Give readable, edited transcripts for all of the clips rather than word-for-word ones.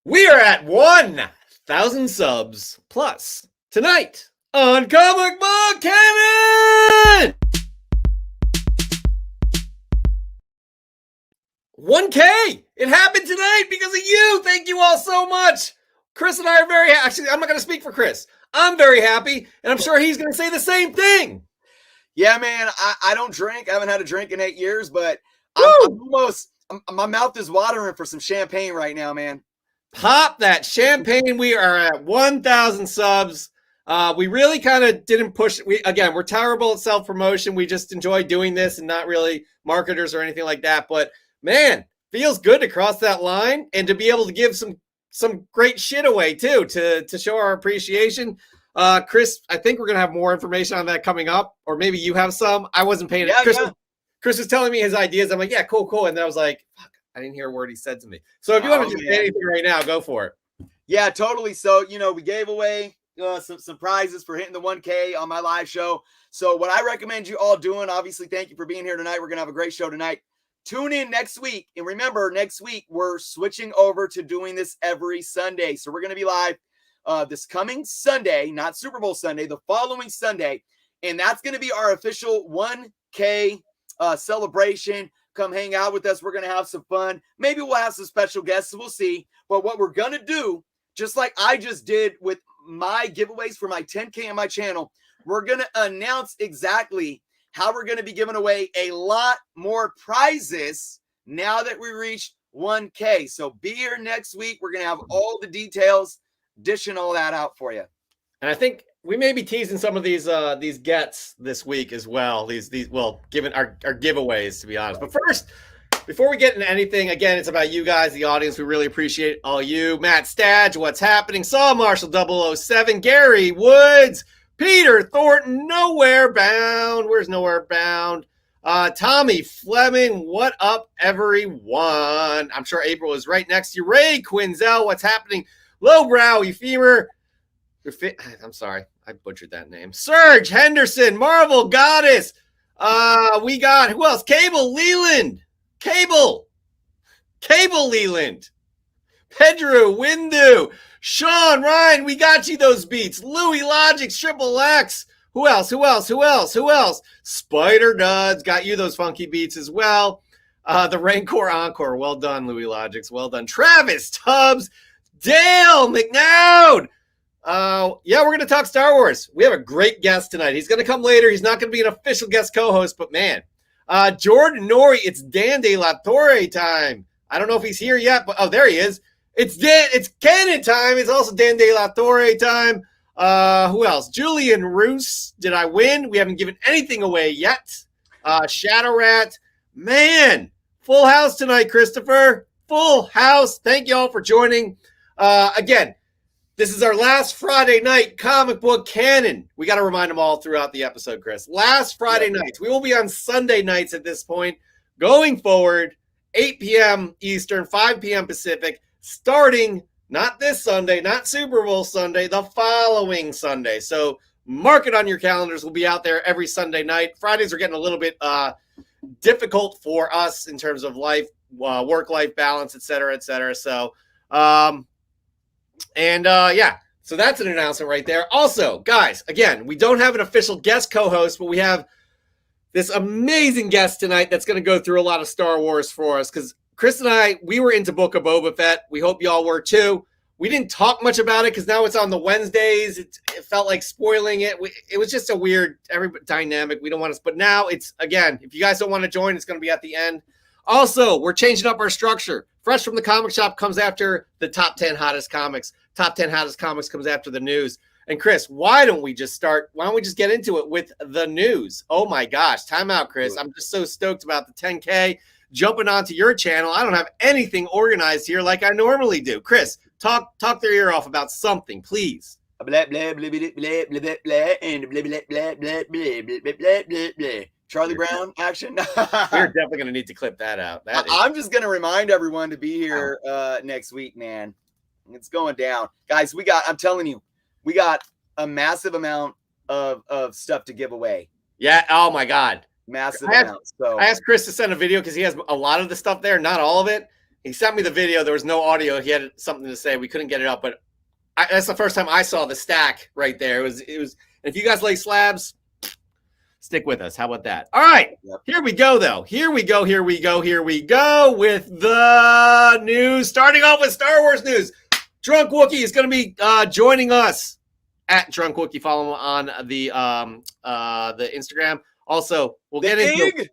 We are at 1,000 subs plus tonight on Comic Book Canon! 1K! It happened tonight because of you! Thank you all so much! Chris and I are very happy. Actually, I'm not going to speak for Chris. I'm very happy, and I'm sure he's going to say the same thing. Yeah, man, I don't drink. I haven't had a drink in 8 years, but my mouth is watering for some champagne right now, man. Pop that champagne. We are at 1,000 subs. We really kind of didn't push. We're terrible at self-promotion. We just enjoy doing this and not really marketers or anything like that. But man, feels good to cross that line and to be able to give some great shit away too, to show our appreciation. Chris, I think we're gonna have more information on that coming up, or maybe you have some. I wasn't paying it. Chris was telling me his ideas. I'm like, yeah, cool. And then I was like, fuck, I didn't hear a word he said to me. So if you want to do anything right now, go for it. Yeah, totally. So, we gave away some prizes for hitting the 1K on my live show. So what I recommend you all doing, obviously, thank you for being here tonight. We're going to have a great show tonight. Tune in next week. And remember, next week, we're switching over to doing this every Sunday. So we're going to be live this coming Sunday, not Super Bowl Sunday, the following Sunday. And that's going to be our official 1K celebration. Come hang out with us. We're going to have some fun. Maybe we'll have some special guests. We'll see. But what we're going to do, just like I just did with my giveaways for my 10K on my channel, we're going to announce exactly how we're going to be giving away a lot more prizes now that we reached 1K. So be here next week. We're going to have all the details, dishing all that out for you. And I think we may be teasing some of these gets this week as well. Given our giveaways, to be honest. But first, before we get into anything, again, it's about you guys, the audience. We really appreciate all you. Matt Stadge, What's Happening? Saul Marshall 007, Gary Woods, Peter Thornton, Nowhere Bound. Where's Nowhere Bound? Tommy Fleming, what up, everyone? I'm sure April is right next to you. Ray Quinzel, What's Happening? Lowbrow Ephemer. I'm sorry, I butchered that name. Serge Henderson, Marvel Goddess. We got, who else? Cable Leland. Cable Leland. Pedro Windu. Sean Ryan, we got you those beats. Louis Logic, Triple X. Who else? Spider Duds, got you those funky beats as well. The Rancor Encore, well done, Louis Logics, well done. Travis Tubbs, Dale McNoud. We're going to talk Star Wars. We have a great guest tonight. He's going to come later. He's not going to be an official guest co-host, but man, Jordan Nori, it's Dan De La Torre time. I don't know if he's here yet, but there he is. It's canon time. It's also Dan De La Torre time. Who else? Julian Roos. Did I win? We haven't given anything away yet. Shadow Rat. Man, full house tonight, Christopher. Full house. Thank you all for joining. Again, this is our last Friday night comic book canon. We got to remind them all throughout the episode, Chris. Last Friday nights. We will be on Sunday nights at this point. Going forward, 8 p.m. Eastern, 5 p.m. Pacific, starting not this Sunday, not Super Bowl Sunday, the following Sunday. So mark it on your calendars. We'll be out there every Sunday night. Fridays are getting a little bit difficult for us in terms of life, work-life balance, et cetera, et cetera. So, so that's an announcement right there. Also, guys, again, we don't have an official guest co-host, but we have this amazing guest tonight that's going to go through a lot of Star Wars for us, because Chris and I, we were into Book of Boba Fett. We hope y'all were too. We didn't talk much about it because now it's on the Wednesdays. It felt like spoiling it. It was just a weird dynamic. We don't want to, but now it's, again, if you guys don't want to join, it's going to be at the end. Also, we're changing up our structure. Fresh from the Comic Shop comes after the top 10 hottest comics. Top 10 hottest comics comes after the news. And Chris, why don't we just get into it with the news? Oh my gosh, time out, Chris. I'm just so stoked about the 10K. Jumping onto your channel. I don't have anything organized here like I normally do. Chris, talk their ear off about something, please. Blah, blah, blah, blah, blah, blah, blah, blah, and blah, blah, blah, blah, blah, blah, blah, blah, blah. Charlie Brown action. We're definitely going to need to clip that out. I'm just going to remind everyone to be here next week, man. It's going down. Guys, I'm telling you, we got a massive amount of stuff to give away. Yeah. Oh my God. Massive amount. So I asked Chris to send a video because he has a lot of the stuff there, not all of it. He sent me the video. There was no audio. He had something to say. We couldn't get it up, but that's the first time I saw the stack right there. It was. And if you guys like slabs, stick with us. How about that? All right. Yep. Here we go, though. Here we go with the news. Starting off with Star Wars news. Drunk Wookie is going to be joining us at Drunk Wookie. Follow him on the Instagram. Also, we'll get into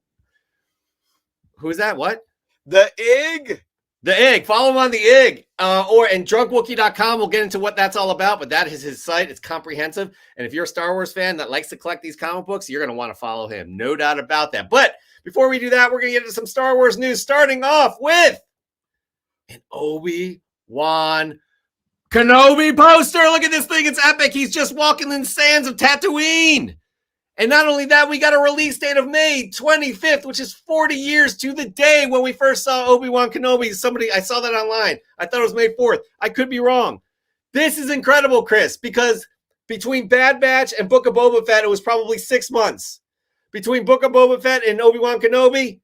who is that? What? The Ig. The Ig. Follow him on the Ig. And drunkwookie.com. We'll get into what that's all about, but that is his site. It's comprehensive. And if you're a Star Wars fan that likes to collect these comic books, you're going to want to follow him. No doubt about that. But before we do that, we're going to get into some Star Wars news, starting off with an Obi-Wan Kenobi poster. Look at this thing. It's epic. He's just walking in the sands of Tatooine. And not only that, we got a release date of May 25th, which is 40 years to the day when we first saw Obi-Wan Kenobi. I saw that online. I thought it was May 4th. I could be wrong. This is incredible, Chris, because between Bad Batch and Book of Boba Fett, it was probably 6 months. Between Book of Boba Fett and Obi-Wan Kenobi,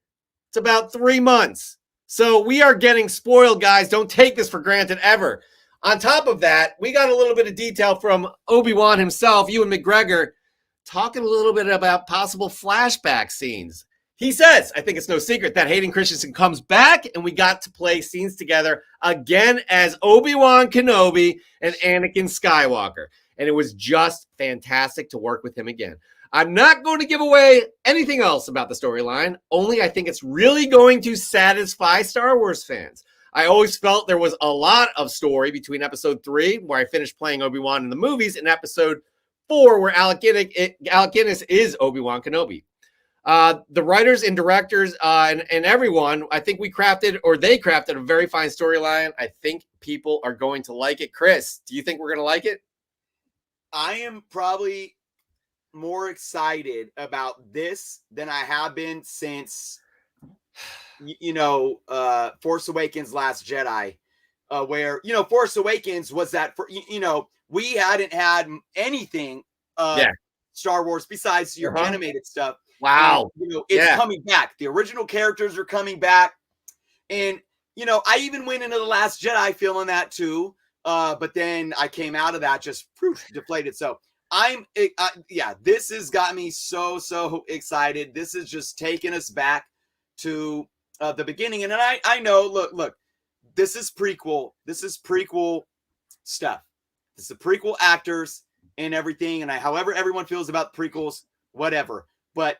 it's about 3 months. So we are getting spoiled, guys. Don't take this for granted ever. On top of that, we got a little bit of detail from Obi-Wan himself, Ewan McGregor, talking a little bit about possible flashback scenes. He says, I think it's no secret, that Hayden Christensen comes back and we got to play scenes together again as Obi-Wan Kenobi and Anakin Skywalker. And it was just fantastic to work with him again. I'm not going to give away anything else about the storyline, only I think it's really going to satisfy Star Wars fans. I always felt there was a lot of story between episode 3, where I finished playing Obi-Wan in the movies, and episode 4, where Alec Guinness is Obi-Wan Kenobi. The writers and directors and everyone, I think they crafted a very fine storyline. I think people are going to like it. Chris, do you think we're going to like it? I am probably more excited about this than I have been since, Force Awakens, Last Jedi, where, Force Awakens was that, we hadn't had anything Star Wars besides your animated stuff. Wow. And, it's coming back. The original characters are coming back. And, I even went into The Last Jedi feeling that too. But then I came out of that just deflated. So this has got me so excited. This is just taking us back to the beginning. And then I know, look, this is prequel. This is prequel stuff. This is the prequel actors and everything. And however everyone feels about prequels, whatever. But,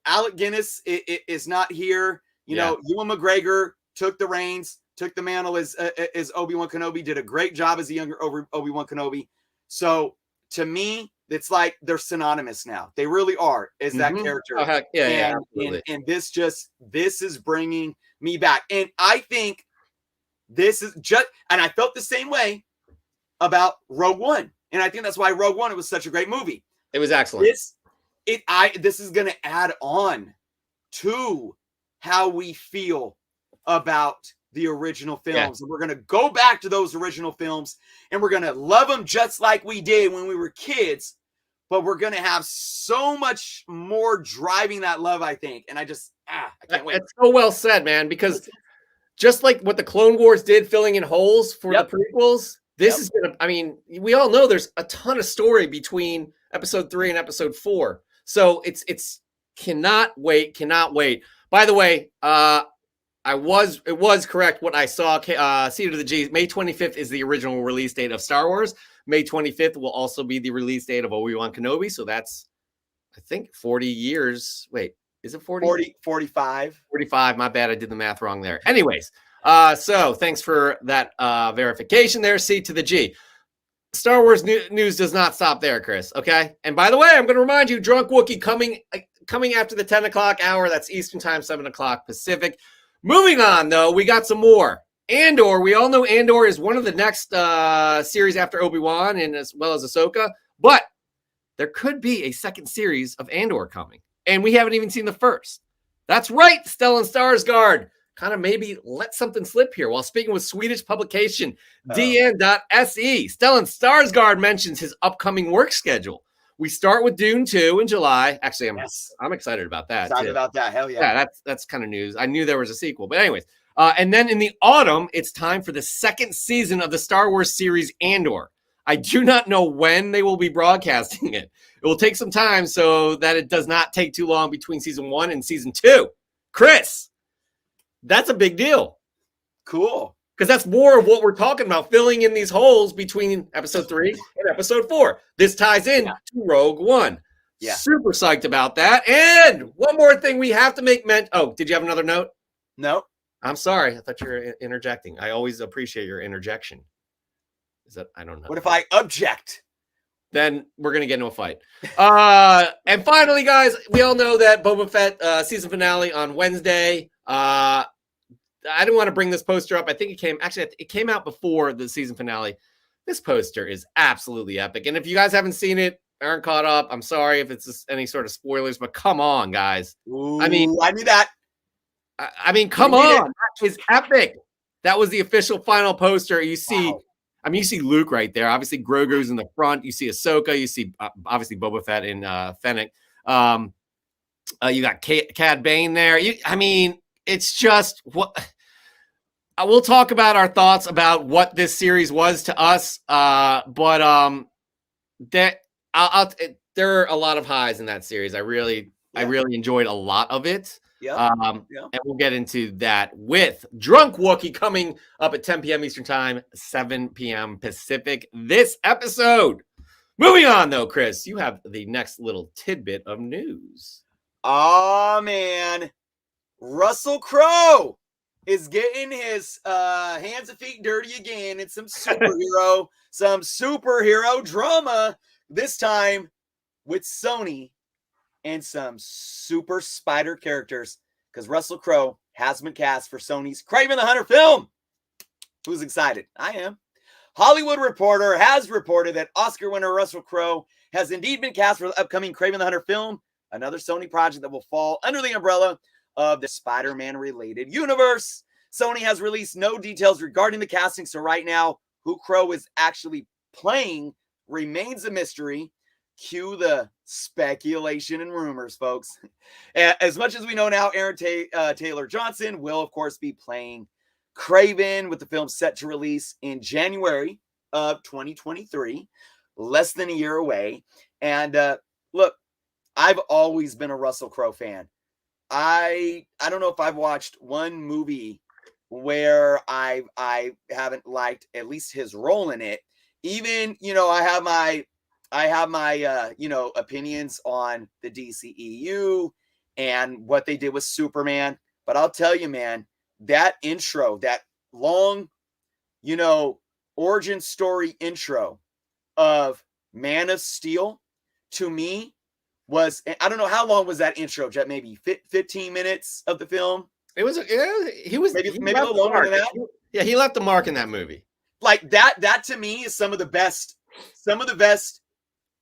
Alec Guinness is not here. Ewan McGregor took the reins, took the mantle as Obi-Wan Kenobi, did a great job as a younger Obi-Wan Kenobi. So to me, it's like they're synonymous now. They really are as that character. Oh, heck, absolutely. And this is bringing me back. And I think this is just, and I felt the same way about Rogue One. And I think that's why Rogue One, it was such a great movie. It was excellent. This is going to add on to how we feel about the original films. And we're going to go back to those original films and we're going to love them just like we did when we were kids, but we're going to have so much more driving that love, I think. And I can't wait. It's so well said, man, because just like what the Clone Wars did, filling in holes for the prequels, this is going to, we all know there's a ton of story between episode 3 and episode 4. So it's cannot wait. By the way, it was correct what I saw. C to the G. May 25th is the original release date of Star Wars. May 25th will also be the release date of Obi-Wan Kenobi. So that's, I think, 40 years. Wait, is it 40? 45. 45. My bad. I did the math wrong there. Anyways, so thanks for that verification there. C to the G. Star Wars news does not stop there, Chris. Okay. And by the way, I'm going to remind you, Drunk Wookie coming after the 10 o'clock hour. That's Eastern time, 7 o'clock Pacific. Moving on, though, we got some more. Andor. We all know Andor is one of the next series after Obi-Wan and as well as Ahsoka. But there could be a second series of Andor coming. And we haven't even seen the first. That's right, Stellan Skarsgård. Kind of maybe let something slip here. While speaking with Swedish publication DN.se, Stellan Skarsgård mentions his upcoming work schedule. We start with Dune 2 in July. Actually, I'm excited about that. Excited about that. Hell yeah. Yeah, that's kind of news. I knew there was a sequel. But anyways, And then in the autumn, it's time for the second season of the Star Wars series Andor. I do not know when they will be broadcasting it. It will take some time so that it does not take too long between season 1 and season 2. Chris, that's a big deal. Cool. Because that's more of what we're talking about, filling in these holes between episode 3 and episode 4. This ties in to Rogue One. Yeah. Super psyched about that. And one more thing we have to make mention. Oh, did you have another note? No. I'm sorry. I thought you were interjecting. I always appreciate your interjection. Is that, I don't know. What if I object? Then we're going to get into a fight. And finally, guys, we all know that Boba Fett season finale on Wednesday. I didn't want to bring this poster up. I think it came out before the season finale. This poster is absolutely epic. And if you guys haven't seen it, aren't caught up, I'm sorry if it's any sort of spoilers, but come on, guys. Ooh, I knew that. I mean, come on. That is epic. That was the official final poster. You see, wow. I mean, you see Luke right there. Obviously, Grogu's in the front. You see Ahsoka. You see, obviously, Boba Fett and Fennec. You got Cad Bane there. I mean, it's just what... We'll talk about our thoughts about what this series was to us, but there are a lot of highs in that series. I really enjoyed a lot of it. And we'll get into that with Drunk Wookie coming up at 10 p.m. Eastern Time, 7 p.m. Pacific this episode. Moving on, though, Chris, you have the next little tidbit of news. Oh, man. Russell Crowe is getting his hands and feet dirty again in some superhero drama, this time with Sony and some super spider characters, because Russell Crowe has been cast for Sony's Kraven the Hunter film. Who's excited? I am. Hollywood Reporter has reported that Oscar winner Russell Crowe has indeed been cast for the upcoming Kraven the Hunter film, another Sony project that will fall under the umbrella of the Spider-Man related universe. Sony has released no details regarding the casting, so right now, who Crowe is actually playing remains a mystery. Cue the speculation and rumors, folks. As much as we know now, Aaron Taylor Johnson will, of course, be playing Kraven, with the film set to release in January of 2023, less than a year away. And look, I've always been a Russell Crowe fan. I don't know if I've watched one movie where I haven't liked at least his role in it. Even, I have my opinions on the DCEU and what they did with Superman. But I'll tell you, man, that intro, that long, origin story intro of Man of Steel, to me, was, I don't know, how long was that intro, Jet? Maybe 15 minutes of the film? It was, he was maybe a little longer than that. Yeah, he left a mark in that movie. Like that to me is some of the best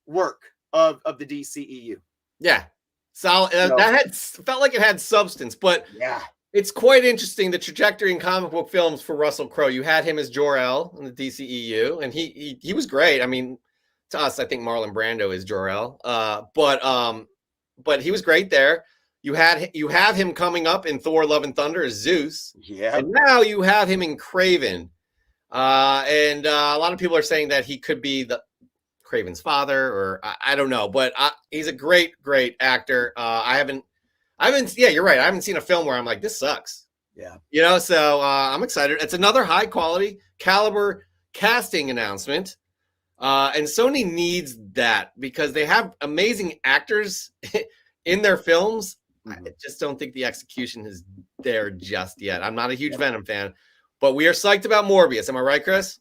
work of the DCEU. Yeah. Solid. That felt like it had substance, but yeah, it's quite interesting, the trajectory in comic book films for Russell Crowe. You had him as Jor-El in the DCEU, and he was great. I mean, to us, I think Marlon Brando is Jor-El, but he was great there. You have him coming up in Thor: Love and Thunder as Zeus, and now you have him in Kraven, and a lot of people are saying that he could be the Kraven's father, or I don't know, but he's a great actor. I haven't. Yeah, you're right. I haven't seen a film where I'm like, this sucks. Yeah, So I'm excited. It's another high quality caliber casting announcement. And Sony needs that because they have amazing actors in their films. I just don't think the execution is there just yet. I'm not a huge Venom fan, but we are psyched about Morbius. Am I right, Chris?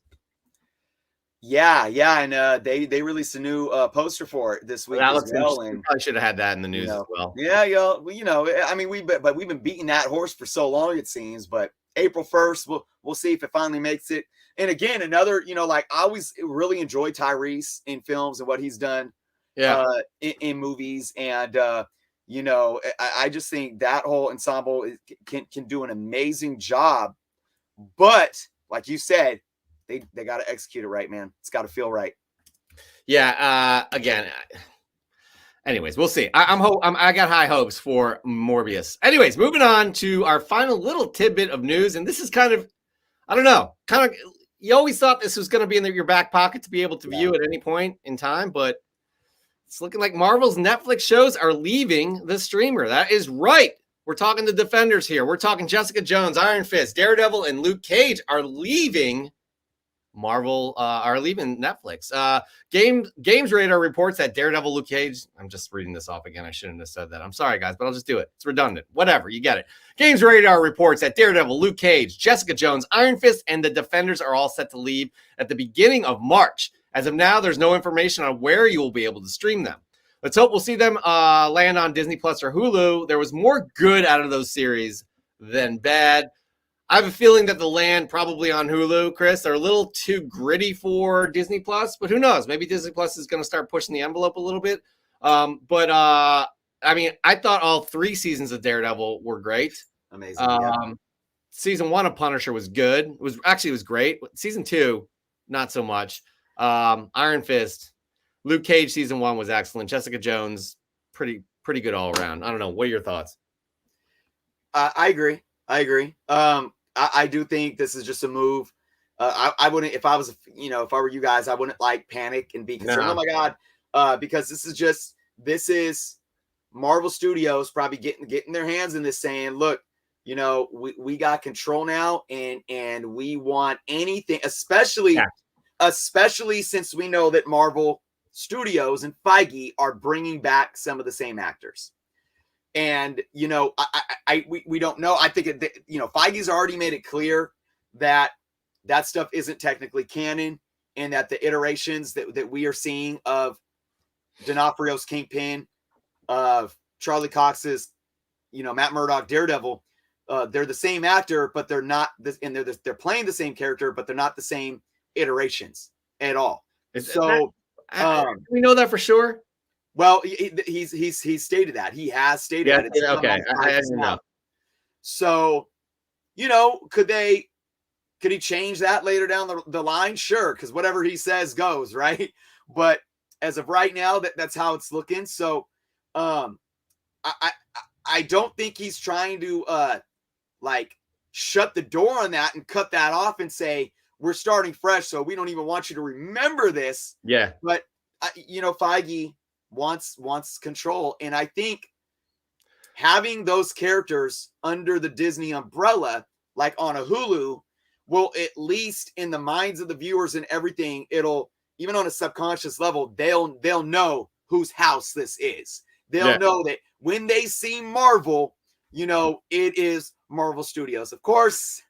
Yeah, and they released a new poster for it this week as well. And probably should have had that in the news as well. Yeah, I mean, we've been beating that horse for so long, it seems. But April 1st, we'll see if it finally makes it. And again, another, I always really enjoy Tyrese in films and what he's done, in movies, and I just think that whole ensemble can do an amazing job. But like you said, they got to execute it right, man. It's got to feel right. Yeah. Again, Anyways, we'll see. I got high hopes for Morbius. Anyways, moving on to our final little tidbit of news, and this is kind of, I don't know, you always thought this was going to be in your back pocket to be able to view at any point in time, but it's looking like Marvel's Netflix shows are leaving the streamer. That is right. We're talking the Defenders here. We're talking Jessica Jones, Iron Fist, Daredevil, and Luke Cage are leaving Marvel, are leaving Netflix. Games Radar reports that Daredevil, Luke Cage. I'm just reading this off again. I shouldn't have said that. I'm sorry, guys, but I'll just do it. It's redundant. Whatever, you get it. Games Radar reports that Daredevil, Luke Cage, Jessica Jones, Iron Fist, and the Defenders are all set to leave at the beginning of March. As of now, there's no information on where you will be able to stream them. Let's hope we'll see them land on Disney Plus or Hulu. There was more good out of those series than bad. I have a feeling that they'll land probably on Hulu, Chris. They're a little too gritty for Disney Plus, but who knows? Maybe Disney Plus is going to start pushing the envelope a little bit. I mean, I thought all 3 seasons of Daredevil were great. Amazing. Season 1 of Punisher was good. It was great. Season 2, not so much. Iron Fist, Luke Cage season 1 was excellent. Jessica Jones, pretty good all around. I don't know. What are your thoughts? I agree. I do think this is just a move. I wouldn't, if I were you guys, I wouldn't like panic and be concerned. No. Oh my God. Because this is Marvel Studios probably getting their hands in this, saying, look, we got control now, and we want anything, especially since we know that Marvel Studios and Feige are bringing back some of the same actors. And, we don't know. I think, Feige's already made it clear that stuff isn't technically canon, and that the iterations that we are seeing of D'Onofrio's Kingpin, of Charlie Cox's, Matt Murdock Daredevil, they're the same actor, but they're not this, and they're playing the same character, but they're not the same iterations at all. We know that for sure. Well, he's stated that. He has stated that. It's okay. I didn't know. So, could he change that later down the line? Sure, because whatever he says goes, right? But as of right now, that's how it's looking. So, I don't think he's trying to shut the door on that and cut that off and say, we're starting fresh, so we don't even want you to remember this. Yeah. But Feige wants control, and I think having those characters under the Disney umbrella, like on a Hulu, will, at least in the minds of the viewers and everything, it'll, even on a subconscious level, they'll know whose house this is. They'll know that when they see Marvel, it is Marvel Studios. Of course,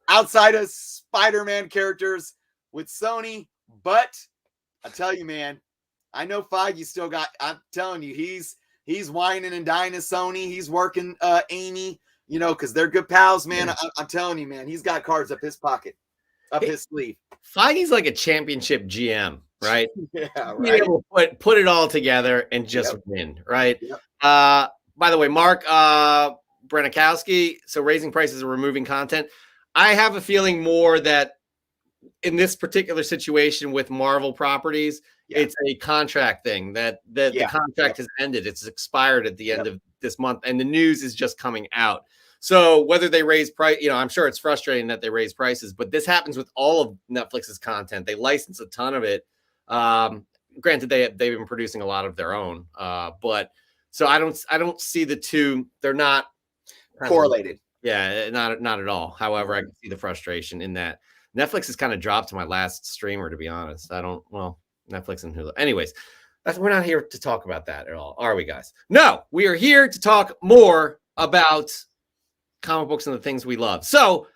outside of Spider-Man characters with Sony, but I tell you, man, I know Feige still got, I'm telling you, he's whining and dining Sony. He's working Amy, because they're good pals, man. I'm telling you, man, he's got cards up his pocket, up his sleeve. Feige's like a championship GM, right? Yeah, right. Being able to put it all together and just win, right? Yep. By the way, Mark Brenakowski, so raising prices or removing content. I have a feeling more that in this particular situation with Marvel properties, it's a contract thing, that the contract has ended. It's expired at the end of this month, and the news is just coming out. So whether they raise price, I'm sure it's frustrating that they raise prices, but this happens with all of Netflix's content. They license a ton of it. Granted, they've been producing a lot of their own, but so I don't see the two. They're not correlated. Not at all. However, I can see the frustration in that. Netflix has kind of dropped to my last streamer, to be honest. Netflix and Hulu. Anyways, we're not here to talk about that at all, are we, guys? No, we are here to talk more about comic books and the things we love. So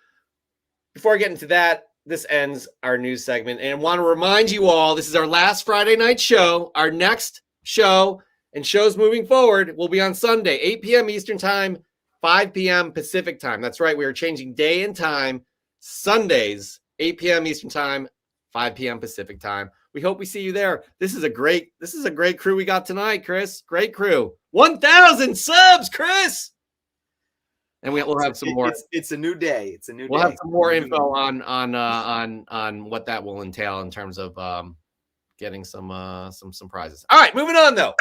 before I get into that, this ends our news segment. And I want to remind you all, this is our last Friday night show. Our next show and shows moving forward will be on Sunday, 8 p.m. Eastern Time, 5 p.m. Pacific Time. That's right. We are changing day and time. Sundays, 8 p.m. Eastern Time, 5 p.m. Pacific Time. We hope we see you there. This is a great crew we got tonight, Chris. Great crew. 1,000 subs, Chris. And we'll have some more. It's a new day. It's a new day. We'll have some more info on what that will entail in terms of getting some prizes. All right, moving on though.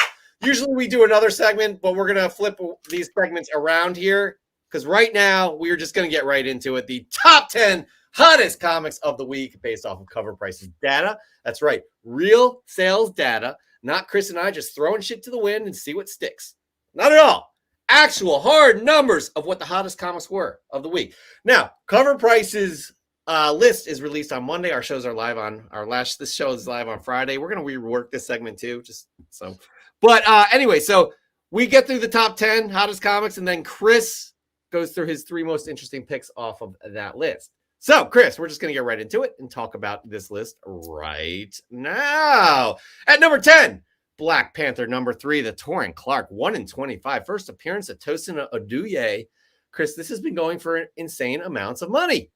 Usually we do another segment, but we're gonna flip these segments around here because right now we are just gonna get right into it. The top 10 hottest comics of the week based off of cover prices data. That's right, real sales data. Not Chris and I just throwing shit to the wind and see what sticks. Not at all. Actual hard numbers of what the hottest comics were of the week. Now, cover prices list is released on Monday. Our shows are live on this show is live on Friday. We're gonna rework this segment too, just so. But anyway, so we get through the top 10 hottest comics, and then Chris goes through his 3 most interesting picks off of that list. So, Chris, we're just going to get right into it and talk about this list right now. At number 10, Black Panther. Number 3, the Torrin Clark, 1 in 25. First appearance of Tosin Aduye. Chris, this has been going for insane amounts of money.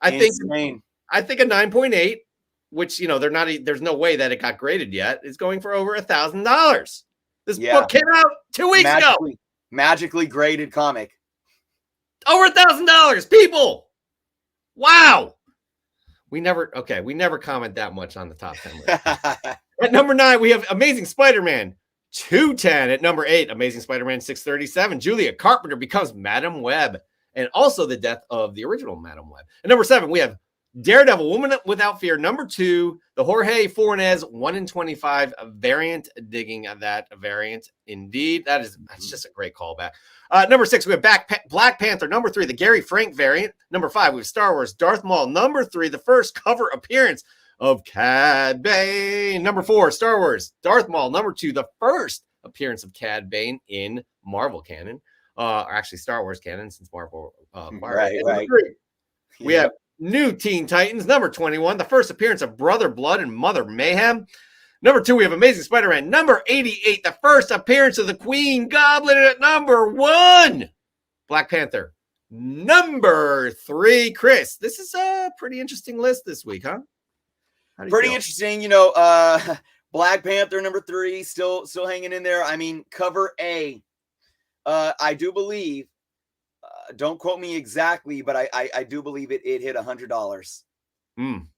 I think a 9.8, which, you know, there's no way that it got graded yet, is going for over $1,000. This book came out 2 weeks ago. Magically graded comic. Over $1,000, people. Wow. We never comment that much on the top 10 list. At number 9, we have Amazing Spider-Man 210. At number 8, Amazing Spider-Man 637. Julia Carpenter becomes Madam Web, and also the death of the original Madam Web. At number 7, we have Daredevil Woman Without Fear. Number 2, the Jorge Fornes 1 in 25 variant. Digging that variant indeed. That's just a great callback. Number 6, we have Black Panther. Number 3, the Gary Frank variant. Number 5, we have Star Wars Darth Maul. Number 3, the first cover appearance of Cad Bane. Number 4, Star Wars Darth Maul. Number 2, the first appearance of Cad Bane in Marvel canon, or actually Star Wars canon, since Marvel. Right. Number 3, we have New Teen Titans. Number 21, the first appearance of Brother Blood and Mother Mayhem. Number 2, we have Amazing Spider-Man. Number 88, the first appearance of the Queen Goblin. At number 1, Black Panther. Number 3, Chris. This is a pretty interesting list this week, huh? Pretty interesting. You know, Black Panther number 3, still hanging in there. I mean, cover A. I do believe, don't quote me exactly, but I do believe it hit $100.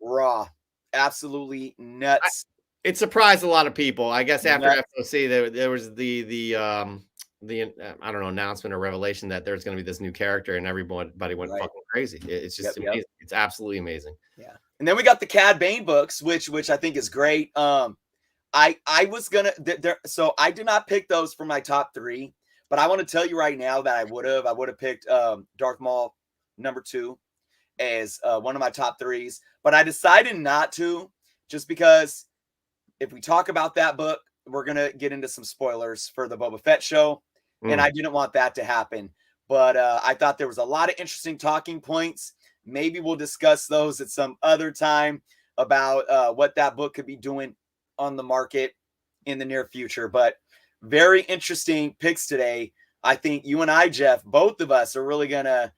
Raw. Absolutely nuts. It surprised a lot of people. I guess after FOC, there was the I don't know, announcement or revelation that there's going to be this new character, and everybody went fucking crazy. It's just amazing. It's absolutely amazing. Yeah. And then we got the Cad Bane books, which I think is great. I was gonna so I did not pick those for my top 3, but I want to tell you right now that I would have picked Darth Maul number 2 as one of my top 3s, but I decided not to, just because if we talk about that book, we're going to get into some spoilers for the Boba Fett show, and I didn't want that to happen. But I thought there was a lot of interesting talking points. Maybe we'll discuss those at some other time about what that book could be doing on the market in the near future. But very interesting picks today. I think you and I, Jeff, both of us are really going to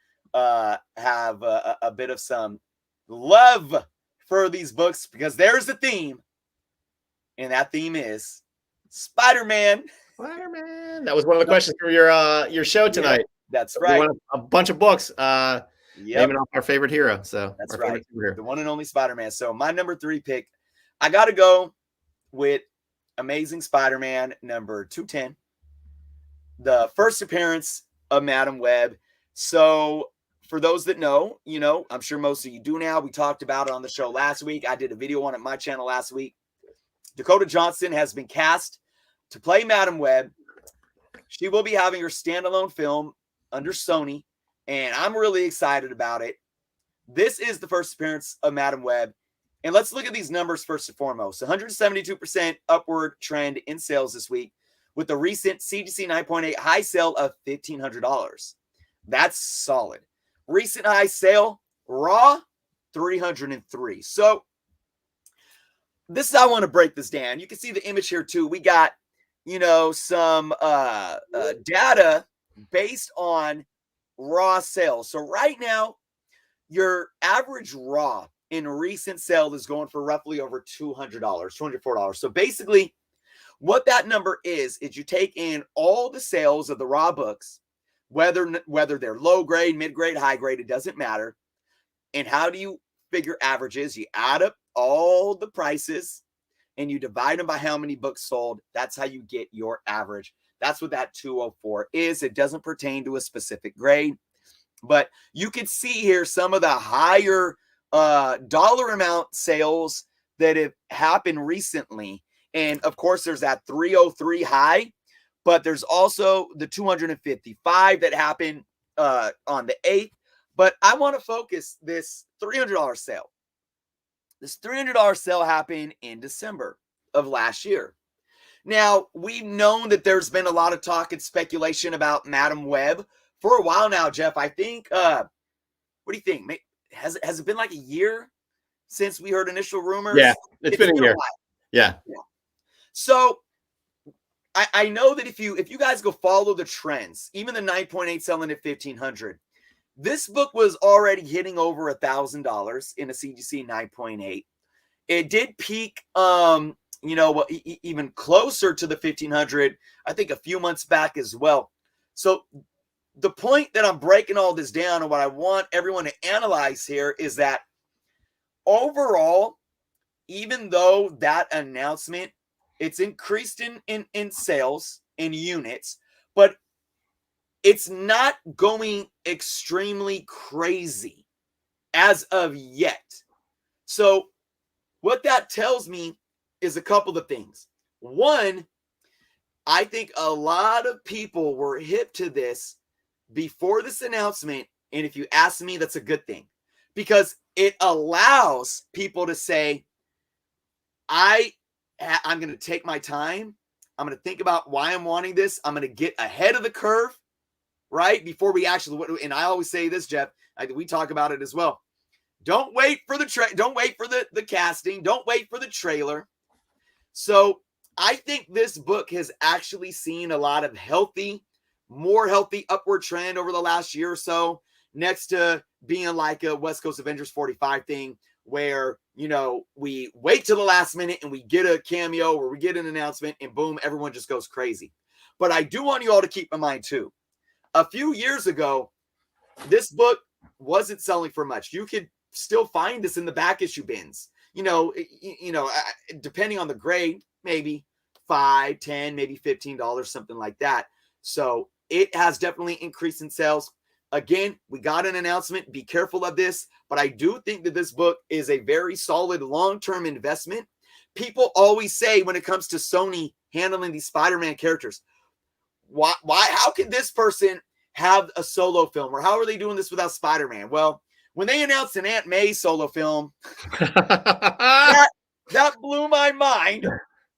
have a bit of some love for these books, because there's a theme. And that theme is Spider-Man. Spider-Man. That was one of the questions for your show tonight. Yeah, that's right. We a bunch of books. Naming off our favorite hero. So that's right. The one and only Spider-Man. So my number 3 pick, I got to go with Amazing Spider-Man number 210. The first appearance of Madam Web. So for those that know, you know, I'm sure most of you do now. We talked about it on the show last week. I did a video on it my channel last week. Dakota Johnson has been cast to play Madam Web. She will be having her standalone film under Sony, and I'm really excited about it. This is the first appearance of Madam Web. And let's look at these numbers first and foremost. 172% upward trend in sales this week, with the recent CGC 9.8 high sale of $1,500. That's solid. Recent high sale, raw, 303. So this is how I want to break this down. You can see the image here too. We got, you know, some data based on raw sales. So right now, your average raw in recent sale is going for roughly over $200, $204. So basically, what that number is you take in all the sales of the raw books, whether they're low grade, mid grade, high grade, it doesn't matter. And how do you figure averages? You add up all the prices and you divide them by how many books sold. That's how you get your average. That's what that 204 is. It doesn't pertain to a specific grade, but you can see here some of the higher dollar amount sales that have happened recently. And of course, there's that 303 high, but there's also the 255 that happened on the 8th. But I want to focus this $300 sale. This $300 sale happened in December of last year. Now, we've known that there's been a lot of talk and speculation about Madam Webb for a while now, Jeff. I think, what do you think? Has it been like a year since we heard initial rumors? Yeah, it's been a year. Yeah. So I know that if you guys go follow the trends, even the 9.8 selling at 1,500, this book was already hitting over $1,000 in a CGC 9.8. It did peak, even closer to the 1,500, I think a few months back as well. So the point that I'm breaking all this down and what I want everyone to analyze here is that overall, even though that announcement, it's increased in sales, in units, but it's not going extremely crazy as of yet. So what that tells me is a couple of things. One, I think a lot of people were hip to this before this announcement. And if you ask me, that's a good thing, because it allows people to say, I'm going to take my time. I'm going to think about why I'm wanting this. I'm going to get ahead of the curve, right? Before we actually, and I always say this, Jeff, we talk about it as well. Don't wait for don't wait for the casting. Don't wait for the trailer. So I think this book has actually seen a lot of more healthy upward trend over the last year or so, next to being like a West Coast Avengers 45 thing, where, we wait till the last minute and we get a cameo or we get an announcement and boom, everyone just goes crazy. But I do want you all to keep in mind too, a few years ago, this book wasn't selling for much. You could still find this in the back issue bins, depending on the grade, maybe $5, $10, maybe $15, something like that. So it has definitely increased in sales. Again, we got an announcement. Be careful of this, but I do think that this book is a very solid long-term investment. People always say when it comes to Sony handling these Spider-Man characters, how can this person have a solo film, or how are they doing this without Spider-Man? Well, when they announced an Aunt May solo film, that blew my mind.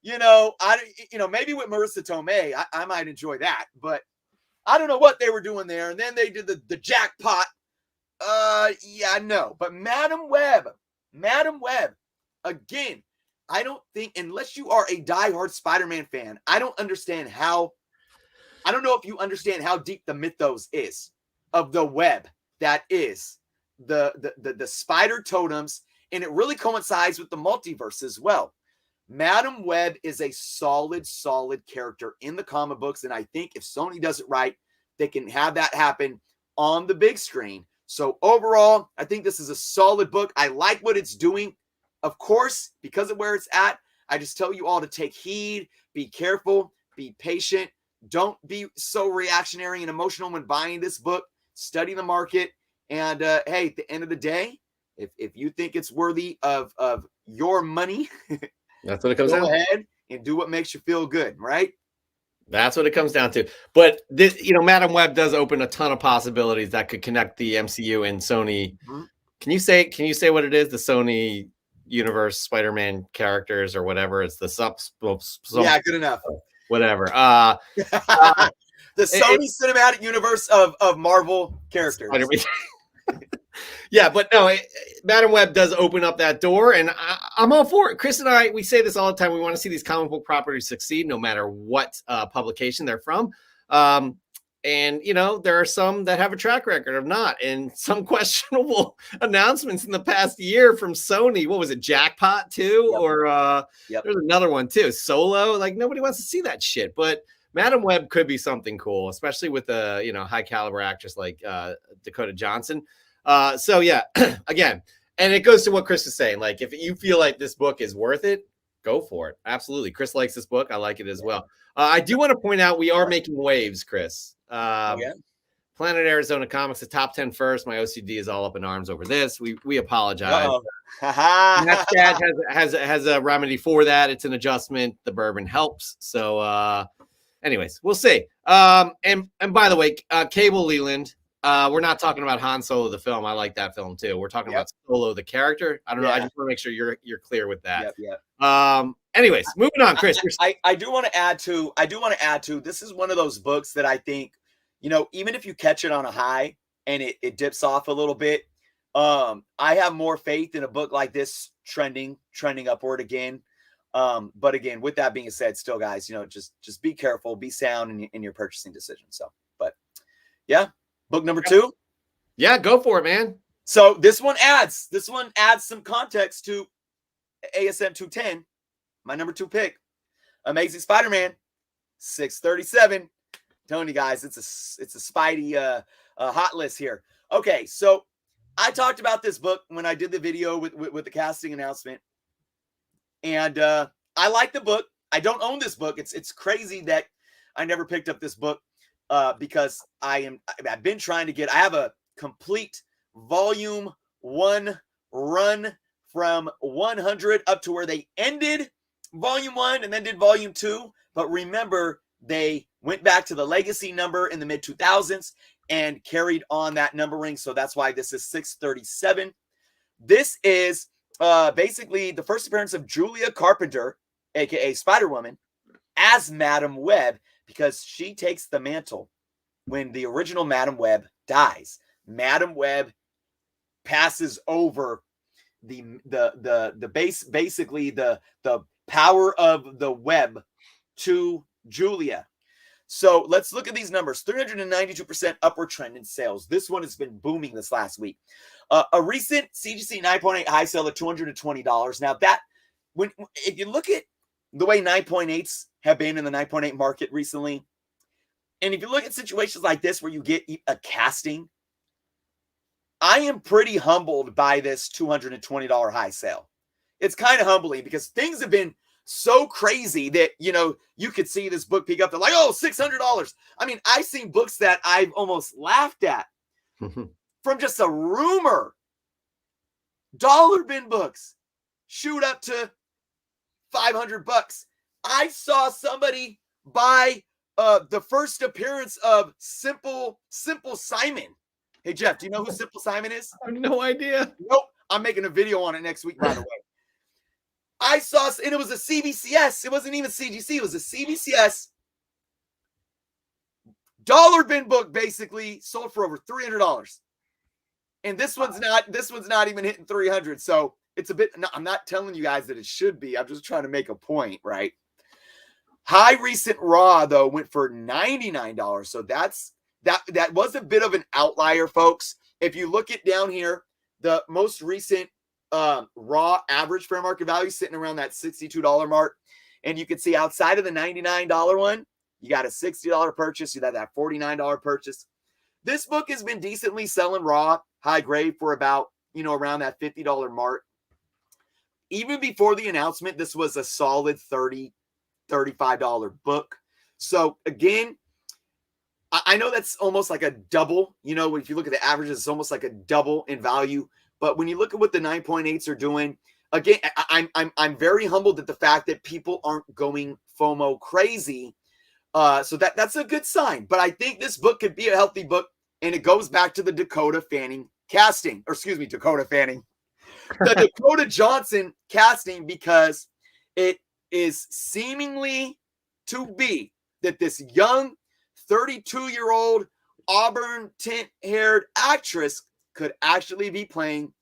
Maybe with Marissa Tomei, I might enjoy that, but I don't know what they were doing there. And then they did the jackpot. No. But Madam Webb, again, I don't think, unless you are a diehard Spider-Man fan, I don't know if you understand how deep the mythos is of the web that is the spider totems, and it really coincides with the multiverse as well. Madam Webb is a solid character in the comic books, and I think if Sony does it right, they can have that happen on the big screen. So overall, I think this is a solid book. I like what it's doing. Of course, because of where it's at, I just tell you all to take heed, be careful, be patient. Don't be so reactionary and emotional when buying this book. Study the market. And hey, at the end of the day, if you think it's worthy of your money, that's what it comes down. Go ahead and do what makes you feel good, right? That's what it comes down to. But this, Madam Web does open a ton of possibilities that could connect the MCU and Sony. Mm-hmm. Can you say what it is? The Sony universe Spider-Man characters or whatever. It's the yeah, good enough. Whatever. The Sony cinematic universe of Marvel characters. Yeah, but no, Madam Web does open up that door, and I'm all for it. Chris and I, we say this all the time. We want to see these comic book properties succeed, no matter what publication they're from. And, there are some that have a track record of not, and some questionable announcements in the past year from Sony. What was it, Jackpot too? Yep. Or There's another one too, Solo. Like, nobody wants to see that shit, but Madam Web could be something cool, especially with a high caliber actress like Dakota Johnson. So yeah, again, and it goes to what Chris is saying. Like, if you feel like this book is worth it, Go for it. Absolutely. Chris likes this book. I like it as well. I do want to point out we are making waves, Chris. Planet Arizona Comics, the top 10 first. My OCD is all up in arms over this. We apologize. Matt Dad has a remedy for that. It's an adjustment. The bourbon helps. So, anyways, we'll see. And by the way, Cable Leland. We're not talking about Han Solo the film. I like that film too. We're talking about Solo the character. I don't know. I just want to make sure you're clear with that. Anyways, moving on, Chris. I do want to add to. This is one of those books that I think, even if you catch it on a high and it dips off a little bit, I have more faith in a book like this trending upward again. But again, with that being said, still, guys, just be careful, be sound in your purchasing decision. So, but yeah. Book number 2. Yeah, go for it, man. So this one adds some context to ASM 210, my number 2 pick. Amazing Spider-Man 637. Telling you guys, it's a Spidey hot list here. Okay, so I talked about this book when I did the video with the casting announcement, and I like the book. I don't own this book. It's crazy that I never picked up this book. Because I've been trying to get, I have a complete volume 1 run from 100 up to where they ended volume 1 and then did volume 2. But remember, they went back to the legacy number in the mid 2000s and carried on that numbering. So that's why this is 637. This is basically the first appearance of Julia Carpenter, aka Spider-Woman, as Madam Webb, because she takes the mantle when the original Madam Webb dies. Madam Webb passes over basically the power of the web to Julia. So let's look at these numbers. 392% upward trend in sales. This one has been booming this last week. A recent CGC 9.8 high sale of $220. Now that, if you look at the way 9.8s have been in the 9.8 market recently, and if you look at situations like this where you get a casting, I am pretty humbled by this $220 high sale. It's kind of humbling because things have been so crazy that, you could see this book peak up to like, $600. I mean, I've seen books that I've almost laughed at from just a rumor. Dollar bin books shoot up to $500. I saw somebody buy the first appearance of Simple Simon. Hey, Jeff, do you know who Simple Simon is? I have no idea. Nope. I'm making a video on it next week, by the way. I saw, and it was a CBCS. It wasn't even CGC. It was a CBCS dollar bin book, basically sold for over $300. And this one's not even hitting 300. So it's a bit, I'm not telling you guys that it should be. I'm just trying to make a point, right? High recent raw, though, went for $99. So that was a bit of an outlier, folks. If you look at down here, the most recent raw average fair market value sitting around that $62 mark. And you can see outside of the $99 one, you got a $60 purchase. You got that $49 purchase. This book has been decently selling raw, high grade for about, around that $50 mark. Even before the announcement, this was a solid $30, $35 book. So again, I know that's almost like a double, if you look at the averages, it's almost like a double in value. But when you look at what the 9.8s are doing, again, I'm very humbled at the fact that people aren't going FOMO crazy. So that's a good sign. But I think this book could be a healthy book, and it goes back to the Dakota Fanning casting, Dakota Fanning, the Dakota Johnson casting, because it is seemingly to be that this young 32-year-old auburn tint-haired actress could actually be playing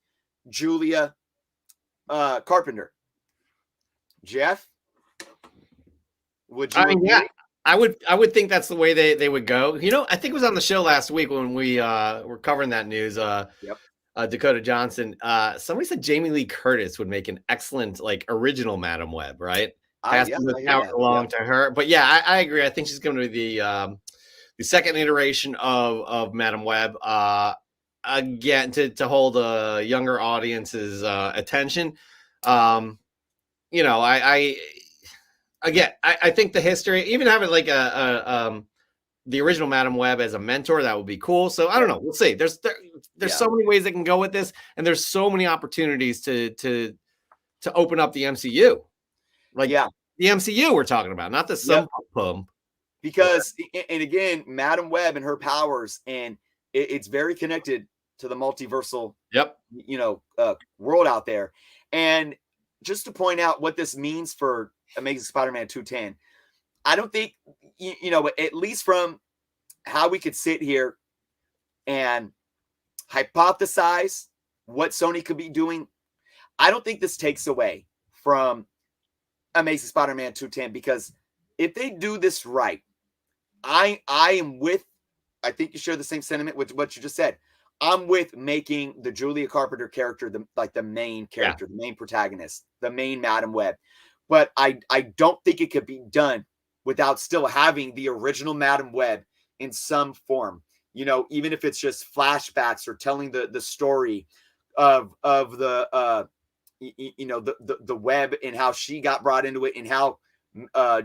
Julia Carpenter. Jeff, would you? Yeah, I would think that's the way they would go. I think it was on the show last week when we were covering that news. Dakota Johnson. Somebody said Jamie Lee Curtis would make an excellent original Madam Web, right? Passing the power along to her. But yeah, I agree. I think she's going to be the second iteration of Madam Web. Again, to hold a younger audience's attention. you know, I think the history, even having like the original Madam Web as a mentor, that would be cool. So I don't know. We'll see. There's so many ways they can go with this, and there's so many opportunities to open up the MCU. Like the MCU we're talking about, not the sum pump. Because, and again, Madam Web and her powers, and it's very connected to the multiversal, world out there. And just to point out what this means for Amazing Spider-Man 210, I don't think, at least from how we could sit here and hypothesize what Sony could be doing, I don't think this takes away from Amazing Spider-Man 210, because if they do this right, I am with, I think you share the same sentiment with what you just said. I'm with making the Julia Carpenter character the main character, the main protagonist, the main Madam Web. But I don't think it could be done without still having the original Madam Web in some form. Even if it's just flashbacks or telling the story of the the Web and how she got brought into it and how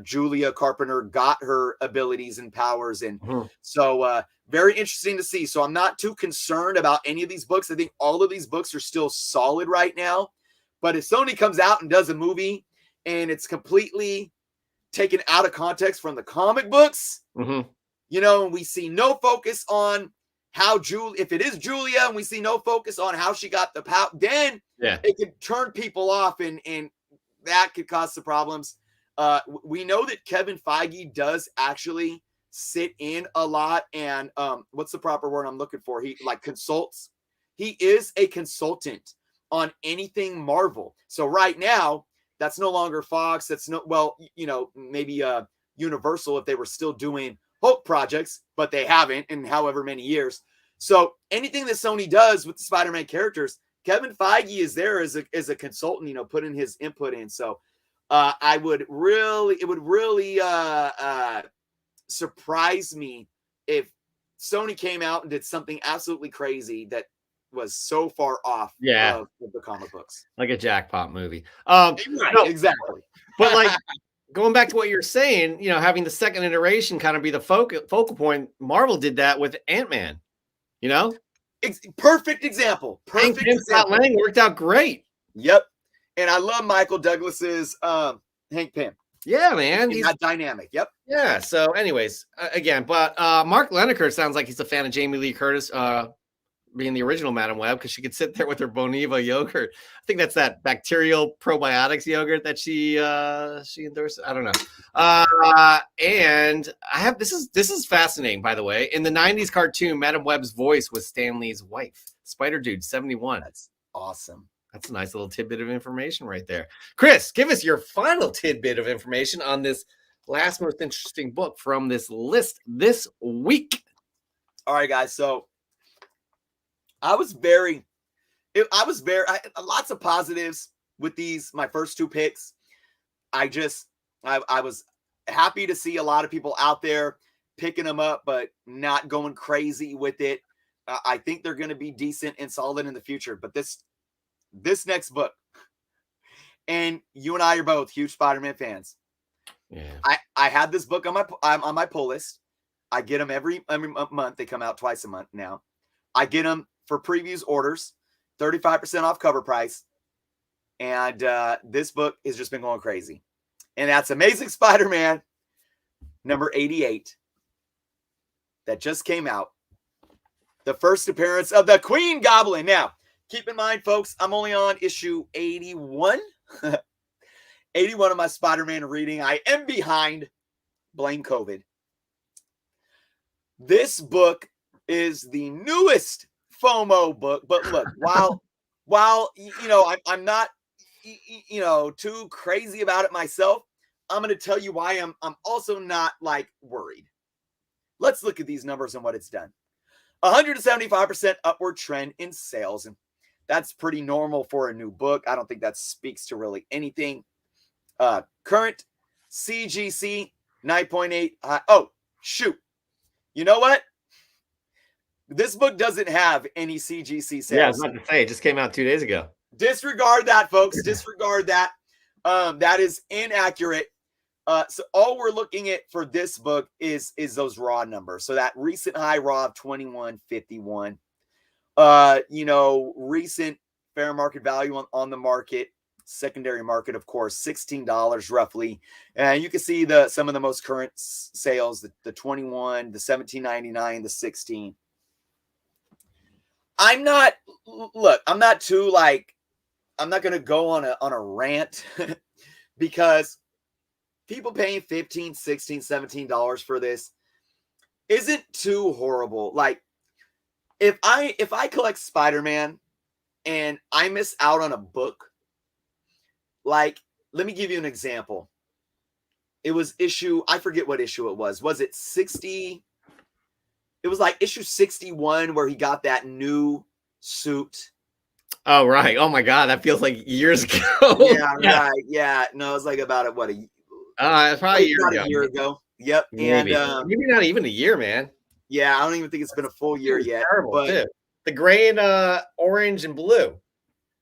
Julia Carpenter got her abilities and powers. And so very interesting to see. So I'm not too concerned about any of these books. I think all of these books are still solid right now. But if Sony comes out and does a movie and it's completely taken out of context from the comic books, we see no focus on how if it is Julia, and we see no focus on how she got the power, then it could turn people off, and that could cause some problems. We know that Kevin Feige does actually sit in a lot, and what's the proper word I'm looking for? He consults. He is a consultant on anything Marvel. So right now, that's no longer Fox. That's maybe Universal if they were still doing Hulk projects, but they haven't in however many years. So anything that Sony does with the Spider-Man characters, Kevin Feige is there as a consultant, putting his input in. So it would really surprise me if Sony came out and did something absolutely crazy that was so far off of the comic books. Like a jackpot movie. Exactly. But going back to what you're saying, having the second iteration kind of be the focal point, Marvel did that with Ant-Man, Perfect example. Scott Lang worked out great. Yep. And I love Michael Douglas's Hank Pym. Yeah, man. He's that dynamic. Yep. Yeah. So anyways, but Mark Lenniker sounds like he's a fan of Jamie Lee Curtis being the original Madam Web, because she could sit there with her Boniva yogurt. I think that's that bacterial probiotics yogurt that she endorsed. I don't know. And I have this is fascinating, by the way. In the 90s cartoon, Madam Web's voice was Stan Lee's wife, Spider Dude 71. That's awesome. That's a nice little tidbit of information right there. Chris, give us your final tidbit of information on this last most interesting book from this list this week. All right, guys. So I had lots of positives with these, my first two picks. I was happy to see a lot of people out there picking them up, but not going crazy with it. I think they're going to be decent and solid in the future. But this next book, and you and I are both huge Spider-Man fans. Yeah. I had this book on my pull list. I get them every month. They come out twice a month now. I get them for previews orders, 35% off cover price. And this book has just been going crazy. And that's Amazing Spider-Man number 88 that just came out. The first appearance of the Queen Goblin. Now, keep in mind, folks, I'm only on issue 81. 81 of my Spider-Man reading. I am behind. Blame COVID. This book is the newest FOMO book, but look, while I'm not too crazy about it myself, I'm going to tell you why I'm also not worried. Let's look at these numbers and what it's done. 175% upward trend in sales, and that's pretty normal for a new book. I don't think that speaks to really anything. Current CGC 9.8. Oh shoot! You know what? This book doesn't have any CGC sales. Yeah, I was about to say, it just came out 2 days ago. Disregard that, folks. Disregard that. That is inaccurate. So all we're looking at for this book is those raw numbers. So that recent high raw of 2151. Recent fair market value on the market, secondary market, of course, $16 roughly. And you can see some of the most current sales, the 21, the 17.99, the 16. I'm not going to go on a rant because people paying $15, $16, $17 for this isn't too horrible. Like, if I collect Spider-Man and I miss out on a book, like, let me give you an example. It was I forget what issue it was. Was it 60? It was like issue 61 where he got that new suit. Oh, right. Oh my God. That feels like years ago. Yeah, right. Yeah. No, it was like about it's probably a year ago. Yep. Maybe. And maybe not even a year, man. Yeah, I don't even think it's been a full year yet. Terrible, but too. The gray and orange and blue.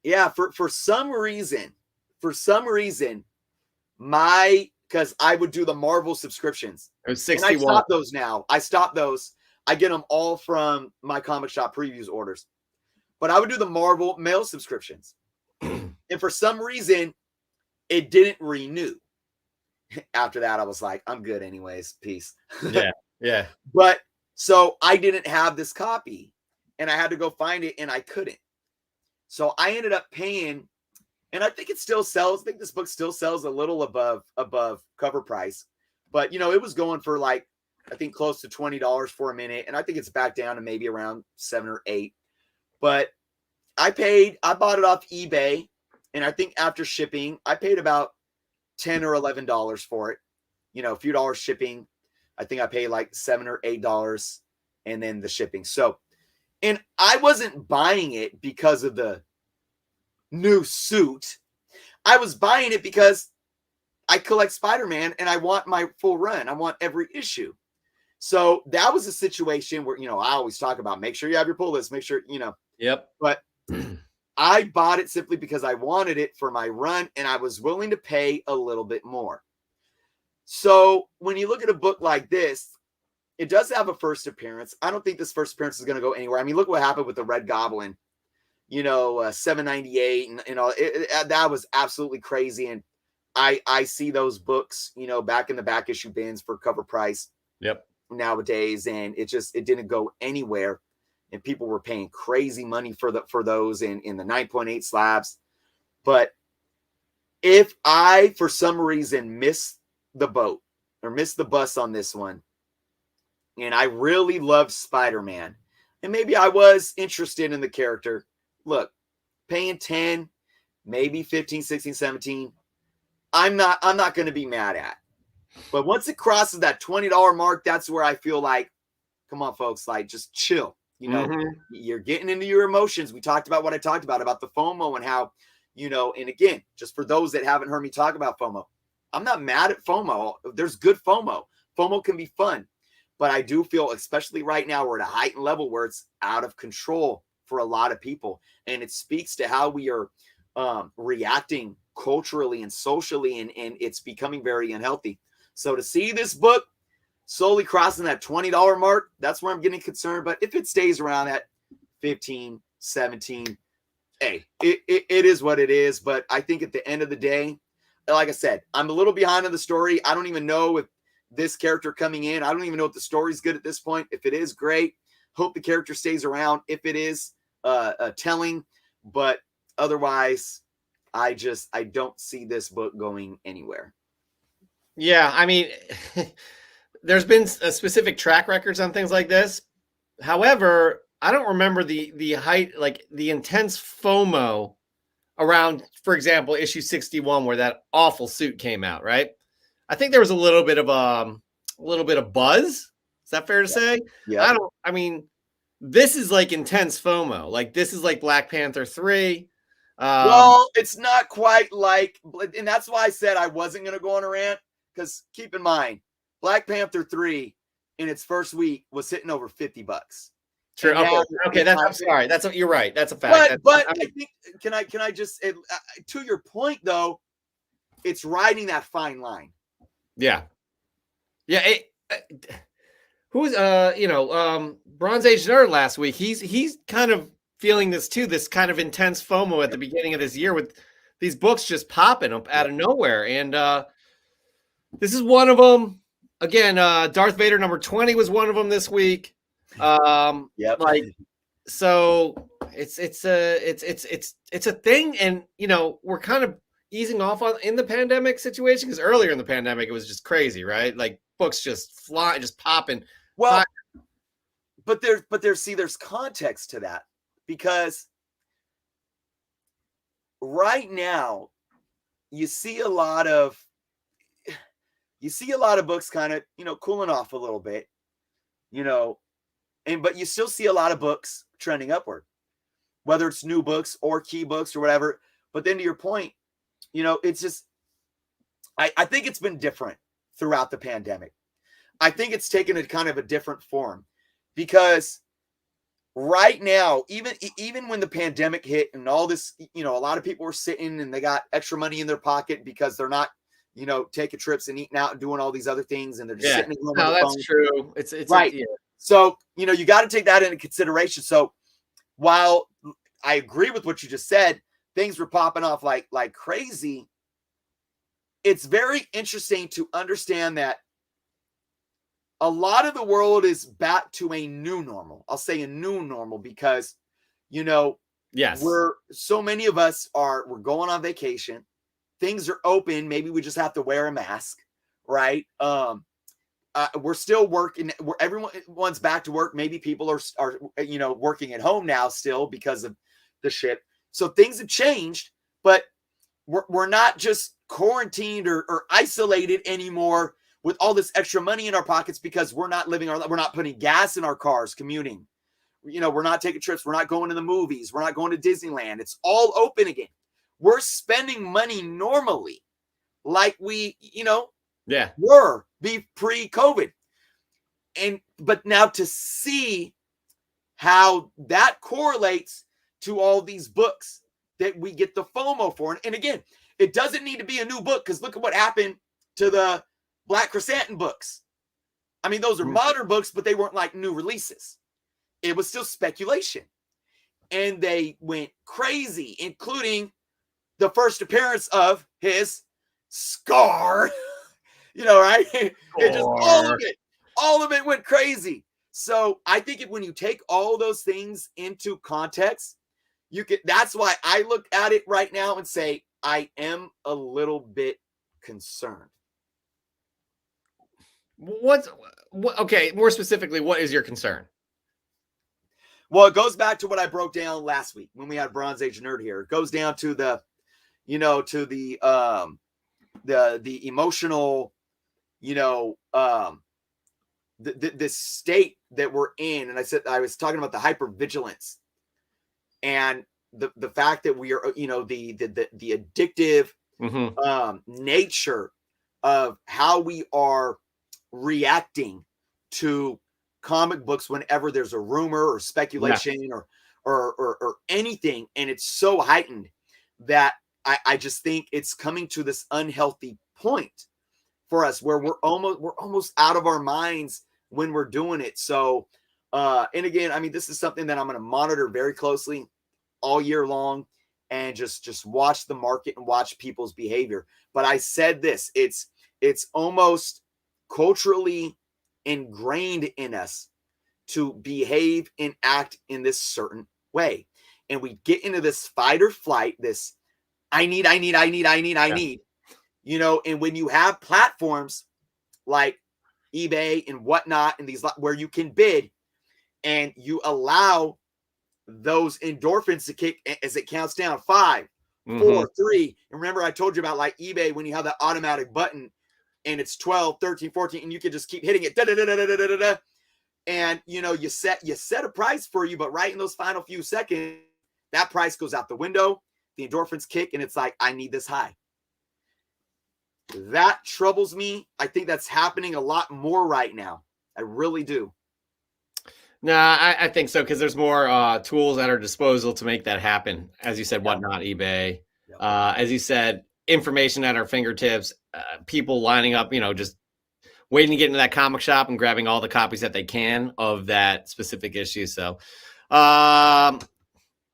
Yeah, for some reason, because I would do the Marvel subscriptions. It was 61. And I stopped those now. I get them all from my comic shop previews orders. But I would do the Marvel mail subscriptions. And for some reason, it didn't renew. After that, I was like, I'm good anyways. Peace. Yeah. But so I didn't have this copy and I had to go find it and I couldn't. So I ended up paying, and I think it still sells. I think this book still sells a little above cover price, but it was going for like, I think close to $20 for a minute. And I think it's back down to maybe around $7 or $8. But I bought it off eBay. And I think after shipping, I paid about $10 or $11 for it. A few dollars shipping. I think I paid like $7 or $8 and then the shipping. So, and I wasn't buying it because of the new suit. I was buying it because I collect Spider-Man and I want my full run. I want every issue. So that was a situation where, I always talk about, make sure you have your pull list, make sure, Yep. But I bought it simply because I wanted it for my run and I was willing to pay a little bit more. So when you look at a book like this, it does have a first appearance. I don't think this first appearance is going to go anywhere. I mean, look what happened with the Red Goblin, $7.98 and all. That was absolutely crazy. And I see those books, back in the back issue bins for cover price. Yep. Nowadays, and it didn't go anywhere, and people were paying crazy money for those in the 9.8 slabs. But if I, for some reason, miss the boat or miss the bus on this one, and I really loved Spider-Man, and maybe I was interested in the character, look, paying 10, maybe 15, 16, 17, I'm not going to be mad at. But once it crosses that $20 mark, that's where I feel like, come on, folks, like, just chill. You're getting into your emotions. We talked about what I talked about the FOMO and how, and again, just for those that haven't heard me talk about FOMO, I'm not mad at FOMO. There's good FOMO. FOMO can be fun. But I do feel, especially right now, we're at a heightened level where it's out of control for a lot of people. And it speaks to how we are reacting culturally and socially, and it's becoming very unhealthy. So to see this book slowly crossing that $20 mark, that's where I'm getting concerned. But if it stays around that 15, 17, hey, it is what it is. But I think at the end of the day, like I said, I'm a little behind on the story. I don't even know if this character coming in, I don't even know if the story's good at this point. If it is, great. Hope the character stays around. If it is, telling. But otherwise, I don't see this book going anywhere. Yeah, I mean, there's been specific track records on things like this. However, I don't remember the height, like the intense FOMO around, for example, issue 61, where that awful suit came out, right? I think there was a little bit of buzz. Is that fair to say? Yeah. I mean, this is like intense FOMO. Like, this is like Black Panther 3. Well, it's not quite like, and that's why I said I wasn't going to go on a rant. Because keep in mind, Black Panther 3 in its first week was hitting over $50. True. Okay. I'm sorry. You're right. That's a fact. But I think, can I just, to your point though, it's riding that fine line. Yeah. Who was Bronze Age Nerd last week? He's kind of feeling this too, this kind of intense FOMO at the beginning of this year with these books just popping up out of nowhere. And this is one of them. Again, Darth Vader number 20 was one of them this week. So it's a thing, and we're kind of easing off in the pandemic situation, because earlier in the pandemic it was just crazy, right? Like books just fly, just popping. Well, but there's context to that, because right now you see a lot of books kind of cooling off a little bit, but you still see a lot of books trending upward, whether it's new books or key books or whatever. But then to your point, it's just, I think it's been different throughout the pandemic. I think it's taken a kind of a different form, because right now, even when the pandemic hit and all this, a lot of people were sitting and they got extra money in their pocket because they're not, taking trips and eating out and doing all these other things, and they're just sitting at home. No, that's true. It's right. So, you got to take that into consideration. So while I agree with what you just said, things were popping off like crazy. It's very interesting to understand that a lot of the world is back to a new normal. I'll say a new normal because, yes, so many of us we're going on vacation. Things are open. Maybe we just have to wear a mask, right? We're still working. Everyone's back to work. Maybe people are working at home now still because of the shit. So things have changed, but we're not just quarantined or isolated anymore with all this extra money in our pockets, because we're not putting gas in our cars commuting. We're not taking trips. We're not going to the movies. We're not going to Disneyland. It's all open again. We're spending money normally, like we, were pre-COVID. But now to see how that correlates to all these books that we get the FOMO for. And again, it doesn't need to be a new book, because look at what happened to the Black Chrysanthemum books. I mean, those are modern books, but they weren't like new releases. It was still speculation. And they went crazy, including the first appearance of his Scar. Right? It just all of it went crazy. So I think when you take all those things into context, that's why I look at it right now and say, I am a little bit concerned. Okay, more specifically, what is your concern? Well, it goes back to what I broke down last week when we had Bronze Age Nerd here. It goes down to the emotional, this state that we're in. And I was talking about the hypervigilance and the fact that we are, the addictive nature of how we are reacting to comic books whenever there's a rumor or speculation or anything, and it's so heightened that I just think it's coming to this unhealthy point for us where we're almost out of our minds when we're doing it. So and again, I mean, this is something that I'm going to monitor very closely all year long and just watch the market and watch people's behavior. But I said this, it's almost culturally ingrained in us to behave and act in this certain way. And we get into this fight or flight, this I need, and when you have platforms like eBay and whatnot, and these where you can bid and you allow those endorphins to kick as it counts down 5, 4, 3. And remember, I told you about like eBay, when you have that automatic button and it's 12, 13, 14, and you can just keep hitting it. And you set a price for you, but right in those final few seconds, that price goes out the window, the endorphins kick, and it's like, I need this high. That troubles me. I think that's happening a lot more right now. I really do. Nah, I think so, because there's more tools at our disposal to make that happen. As you said, whatnot, eBay. As you said, information at our fingertips, people lining up, just waiting to get into that comic shop and grabbing all the copies that they can of that specific issue. So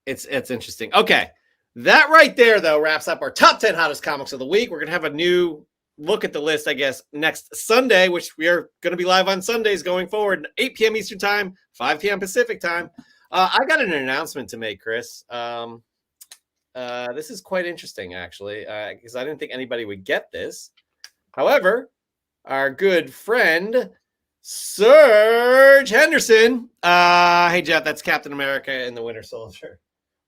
it's interesting. Okay. That right there, though, wraps up our top 10 hottest comics of the week. We're going to have a new look at the list, I guess, next Sunday, which we are going to be live on Sundays going forward, 8 p.m. Eastern time, 5 p.m. Pacific time. I got an announcement to make, Chris. This is quite interesting, actually, because I didn't think anybody would get this. However, our good friend, Serge Henderson. Hey, Jeff, that's Captain America and the Winter Soldier.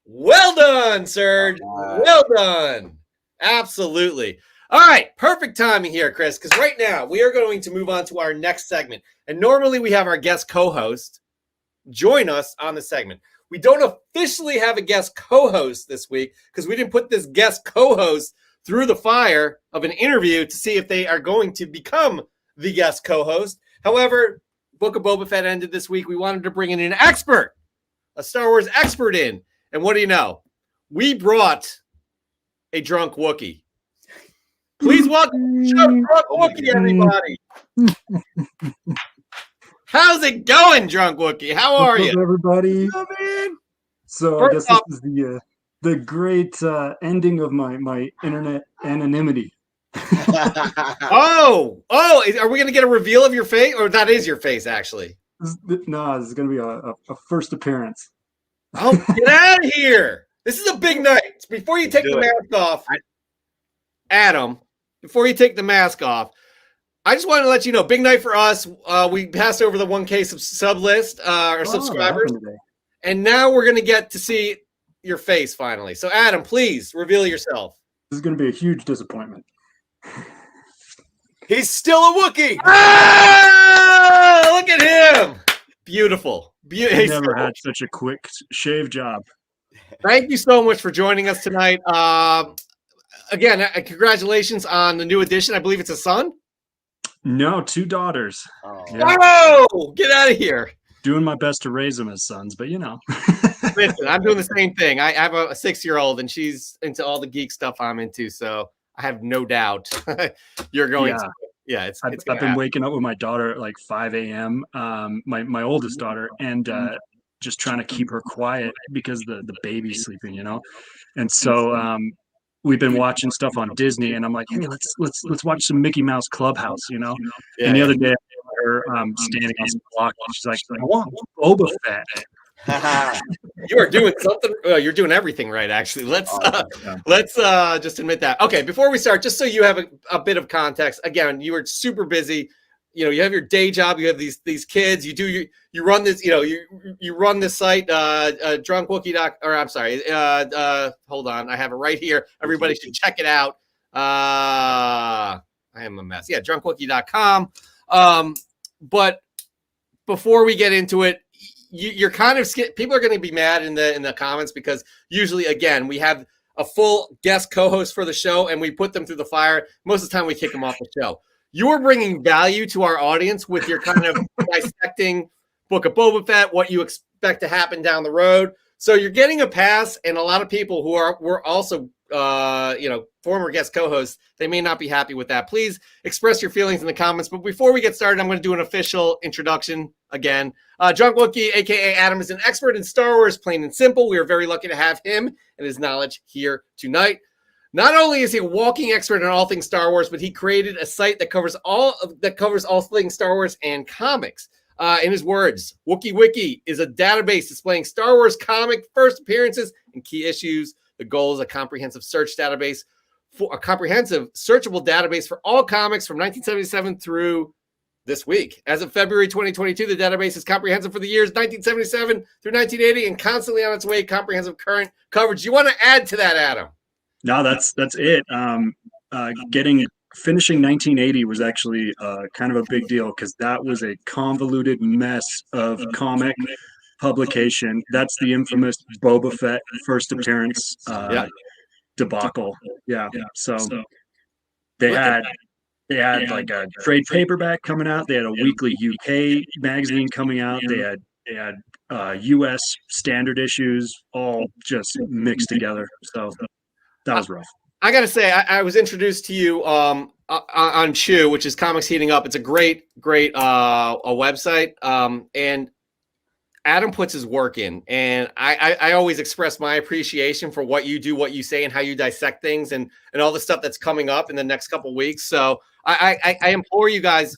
Well done, Serge. Well done. Absolutely. All right. Perfect timing here, Chris, because right now we are going to move on to our next segment. And normally we have our guest co-host join us on the segment. We don't officially have a guest co-host this week because we didn't put this guest co-host through the fire of an interview to see if they are going to become the guest co-host. However, Book of Boba Fett ended this week. We wanted to bring in an expert, a Star Wars expert in. And what do you know? We brought a drunk Wookie. Please welcome Drunk Wookie, everybody. How's it going, Drunk Wookie? How are you? Everybody? Oh, man. So First I guess this is the great ending of my internet anonymity. Oh, are we going to get a reveal of your face? Or that is your face, actually? This is going to be a first appearance. Oh, get out of here. This is a big night. Before you take the mask off, Adam, before you take the mask off, I just wanted to let you know, big night for us. We passed over the 1K sub list, our subscribers. And now we're going to get to see your face finally. So, Adam, please reveal yourself. This is going to be a huge disappointment. He's still a Wookiee. Ah, look at him. Beautiful. I never had such a quick shave job. Thank you so much for joining us tonight. Again, congratulations on the new addition. I believe it's a son. No, 2 daughters. Oh, Yeah. Oh, get out of here. Doing my best to raise them as sons, but Listen, I'm doing the same thing. I have a 6-year-old and she's into all the geek stuff I'm into. So I have no doubt you're going to. Yeah, I've been waking up with my daughter at like 5 a.m. My oldest daughter, and just trying to keep her quiet because the baby's sleeping, And so we've been watching stuff on Disney, and I'm like, hey, let's watch some Mickey Mouse Clubhouse, Yeah, and the other day, I saw her standing on the block, and she's like, I want Boba Fett. You are doing something. You're doing everything right, actually. Let's just admit that. Okay, before we start, just so you have a bit of context. Again, you are super busy. You have your day job. You have these kids. You run this. You run this site. DrunkWooky. Or I'm sorry. Hold on. I have it right here. Everybody should check it out. I am a mess. Yeah, DrunkWooky.com. But before we get into it, you're kind of people are going to be mad in the comments because usually, again, we have a full guest co-host for the show and we put them through the fire. Most of the time we kick them off the show. You're bringing value to our audience with your kind of dissecting Book of Boba Fett, what you expect to happen down the road. So you're getting a pass, and a lot of people who were also former guest co-hosts, they may not be happy with that. Please express your feelings in the comments. But before we get started, I'm going to do an official introduction again. Drunk Wookie, aka Adam, is an expert in Star Wars, plain and simple. We are very lucky to have him and his knowledge here tonight. Not only is he a walking expert in all things Star Wars, but he created a site that covers all things Star Wars and comics. In his words, Wookie Wiki is a database displaying Star Wars comic first appearances and key issues. The goal is a comprehensive searchable database for all comics from 1977 through this week. As of February 2022, the database is comprehensive for the years 1977 through 1980 and constantly on its way comprehensive current coverage. Do you want to add to that, Adam? No, that's it. Finishing 1980 was actually kind of a big deal because that was a convoluted mess of comic publication. That's the infamous Boba Fett first appearance debacle. Yeah. So they had like a trade paperback coming out. They had a weekly UK magazine coming out. They had US standard issues all just mixed together. So that was rough. I got to say, I was introduced to you on Chew, which is Comics Heating Up. It's a great a website. And Adam puts his work in, and I always express my appreciation for what you do, what you say, and how you dissect things, and all the stuff that's coming up in the next couple of weeks. So I implore you guys,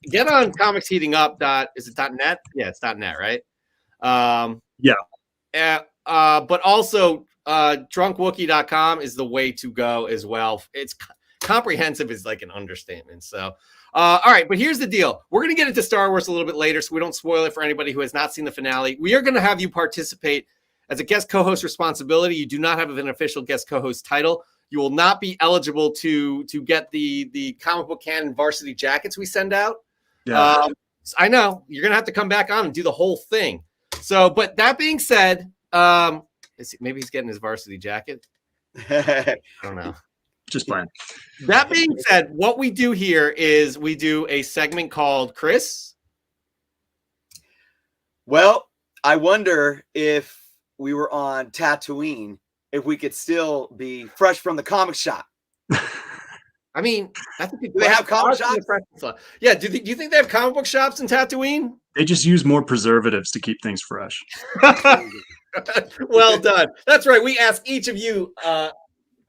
get on Comics Heating Up. Is it .net? Yeah, it's .net, right? Yeah. But also drunkwooky.com is the way to go as well. It's comprehensive is like an understatement. So all right, but here's the deal. We're going to get into Star Wars a little bit later, so we don't spoil it for anybody who has not seen the finale. We are going to have you participate as a guest co-host responsibility. You do not have an official guest co-host title. You will not be eligible to get the comic book canon varsity jackets we send out. Yeah. I know you're going to have to come back on and do the whole thing. So, but that being said, maybe he's getting his varsity jacket. I don't know. Just playing. That being said, what we do here is we do a segment called Chris. Well, I wonder if we were on Tatooine, if we could still be fresh from the comic shop. I mean, that's a good Do they have comic shops? Yeah. Do you think they have comic book shops in Tatooine? They just use more preservatives to keep things fresh. Well done. That's right. We ask each of you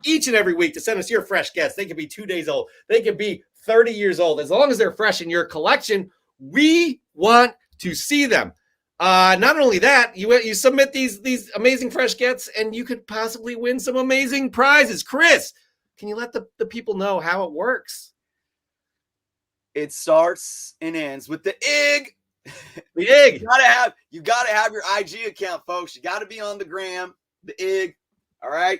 each and every week to send us your fresh guests. They could be 2 days old. They could be 30 years old. As long as they're fresh in your collection, we want to see them. Not only that, you submit these amazing fresh gets, and you could possibly win some amazing prizes. Chris, can you let the people know how it works? It starts and ends with the IG. The IG. You gotta have your IG account, folks. You gotta be on the gram, the IG. All right.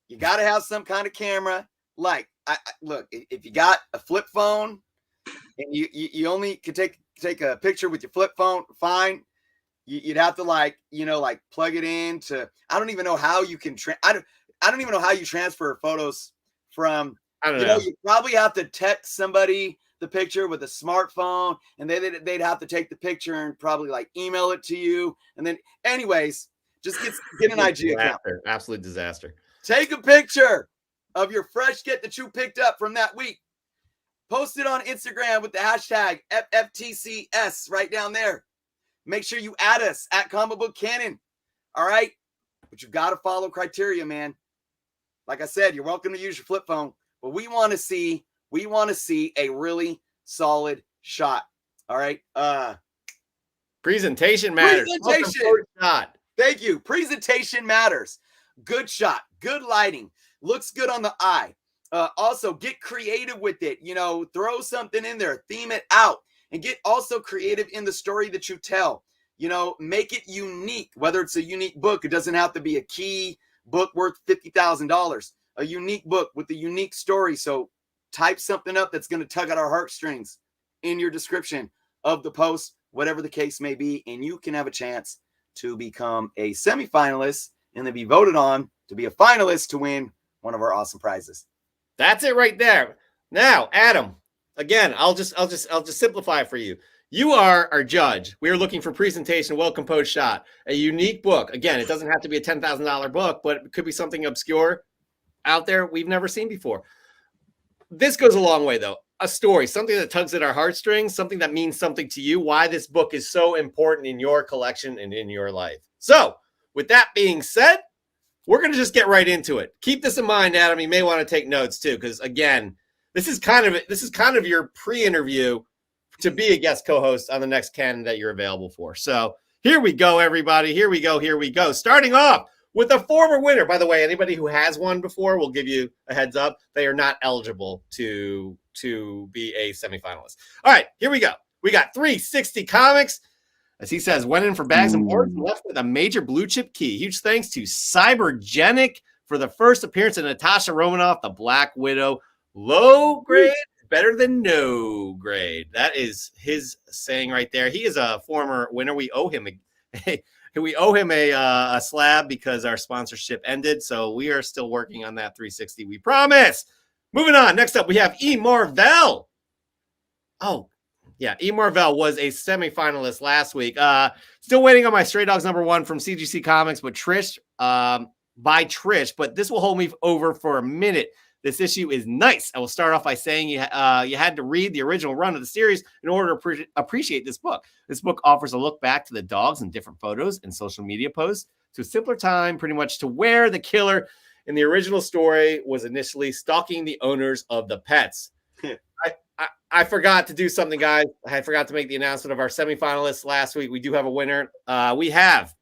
You gotta have some kind of camera. Like, look, if you got a flip phone and you only can take a picture with your flip phone, fine. You'd have to like plug it in to. I don't even know how you can. I don't even know how you transfer photos from. I don't know. You probably have to text somebody the picture with a smartphone, and they'd have to take the picture and probably like email it to you. And then, anyways, just get an IG account. Absolute disaster. Take a picture of your fresh get that you picked up from that week. Post it on Instagram with the hashtag FFTCS right down there. Make sure you add us at Comic Book Canon. All right? But you got to follow criteria, man. Like I said, you're welcome to use your flip phone, but we want to see a really solid shot. All right? Presentation matters. Presentation. Thank you. Presentation matters. Good shot, good lighting, looks good on the eye. Also, get creative with it. Throw something in there, theme it out, and get also creative in the story that you tell. Make it unique. Whether it's a unique book, it doesn't have to be a key book worth $50,000. A unique book with a unique story. So type something up that's going to tug at our heartstrings in your description of the post, whatever the case may be, and you can have a chance to become a semifinalist and then be voted on to be a finalist to win one of our awesome prizes. That's it right there. Now, Adam, again, I'll just simplify it for you. You are our judge. We are looking for presentation, well-composed shot, a unique book. Again, it doesn't have to be a $10,000 book, but it could be something obscure out there we've never seen before. This goes a long way, though. A story, something that tugs at our heartstrings, something that means something to you, why this book is so important in your collection and in your life. So, with that being said, we're going to just get right into it. Keep this in mind, Adam. You may want to take notes too, because again, this is kind of your pre-interview to be a guest co-host on the next canon that you're available for. So here we go, everybody. Here we go. Starting off with a former winner. By the way, anybody who has won before, we'll give you a heads up. They are not eligible to be a semifinalist. All right, here we go. We got 360 Comics. As he says, went in for bags and boards and left with a major blue chip key. Huge thanks to Cybergenic for the first appearance of Natasha Romanoff, the Black Widow. Low grade, better than no grade. That is his saying right there. He is a former winner. We owe him a slab because our sponsorship ended. So we are still working on that 360. We promise. Moving on. Next up, we have E. Marvell. Oh, yeah, E. Marvell was a semifinalist last week. Still waiting on my Stray Dogs #1 from CGC Comics, but Trish, by Trish, but this will hold me over for a minute. This issue is nice. I will start off by saying you had to read the original run of the series in order to appreciate this book. This book offers a look back to the dogs in different photos and social media posts to a simpler time, pretty much to where the killer in the original story was initially stalking the owners of the pets. I forgot to do something, guys. I forgot to make the announcement of our semifinalists last week. We do have a winner. We have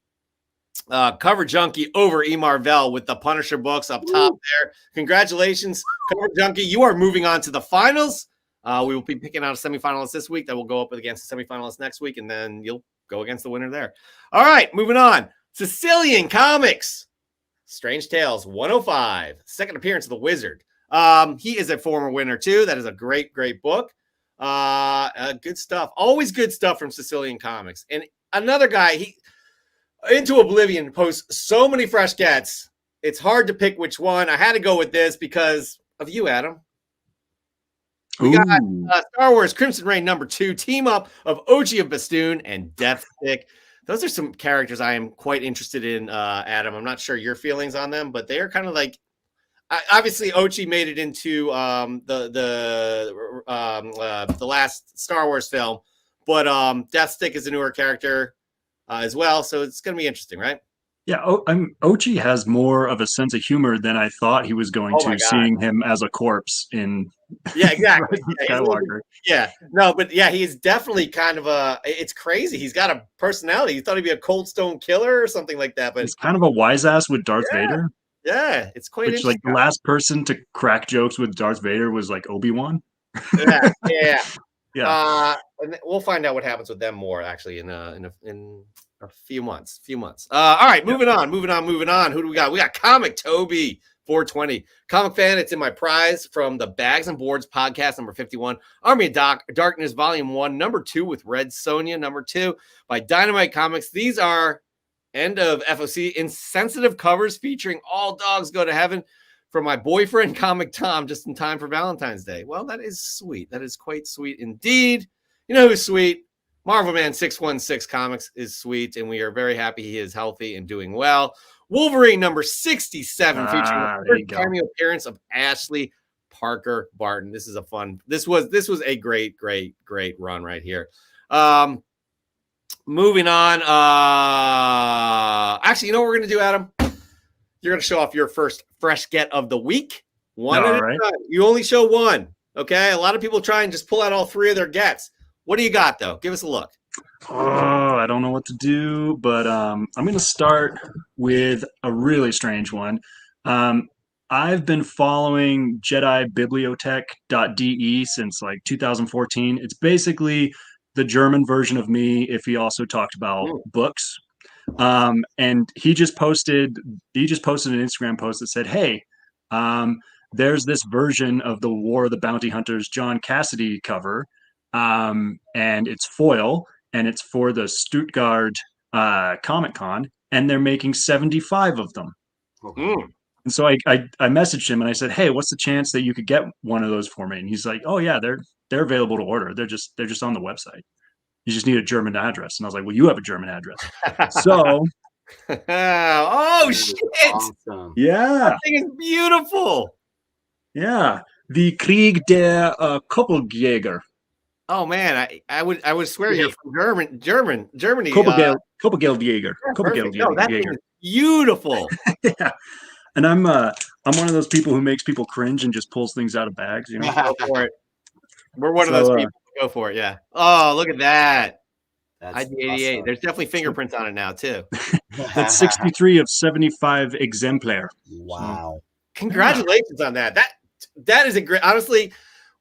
Cover Junkie over E. Marvell with the Punisher books up top there. Congratulations, Cover Junkie. You are moving on to the finals. We will be picking out a semifinalist this week that will go up against the semifinalist next week, and then you'll go against the winner there. All right, moving on. Sicilian Comics. Strange Tales 105. Second appearance of the Wizard. He is a former winner, too. That is a great, great book. Good stuff. Always good stuff from Sicilian Comics. And another guy, he Into Oblivion posts so many fresh gets. It's hard to pick which one. I had to go with this because of you, Adam. We got Star Wars Crimson Reign #2, team up of Ochi of Bastoon and Deathstick. Those are some characters I am quite interested in, Adam. I'm not sure your feelings on them, but they are kind of like, obviously Ochi made it into the last Star Wars film, but Deathstick is a newer character as well, so it's going to be interesting, right? Yeah, Ochi has more of a sense of humor than I thought he was going to, seeing him as a corpse in exactly. Skywalker. He's definitely kind of it's crazy. He's got a personality. You thought he'd be a Cold Stone Killer or something like that, but he's kind of a wise ass with Darth Vader. Yeah, it's quite interesting. Like the last person to crack jokes with Darth Vader was like Obi-Wan. Yeah. And we'll find out what happens with them more actually in a few months. All right, moving on. Who do we got? We got Comic Toby 420. Comic Fan, it's in my prize from the Bags and Boards podcast number 51. Army of Darkness volume 1, number 2 with Red Sonja, number 2 by Dynamite Comics. These are end of FOC insensitive covers featuring All Dogs Go to Heaven from my boyfriend Comic Tom just in time for Valentine's Day. Well, that is sweet. That is quite sweet indeed. You know who's sweet? Marvel Man 616 Comics is sweet, and we are very happy he is healthy and doing well. Wolverine number 67 featuring the first cameo appearance of Ashley Parker Barton. This is a fun. This was a great run right here. Moving on. Actually, you know what we're gonna do, Adam? You're gonna show off your first fresh get of the week. One at a time. You only show one. Okay. A lot of people try and just pull out all three of their gets. What do you got though? Give us a look. Oh, I don't know what to do, but I'm going to start with a really strange one. I've been following JediBibliotech.de since like 2014. It's basically the German version of me if he also talked about books. And he just posted an Instagram post that said, "Hey, there's this version of the War of the Bounty Hunters John Cassidy cover, and it's foil." And it's for the Stuttgart Comic Con, and they're making 75 of them. And so I messaged him and I said, "Hey, what's the chance that you could get one of those for me?" And he's like, "Oh yeah, they're available to order. They're just on the website. You just need a German address." And I was like, "Well, you have a German address." So, oh shit! Awesome. Yeah, that thing is beautiful. Yeah, the Krieg der Koppelgäger. Oh man, I would swear you're from Germany. Koppelgeldjäger. No, that thing is beautiful. Yeah, and I'm one of those people who makes people cringe and just pulls things out of bags. You know, go for it. We're one of those people. Go for it. Yeah. Oh, look at that. That's ID88. awesome. There's definitely fingerprints on it now too. That's 63 of 75 exemplar. Wow. Congratulations on that. That is a great. Honestly,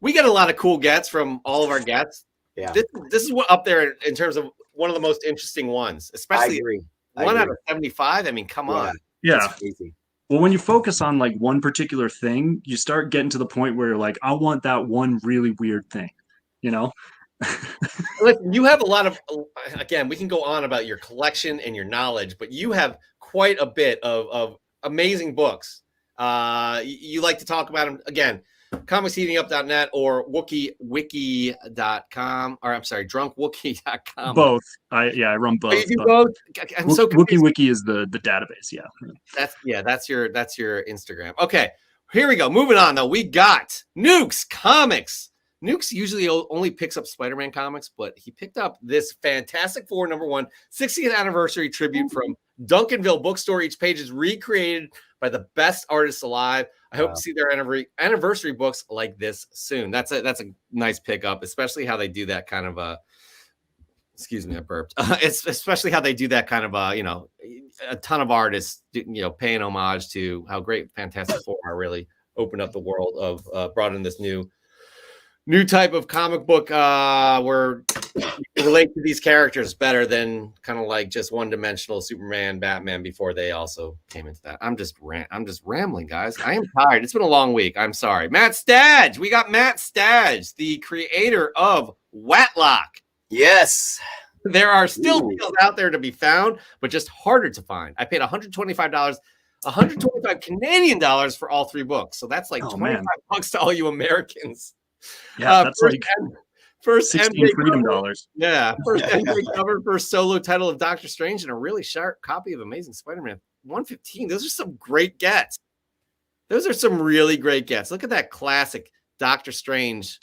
we get a lot of cool gets from all of our gets. Yeah. This is what up there in terms of one of the most interesting ones, especially one out of 75. I mean, come on. Yeah. Well, when you focus on like one particular thing, you start getting to the point where you're like, I want that one really weird thing, you know? Listen, you have a lot of, again, we can go on about your collection and your knowledge, but you have quite a bit of amazing books. You like to talk about them. Again, comicsheatingup.net or WookieWiki.com, or I'm sorry, DrunkWooky.com. Both. I run both. Oh, you do both? I'm so confused. Wookie is the database. Yeah. That's your Instagram. Okay, here we go. Moving on though, we got Nukes Comics. Nukes usually only picks up Spider-Man comics, but he picked up this Fantastic Four #1 60th anniversary tribute from Duncanville Bookstore. Each page is recreated by the best artists alive. I hope to see their anniversary books like this soon. That's a nice pickup, especially how they do that kind of excuse me, I burped. It's especially how they do that kind of a ton of artists paying homage to how great Fantastic Four are. Really opened up the world of brought in this new type of comic book where you relate to these characters better than kind of like just one-dimensional Superman, Batman before they also came into that. I'm just rambling, guys. I am tired. It's been a long week. I'm sorry. Matt Stadge. We got Matt Stadge, the creator of Watlock. Yes. There are still deals out there to be found, but just harder to find. I paid $125, 125 Canadian dollars for all 3 books. So that's like $25 to all you Americans. Yeah, that's first 16 freedom dollars. Yeah, first MJ cover, first solo title of Doctor Strange, and a really sharp copy of Amazing Spider-Man 115. Those are some great gets. Those are some really great gets. Look at that classic Doctor Strange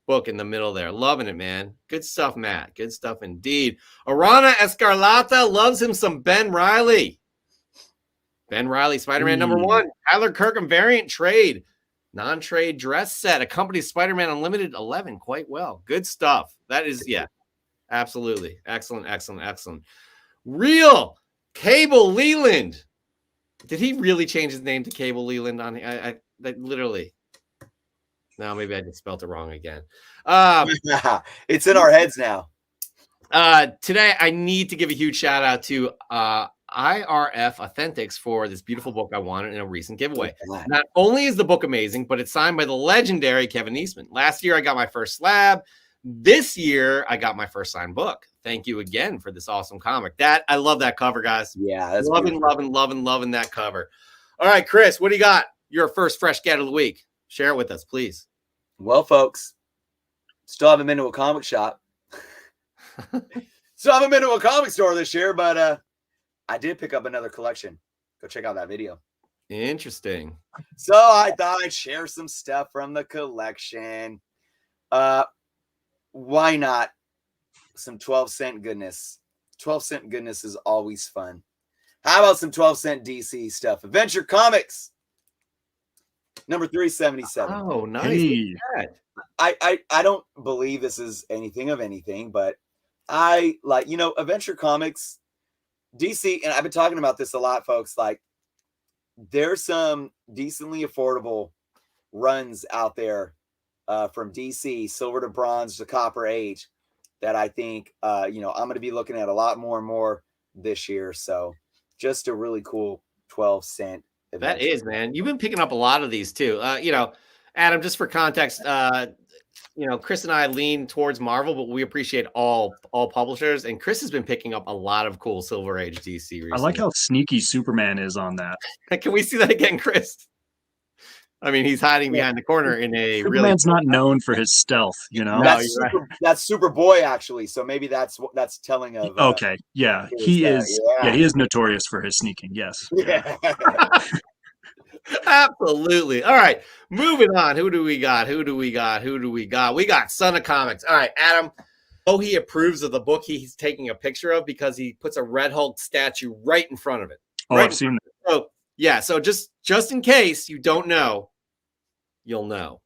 book in the middle there. Loving it, man. Good stuff, Matt. Good stuff indeed. Arana Escarlata loves him some Ben Reilly. Ben Reilly, Spider-Man #1. Tyler Kirkham variant trade. Non-trade dress set accompanies Spider-Man Unlimited 11 quite well. Good stuff. That is, absolutely. Excellent. Real Cable Leland. Did he really change his name to Cable Leland on I literally? No, maybe I just spelled it wrong again. It's in our heads now. Today, I need to give a huge shout out to IRF Authentics for this beautiful book I won in a recent giveaway. Not only is the book amazing, but it's signed by the legendary Kevin Eastman. Last year, I got my first slab. This year, I got my first signed book. Thank you again for this awesome comic. I love that cover, guys. Yeah, that's loving that cover. All right, Chris, what do you got? Your first fresh get of the week. Share it with us, please. Well, folks, still haven't been to a comic shop. Still haven't been to a comic store this year, but I did pick up another collection. Go check out that video. Interesting. So I thought I'd share some stuff from the collection. Why not some 12-cent goodness? 12-cent goodness is always fun. How about some 12-cent DC stuff? Adventure Comics, number 377. Oh, nice. Hey. I don't believe this is anything of anything, but I like, Adventure Comics, DC, and I've been talking about this a lot, folks. Like, there's some decently affordable runs out there from DC, Silver to Bronze to Copper Age, that I think, I'm going to be looking at a lot more and more this year. So just a really cool 12-cent. That is, man. You've been picking up a lot of these too. Adam, just for context, Chris and I lean towards Marvel, but we appreciate all publishers. And Chris has been picking up a lot of cool Silver Age DC recently. I like how sneaky Superman is on that. Can we see that again, Chris? I mean, he's hiding behind the corner in a Superman's not known for his stealth, That's Superboy, actually. So maybe that's telling of. Okay, yeah, he is. Yeah, he is notorious for his sneaking. Yes. Yeah. Absolutely. All right, moving on. Who do we got? We got Son of Comics. All right, Adam. Oh, he approves of the book he's taking a picture of because he puts a Red Hulk statue right in front of it. Oh, I've seen that. So yeah, so just in case you don't know, you'll know.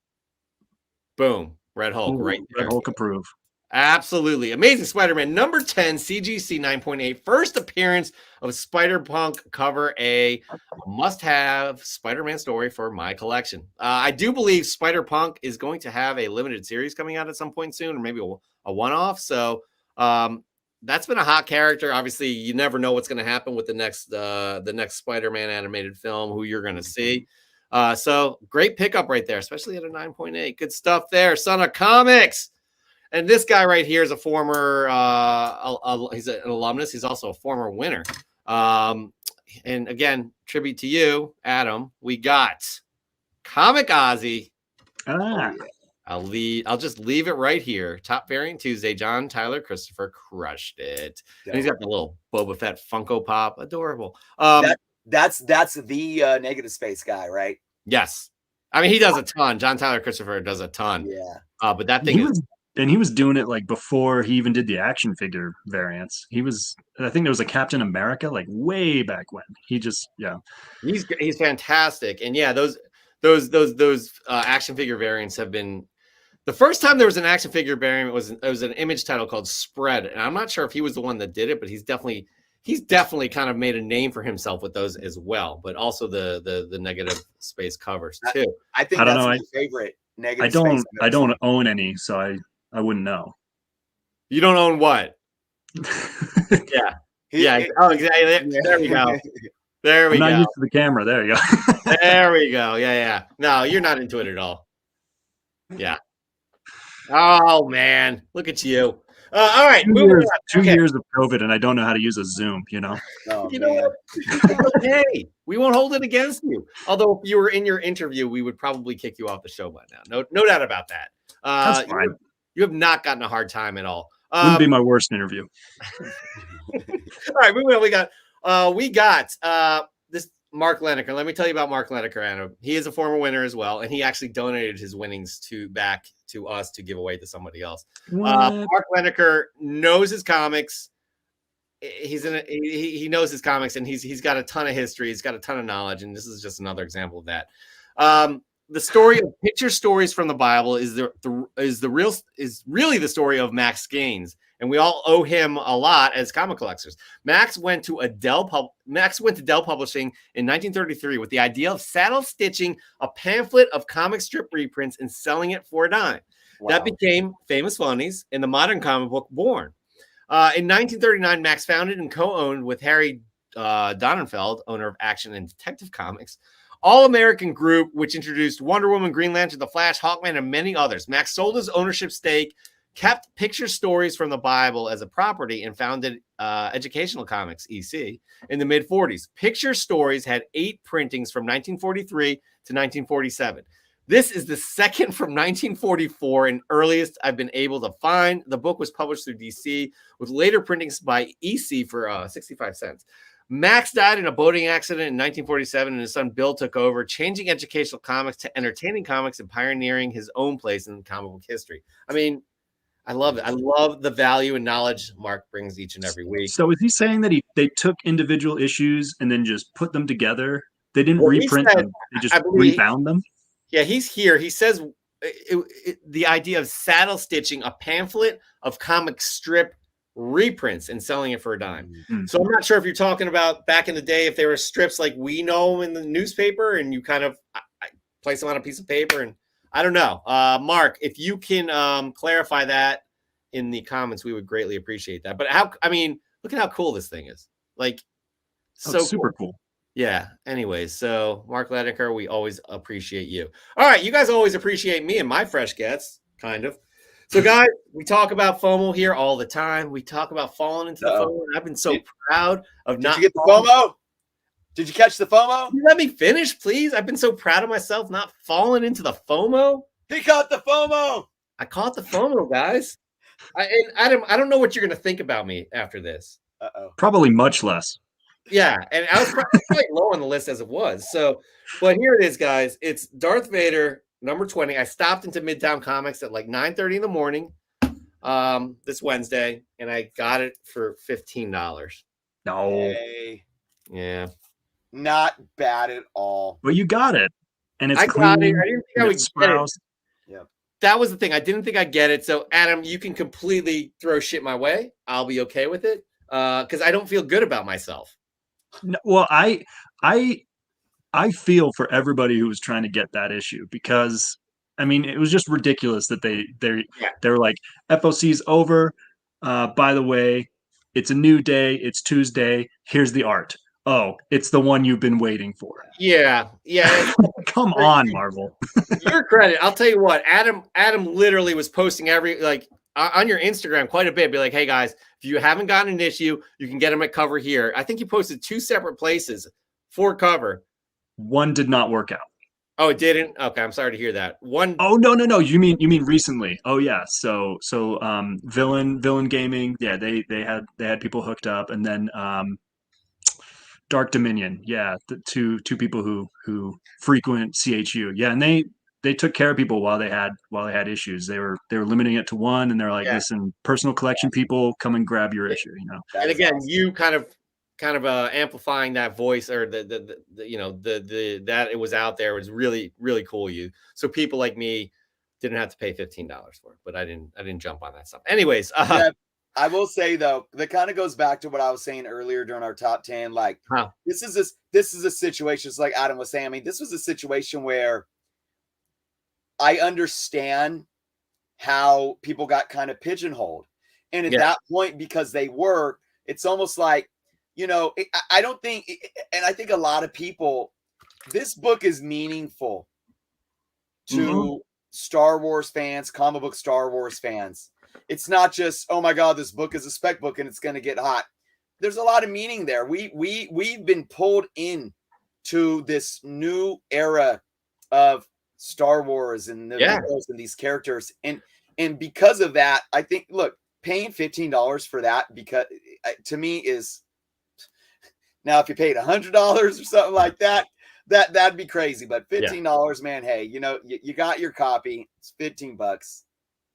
Boom, Red Hulk right there. Red Hulk approve. Absolutely. Amazing Spider-Man number 10, CGC 9.8. First appearance of Spider-Punk cover A must-have Spider-Man story for my collection. I do believe Spider-Punk is going to have a limited series coming out at some point soon, or maybe a one-off. So that's been a hot character. Obviously, you never know what's going to happen with the next Spider-Man animated film, who you're going to see. So great pickup right there, especially at a 9.8. Good stuff there. Son of Comics. And this guy right here is a former, he's an alumnus. He's also a former winner. And again, tribute to you, Adam. We got Comic Ozzy. Ah, I'll just leave it right here. Top Variant Tuesday. John Tyler Christopher crushed it. And he's got the little Boba Fett Funko Pop. Adorable. That's the negative space guy, right? Yes. I mean, he does a ton. John Tyler Christopher does a ton. Yeah. But that thing he was doing it like before he even did the action figure variants. I think there was a Captain America like way back when. He's fantastic. And yeah, those action figure variants have been. The first time there was an action figure variant it was an Image title called Spread, and I'm not sure if he was the one that did it, but he's definitely kind of made a name for himself with those as well. But also the negative space covers too. I think that's my favorite negative. I don't own any, so I wouldn't know. You don't own what? Yeah. Yeah. Oh, exactly. There we go. There we go. I'm not used to the camera. There you go. There we go. Yeah. No, you're not into it at all. Yeah. Oh man, look at you. All right, 2 years of COVID, and I don't know how to use a Zoom. You know. Oh, you know what? Okay, we won't hold it against you. Although if you were in your interview, we would probably kick you off the show by now. No doubt about that. That's fine. You have not gotten a hard time at all. Wouldn't be my worst interview. All right, we got this Mark Leneker. Let me tell you about Mark Leneker, Adam. He is a former winner as well, and he actually donated his winnings back to us to give away to somebody else. Mark Leneker knows his comics. He knows his comics, and he's got a ton of history. He's got a ton of knowledge, and this is just another example of that. The story of picture stories from the Bible is really the story of Max Gaines, and we all owe him a lot as comic collectors. Max went to Dell Publishing in 1933 with the idea of saddle stitching a pamphlet of comic strip reprints and selling it for a dime. Wow. That became Famous Funnies and the modern comic book born. In 1939, Max founded and co-owned with Harry Donenfeld, owner of Action and Detective Comics, All-American Group, which introduced Wonder Woman, Green Lantern, The Flash, Hawkman, and many others. Max sold his ownership stake, kept picture stories from the Bible as a property, and founded Educational Comics, EC, in the mid-40s. Picture Stories had 8 printings from 1943 to 1947. This is the second from 1944 and earliest I've been able to find. The book was published through DC with later printings by EC for 65 cents. Max died in a boating accident in 1947, and his son Bill took over, changing educational comics to entertaining comics and pioneering his own place in comic book history. I mean, I love it. I love the value and knowledge Mark brings each and every week. So is he saying that they took individual issues and then just put them together? They didn't reprint them. They just rebound them? Yeah, he's here. He says the idea of saddle stitching a pamphlet of comic strip reprints and selling it for a dime. Mm-hmm. So I'm not sure if you're talking about back in the day, if there were strips like we know in the newspaper and you kind of place them on a piece of paper, and I don't know. Mark, if you can clarify that in the comments, we would greatly appreciate that. But look at how cool this thing is. Like, so super cool. Yeah. Anyways, so Mark Leneker, we always appreciate you. All right. You guys always appreciate me and my fresh gets, kind of. So, guys, we talk about FOMO here all the time. We talk about falling into the FOMO. And I've been so proud of not. Did you get the FOMO? Did you catch the FOMO? Let me finish, please. I've been so proud of myself not falling into the FOMO. He caught the FOMO. I caught the FOMO, guys. And Adam, I don't know what you're going to think about me after this. Probably much less. Yeah, and I was probably low on the list as it was. So, but here it is, guys. It's Darth Vader, number 20. I stopped into Midtown Comics at like 9:30 in the morning this Wednesday, and I got it for $15. No. Hey. Yeah. Not bad at all. But you got it. And it's got it. I didn't think I would get it. Yeah. That was the thing. I didn't think I'd get it. So, Adam, you can completely throw shit my way. I'll be okay with it because I don't feel good about myself. No, well, I feel for everybody who was trying to get that issue because I mean it was just ridiculous that they were like FOC's over. By the way, it's a new day. It's Tuesday. Here's the art. Oh, it's the one you've been waiting for. Yeah. Come on, Marvel. Your credit. I'll tell you what. Adam literally was posting on your Instagram quite a bit. Be like, hey guys, if you haven't gotten an issue, you can get them at cover here. I think you posted 2 separate places for cover. One did not work out. Oh, it didn't. Okay, I'm sorry to hear that. Oh no. You mean recently? Oh yeah. So Villain Gaming. Yeah, they had people hooked up, and then Dark Dominion. Yeah, the two people who frequent CHU. Yeah, and they took care of people while they had issues. They were limiting it to one, and they're like, Yeah. listen, personal collection people, come and grab your issue. You know. And again, you kind of amplifying that voice, or the that it was out there was really, really cool. So people like me didn't have to pay $15 for it, but I didn't jump on that stuff. Anyways, Yeah, I will say though, that kind of goes back to what I was saying earlier during our top 10. Like this is a situation, it's like Adam was saying. I mean, this was a situation where I understand how people got kind of pigeonholed. And at that point, because they were, it's almost like, I don't think, and I think a lot of people, this book is meaningful to Star Wars fans, comic book Star Wars fans. It's not just, oh my God, this book is a spec book and it's going to get hot. There's a lot of meaning there. We've been pulled in to this new era of Star Wars and and these characters. And because of that, I think, look, paying $15 for that, because to me is, now if you paid $100 or something like that, that'd be crazy. But $15, man, hey, you got your copy. It's $15.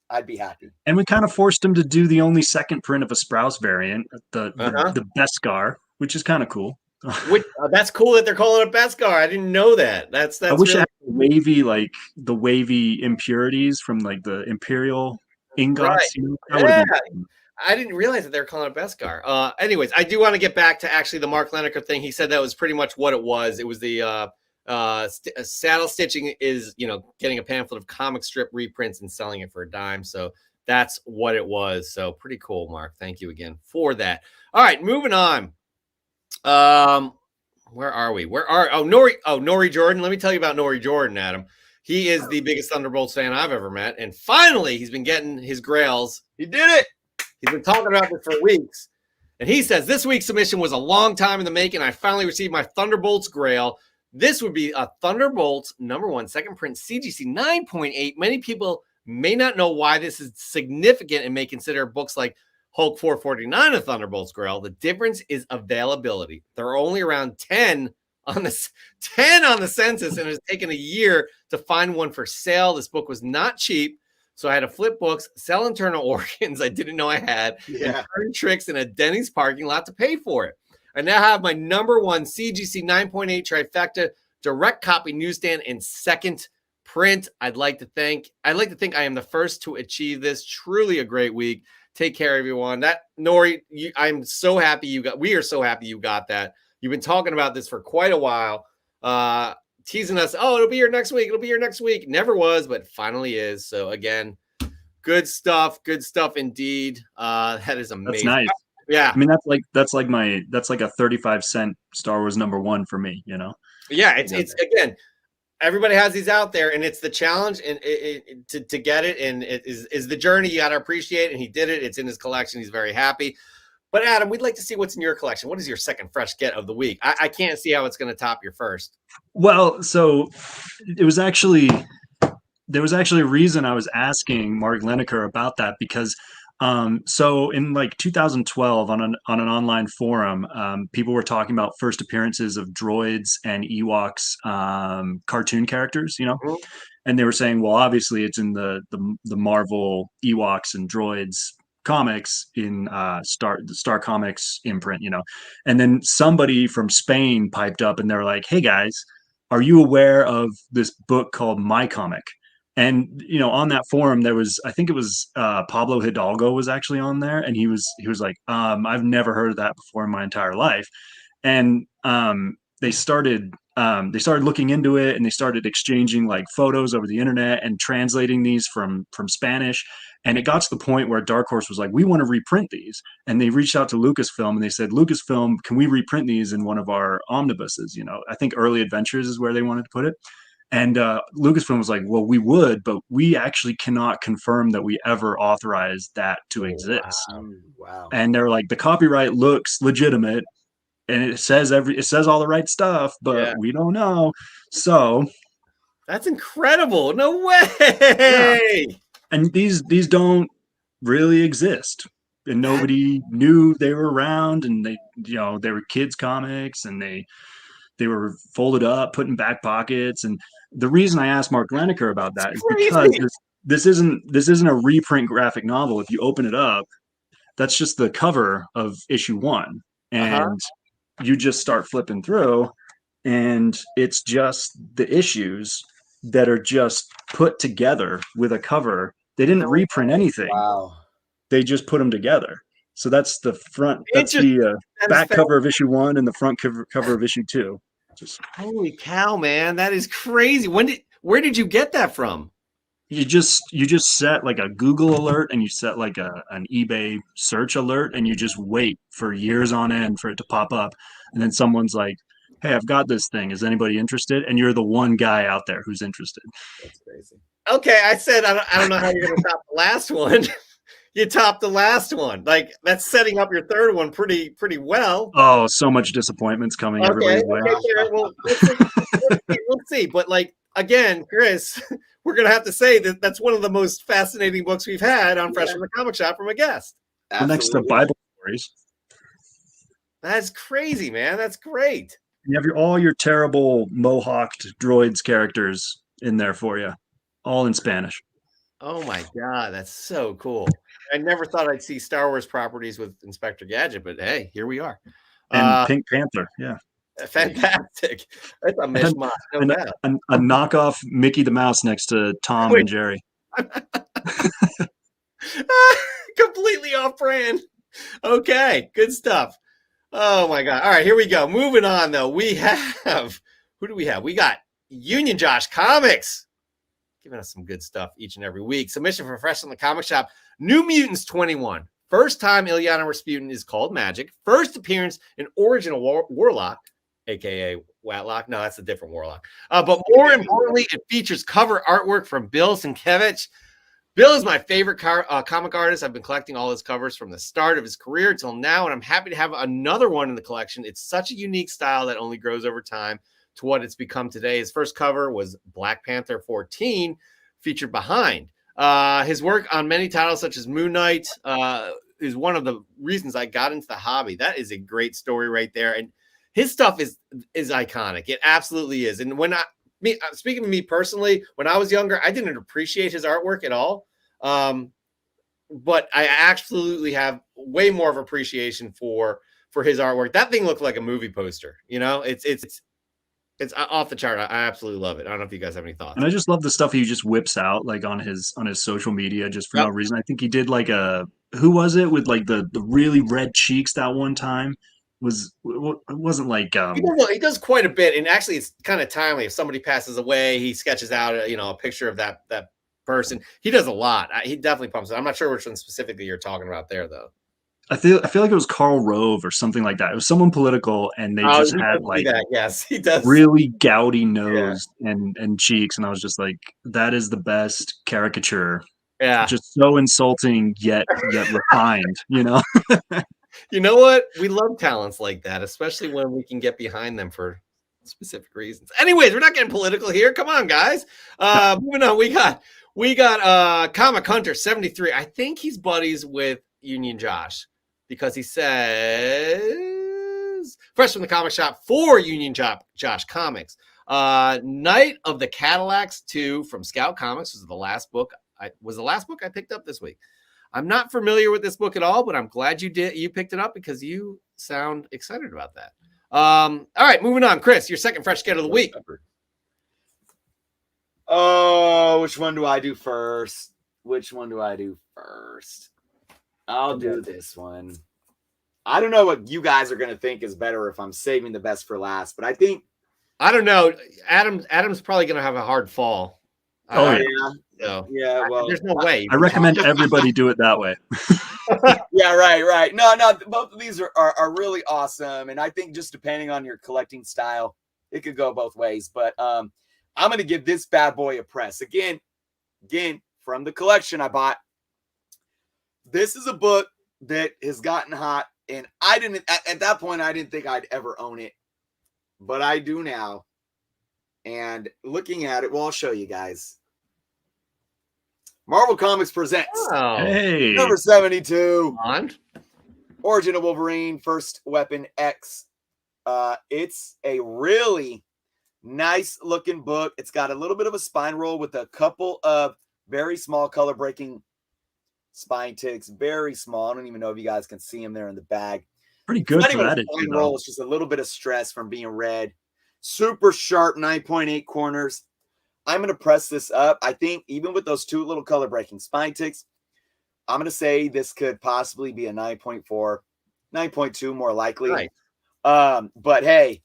I'd be happy. And we kind of forced him to do the only second print of a Sprouse variant, the Beskar, which is kind of cool. That's cool that they're calling it Beskar. I didn't know that. That's I wish really... I had the wavy impurities from like the Imperial ingots. Right. I didn't realize that they're calling it Beskar. Anyways, I do want to get back to actually the Mark Leneker thing. He said that was pretty much what it was. It was the saddle stitching is, getting a pamphlet of comic strip reprints and selling it for a dime. So that's what it was. So pretty cool, Mark. Thank you again for that. All right, moving on. Where are we? Nori Jordan. Let me tell you about Nori Jordan, Adam. He is the biggest Thunderbolts fan I've ever met. And finally, he's been getting his grails. He did it. He's been talking about this for weeks. And he says, this week's submission was a long time in the making. I finally received my Thunderbolts grail. This would be a Thunderbolts #1 second print CGC 9.8. Many people may not know why this is significant and may consider books like Hulk 449 a Thunderbolts grail. The difference is availability. There are only around 10 on the census, and it has taken a year to find one for sale. This book was not cheap, so I had to flip books, sell internal organs I didn't know I had, and turn tricks in a Denny's parking lot to pay for it. I now have my #1 CGC 9.8 trifecta direct copy newsstand in second print. I'd like to think I am the first to achieve this. Truly a great week. Take care, everyone. Nori, I'm so happy we are so happy you got that. You've been talking about this for quite a while, teasing us. Oh, it'll be here next week. It'll be here next week. Never was, but finally is. So again, good stuff. Good stuff indeed. That is amazing. That's nice. Yeah. I mean, that's like a 35-cent Star Wars #1 for me, Yeah, it's again, everybody has these out there, and it's the challenge and to get it, and it is the journey. You got to appreciate it, and he did it. It's in his collection. He's very happy. But Adam, we'd like to see what's in your collection. What is your second fresh get of the week? I can't see how it's going to top your first. Well, so there was actually a reason I was asking Mark Leneker about that, because so in like 2012 on an online forum, people were talking about first appearances of droids and Ewoks, cartoon characters, and they were saying, well, obviously it's in the Marvel Ewoks and droids comics in Star Comics imprint, and then somebody from Spain piped up and they're like, hey guys, are you aware of this book called My Comic? And on that forum, there was, I think it was Pablo Hidalgo was actually on there, and he was like, I've never heard of that before in my entire life. And they started looking into it, and they started exchanging like photos over the internet and translating these from Spanish. And it got to the point where Dark Horse was like, we want to reprint these. And they reached out to Lucasfilm and they said, Lucasfilm, can we reprint these in one of our omnibuses? I think Early Adventures is where they wanted to put it. And Lucasfilm was like, well, we would, but we actually cannot confirm that we ever authorized that to exist. Wow. And they're like, the copyright looks legitimate and it says all the right stuff, but we don't know. So That's incredible. No way. Yeah. And these don't really exist. And nobody knew they were around, and they were kids comics, and they were folded up, put in back pockets. And the reason I asked Mark Leneker about that is because this isn't a reprint graphic novel. If you open it up, that's just the cover of issue 1. And you just start flipping through, and it's just the issues that are just put together with a cover. They didn't reprint anything. Wow. They just put them together. So that's the front. That's the back cover of issue 1 and the front cover of issue 2. Just holy cow, man, that is crazy. Where did you get that from? You just set like a Google alert, and you set like an eBay search alert, and you just wait for years on end for it to pop up, and then someone's like, "Hey, I've got this thing. Is anybody interested?" And you're the one guy out there who's interested. That's crazy. Okay, I said I don't know how you're going to top the last one. You topped the last one. Like, that's setting up your third one pretty well. Oh, so much disappointment's coming everybody's way. Okay, well, we'll see. But like, again, Chris, we're going to have to say that that's one of the most fascinating books we've had on Fresh from the Comic Shop from a guest. Next to Bible stories. That's crazy, man. That's great. You have all your terrible mohawked droids characters in there for you, all in Spanish. Oh my God, that's so cool. I never thought I'd see Star Wars properties with Inspector Gadget, but hey, here we are. And Pink Panther, yeah. Fantastic. That's a mishmash. A knockoff Mickey the Mouse next to Tom and Jerry. Completely off brand. Okay, good stuff. Oh my God. All right, here we go. Moving on, though. We have, who do we have? We got Union Josh Comics giving us some good stuff each and every week. Submission for Fresh from the Comic Shop. New Mutants 21. First time Ilyana Rasputin is called Magic. First appearance in Original Warlock, a.k.a. Watlock. No, that's a different Warlock. But more importantly, it features cover artwork from Bill Sienkiewicz. Bill is my favorite comic artist. I've been collecting all his covers from the start of his career till now, and I'm happy to have another one in the collection. It's such a unique style that only grows over time to what it's become today. His first cover was Black Panther 14, featured behind. His work on many titles such as Moon Knight is one of the reasons I got into the hobby. That is a great story right there. And his stuff is iconic. It absolutely is. And speaking to me personally, when I was younger, I didn't appreciate his artwork at all. But I absolutely have way more of appreciation for his artwork. That thing looked like a movie poster. You know, it's off the chart. I absolutely love it. I don't know if you guys have any thoughts. And I just love the stuff he just whips out like on his social media just for no reason. I think he did like who was it with like the really red cheeks that one time? It wasn't like he does quite a bit, and actually it's kind of timely. If somebody passes away, he sketches out a picture of that person. He does a lot. He definitely pumps it. I'm not sure which one specifically you're talking about there, though. I feel like it was Karl Rove or something like that. It was someone political, and they just had like yes, he does really gouty nose and cheeks, and I was just like, that is the best caricature. Yeah, just so insulting yet refined. You know what? We love talents like that, especially when we can get behind them for specific reasons. Anyways, we're not getting political here. Come on, guys. Moving on, we got Comic Hunter 73. I think he's buddies with Union Josh because he says Fresh from the Comic Shop for Union Josh Comics. Night of the Cadillacs 2 from Scout Comics was the last book I picked up this week. I'm not familiar with this book at all, but I'm glad you picked it up because you sound excited about that. All right, moving on. Chris, your second fresh get of the week. Oh, which one do I do first? I'll do this one. I don't know what you guys are going to think is better if I'm saving the best for last, but I don't know. Adam's probably going to have a hard fall. Oh, yeah. So, well, there's no way. I recommend everybody do it that way. Yeah, right. No, both of these are really awesome, and I think just depending on your collecting style, it could go both ways. But I'm going to give this bad boy a press again from the collection I bought. This is a book that has gotten hot, and I didn't at that point. I didn't think I'd ever own it, but I do now. And looking at it, well, I'll show you guys. Marvel Comics presents Hey, number 72, On. Origin of Wolverine, First Weapon X. It's a really nice looking book. It's got a little bit of a spine roll with a couple of very small color breaking spine ticks. Very small. I don't even know if you guys can see them there in the bag. pretty good Not for even that a issue, spine though. roll. It's just a little bit of stress from being read. Super sharp 9.8 corners. I'm going to press this up. I think even with those two little color breaking spine ticks, I'm going to say this could possibly be a 9.4, 9.2 more likely. Right. But hey,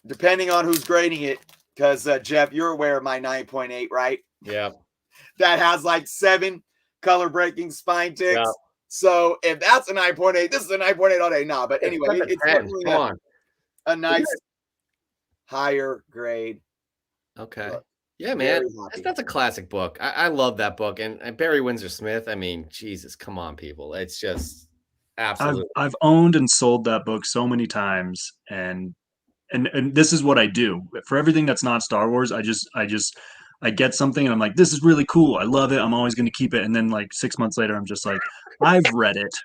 depending on who's grading it, because Jeff, you're aware of my 9.8, right? Yeah. That has like 7 color breaking spine ticks. Yeah. So if that's a 9.8, this is a 9.8 all day. Nah, but anyway, It's it's 10. definitely Come on. a nice higher grade. Okay. Look, Yeah, man. very happy. That's a classic book. I love that book. And Barry Windsor Smith, I mean, Jesus, come on, people. It's just absolutely. I've owned and sold that book so many times, and this is what I do for everything that's not Star Wars. I get something and I'm like, this is really cool. I love it. I'm always going to keep it. And then like 6 months later, I'm just like, I've read it.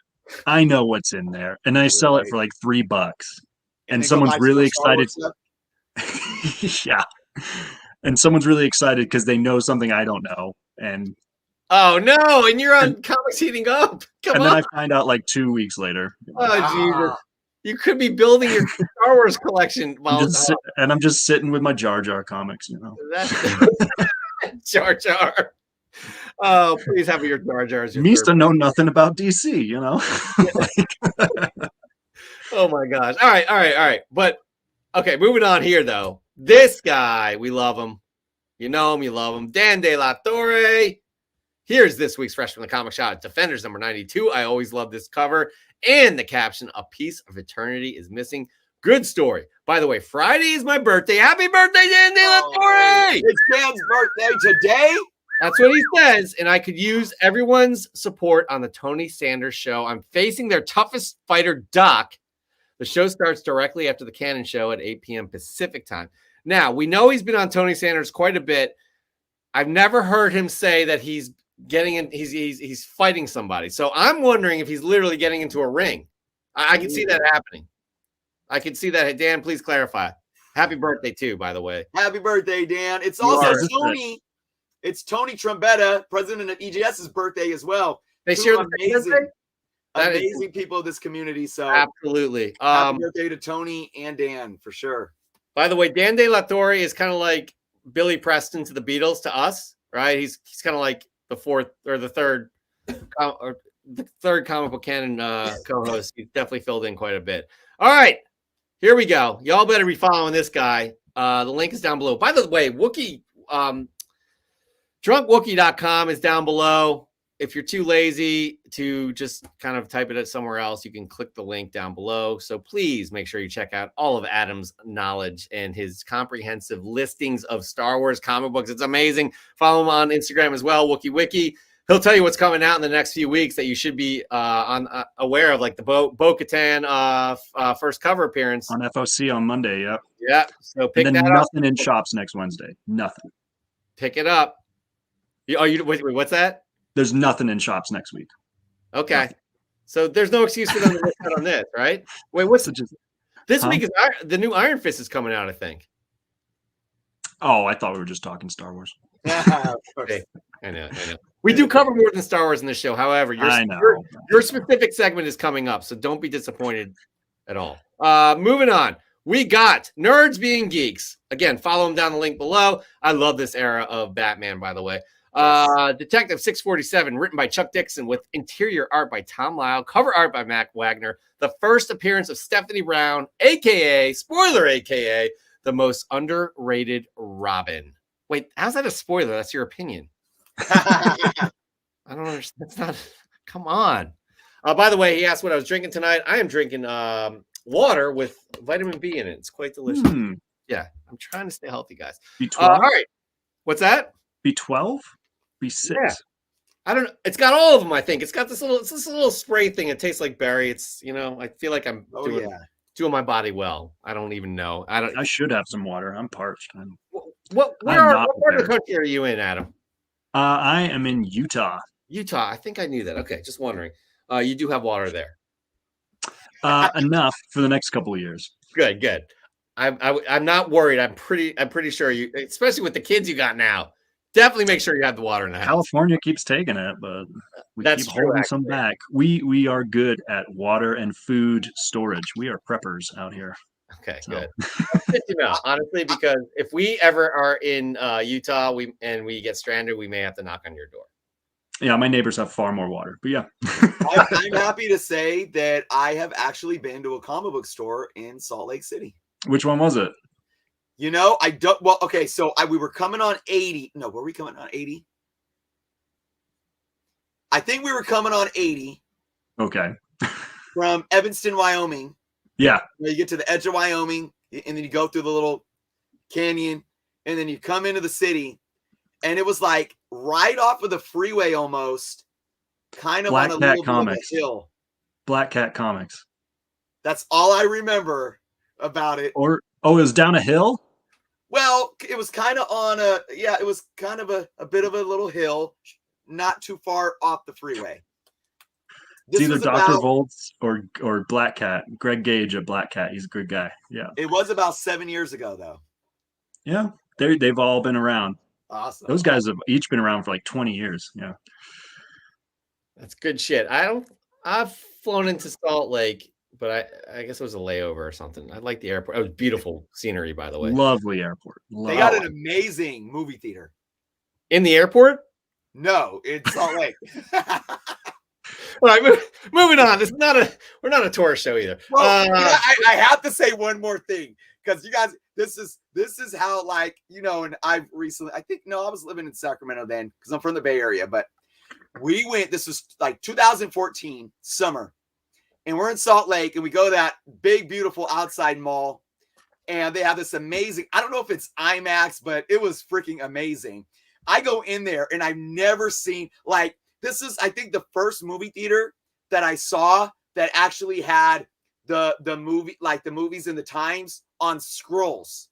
I know what's in there, and I sell it for like $3. And then go someone's buy some really more Star excited. Wars stuff. Yeah. And someone's really excited because they know something I don't know. And Oh, no. And you're on Comics Heating Up. Come then on. I find out like 2 weeks later. Oh, Jesus. Ah, You could be building your Star Wars collection while I'm just sitting with my Jar Jar comics, you know. that's Jar Jar. Oh, please have your Jar Jar as your Mista third. know nothing about DC, you know. Oh my gosh. All right. But okay, moving on here though. This guy, we love him. You know him, you love him. Dan De La Torre. Here's this week's Fresh from the Comic Shop. Defenders number 92. I always love this cover. And the caption, "A piece of eternity is missing." Good story. By the way, Friday is my birthday. Happy birthday, Dan De La Torre! it's Dan's birthday today. That's what he says. And I could use everyone's support on the Tony Sanders show. I'm facing their toughest fighter, Doc. The show starts directly after the Cannon show at 8 p.m. Pacific time. Now, we know he's been on Tony Sanders quite a bit. I've never heard him say that he's getting in, he's fighting somebody. So I'm wondering if he's literally getting into a ring. I can see that happening. I can see that. Dan, please clarify. Happy birthday too, by the way. Happy birthday, Dan. It's You also are. Tony. It's Tony Trombetta, president of EGS's birthday as well. They Two share the same birthday? That is- amazing people of this community. So Absolutely. happy birthday to Tony and Dan for sure. By the way, Dan De La Torre is kind of like Billy Preston to the Beatles to us, right? He's kind of like the fourth or the third comic book canon co-host. He's definitely filled in quite a bit. All right, here we go. Y'all better be following this guy. The link is down below. By the way, Wookie, DrunkWooky.com is down below. If you're too lazy to just kind of type it at somewhere else, you can click the link down below. So please make sure you check out all of Adam's knowledge and his comprehensive listings of Star Wars comic books. It's amazing. Follow him on Instagram as well, Wookie Wiki. He'll tell you what's coming out in the next few weeks that you should be aware of, like the Bo-Katan first cover appearance. On FOC on Monday, yep. Yeah, so pick And then that up. nothing in shops next Wednesday. Nothing. Pick it up. Wait, what's that? There's nothing in shops next week. Okay. Nothing. So there's no excuse for them to miss out on this, right? Wait, what's So just, this Huh? week is the new Iron Fist is coming out, I think. I thought we were just talking Star Wars. Of course. Okay. I know. We do cover more than Star Wars in this show. However, I know. your specific segment is coming up, so don't be disappointed at all. Moving on. We got Nerds Being Geeks. Again, follow them down the link below. I love this era of Batman, by the way. Detective 647, written by Chuck Dixon with interior art by Tom Lyle, cover art by Mac Wagner. The first appearance of Stephanie Brown, aka the most underrated Robin. Wait, how's that a spoiler? That's your opinion. I don't understand. That's not. Come on. By the way, he asked what I was drinking tonight. I am drinking water with vitamin B in it. It's quite delicious. Yeah, I'm trying to stay healthy, guys. B12? All right. What's that? B12? B6? Yeah. I don't know. It's got all of them, I think. It's got this little spray thing. It tastes like berry. It's, I feel like I'm doing my body well. I don't even know. I should have some water. I'm parched. What I'm not what part of the prepared. country are you in, Adam? I am in Utah. Utah. I think I knew that. Okay, just wondering. You do have water there. Enough for the next couple of years. Good, good. I'm not worried. I'm pretty sure you, especially with the kids you got now. Definitely make sure you have the water in the house. California keeps taking it, but we That's keep true, holding some actually. back. We are good at water and food storage. We are preppers out here. Okay, So. good. That's good to know, honestly, because if we ever are in Utah, we get stranded, we may have to knock on your door. Yeah, my neighbors have far more water, but yeah. I'm happy to say that I have actually been to a comic book store in Salt Lake City. Which one was it? You know, I don't. Well, okay, so we were coming on 80. No, were we coming on 80? I think we were coming on 80. Okay. From Evanston, Wyoming. Yeah. You get to the edge of Wyoming, and then you go through the little canyon, and then you come into the city, and it was like right off of the freeway almost, kind of Black on a Cat little Comics. bit of a hill. Black Cat Comics. That's all I remember about it. Or it was down a hill? Well, it was kind of on it was kind of a bit of a little hill, not too far off the freeway. It's either Dr. Volts or Black Cat. Greg Gage at Black Cat. He's a good guy. Yeah. It was about 7 years ago, though. Yeah. They've all been around. Awesome. Those guys have each been around for like 20 years. Yeah. That's good shit. I've flown into Salt Lake, but I guess it was a layover or something. I like the airport. It was beautiful scenery, by the way. Lovely airport. They got an amazing movie theater. In the airport? No, in Salt Lake. All right, moving on. We're not a tourist show either. Well, I have to say one more thing because you guys, this is how, like, you know, and I was living in Sacramento then because I'm from the Bay Area, but we went, this was like 2014 summer, and we're in Salt Lake, and we go to that big, beautiful outside mall, and they have this amazing, I don't know if it's IMAX, but it was freaking amazing. I go in there, and I've never seen, like, this is, I think, the first movie theater that I saw that actually had the movie, like the movies in the times on scrolls.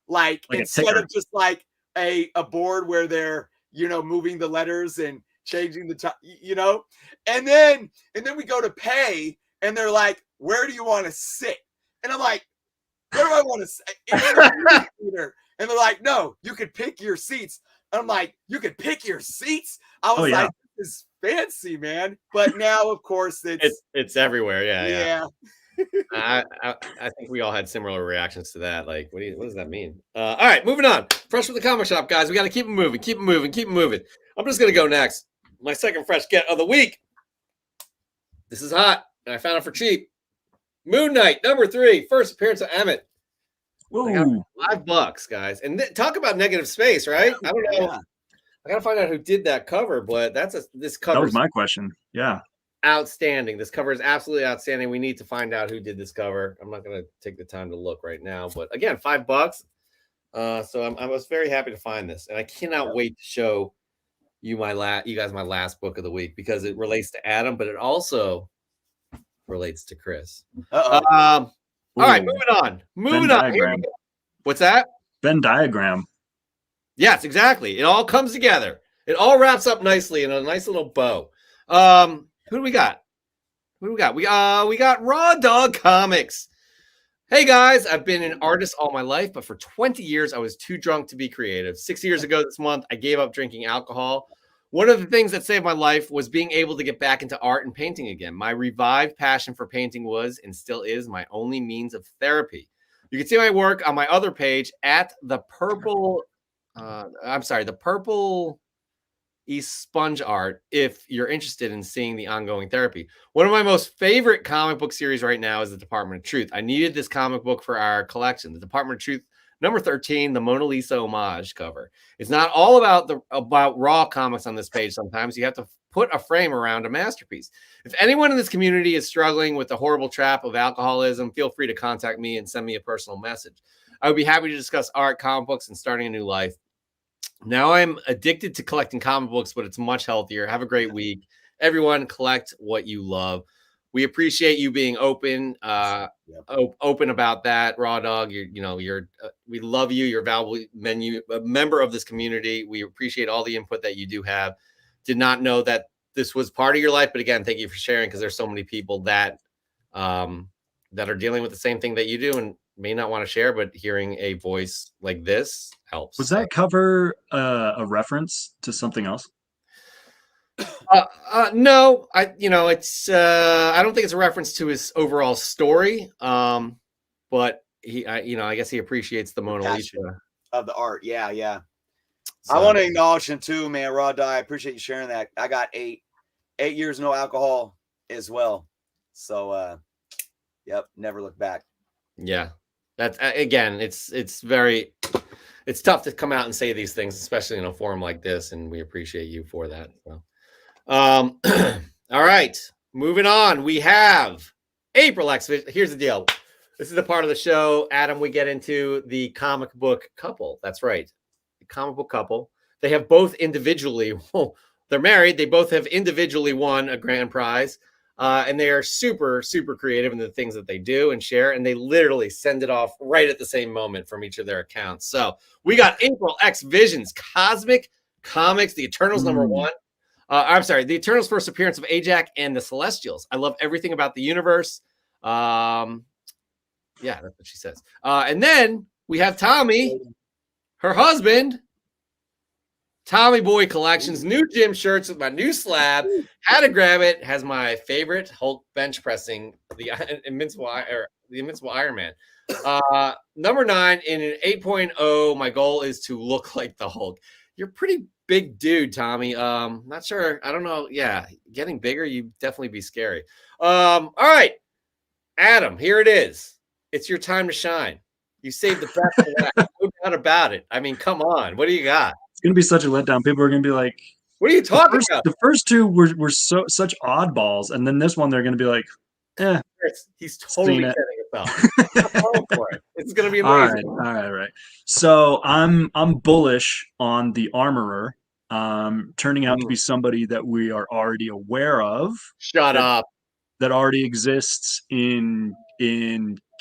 Like instead of just like a board where they're, you know, moving the letters and changing the time, you know, and then we go to pay, and they're like, "Where do you want to sit?" And I'm like, "Where do I want to sit?" And they're like, "No, you could pick your seats." And I'm like, "You could pick your seats?" I was like, "This is fancy, man!" But now, of course, it's everywhere. Yeah. Yeah. I think we all had similar reactions to that. Like, what does that mean? All right, moving on. Fresh from the comic shop, guys. We got to keep it moving. I'm just gonna go next. My second fresh get of the week. This is hot, and I found it for cheap. Moon Knight #3, first appearance of Emmett. $5, guys. And talk about negative space, right? I don't know. Yeah. I gotta find out who did that cover, but this cover. That was my question. Yeah. Outstanding. This cover is absolutely outstanding. We need to find out who did this cover. I'm not going to take the time to look right now, but again, $5. So I was very happy to find this, and I cannot wait to show you guys my last book of the week because it relates to Adam, but it also relates to Chris. All right, moving on. Here we go. What's that? Venn diagram. Yes, exactly. It all comes together. It all wraps up nicely in a nice little bow. Who do we got? We got Raw Dog Comics. Hey guys, I've been an artist all my life, but for 20 years I was too drunk to be creative. 6 years ago this month, I gave up drinking alcohol. One of the things that saved my life was being able to get back into art and painting again. My revived passion for painting was and still is my only means of therapy. You can see my work on my other page at the Purple Sponge Art if you're interested in seeing the ongoing therapy. One of my most favorite comic book series right now is The Department of Truth. I needed this comic book for our collection. The Department of Truth #13, the Mona Lisa homage cover. It's not all about raw comics on this page. Sometimes you have to put a frame around a masterpiece. If anyone in this community is struggling with the horrible trap of alcoholism, feel free to contact me and send me a personal message. I would be happy to discuss art, comic books, and starting a new life. Now I'm addicted to collecting comic books, but it's much healthier. Have a great week. Everyone, collect what you love. we appreciate you being open, open about that. Raw Dog, we love you. You're a valuable a member of this community. We appreciate all the input that you do have. Did not know that this was part of your life, but again, thank you for sharing, because there's so many people that that are dealing with the same thing that you do and may not want to share, but hearing a voice like this helps. Was that cover a reference to something else? No, it's I don't think it's a reference to his overall story. But I guess he appreciates the Mona Lisa of the art. Yeah. So, I want to acknowledge him too, man. Raw Dog, I appreciate you sharing that. I got 8 years no alcohol as well. So yep, never look back. Yeah. That's again, it's tough to come out and say these things, especially in a forum like this, and we appreciate you for that. So all right, moving on. We have April X. Here's the deal. This is the part of the show, Adam, we get into the comic book couple. That's right. The comic book couple. They have both individually, they're married. They both have individually won a grand prize. And they are super, super creative in the things that they do and share. And they literally send it off right at the same moment from each of their accounts. So we got April X Visions, Cosmic Comics, The Eternals #1. I'm sorry, The Eternals' first appearance of Ajax and the Celestials. I love everything about the universe. Yeah, that's what she says. And then we have Tommy, her husband, Tommy Boy Collections, new gym shirts with my new slab. Had to grab it. Has my favorite Hulk bench pressing, the Invincible Iron Man. Number 9 in an 8.0. My goal is to look like the Hulk. You're a pretty big dude, Tommy. Not sure. I don't know. Yeah, getting bigger, you'd definitely be scary. All right, Adam, here it is. It's your time to shine. You saved the best for last. No doubt about it. I mean, come on. What do you got? It's going to be such a letdown. People are going to be like, what are you talking about? The first two were such oddballs. And then this one, they're going to be like, he's totally setting it up. For it. It's going to be amazing. All right. So I'm bullish on the Armorer turning out to be somebody that we are already aware of. Shut up. That already exists in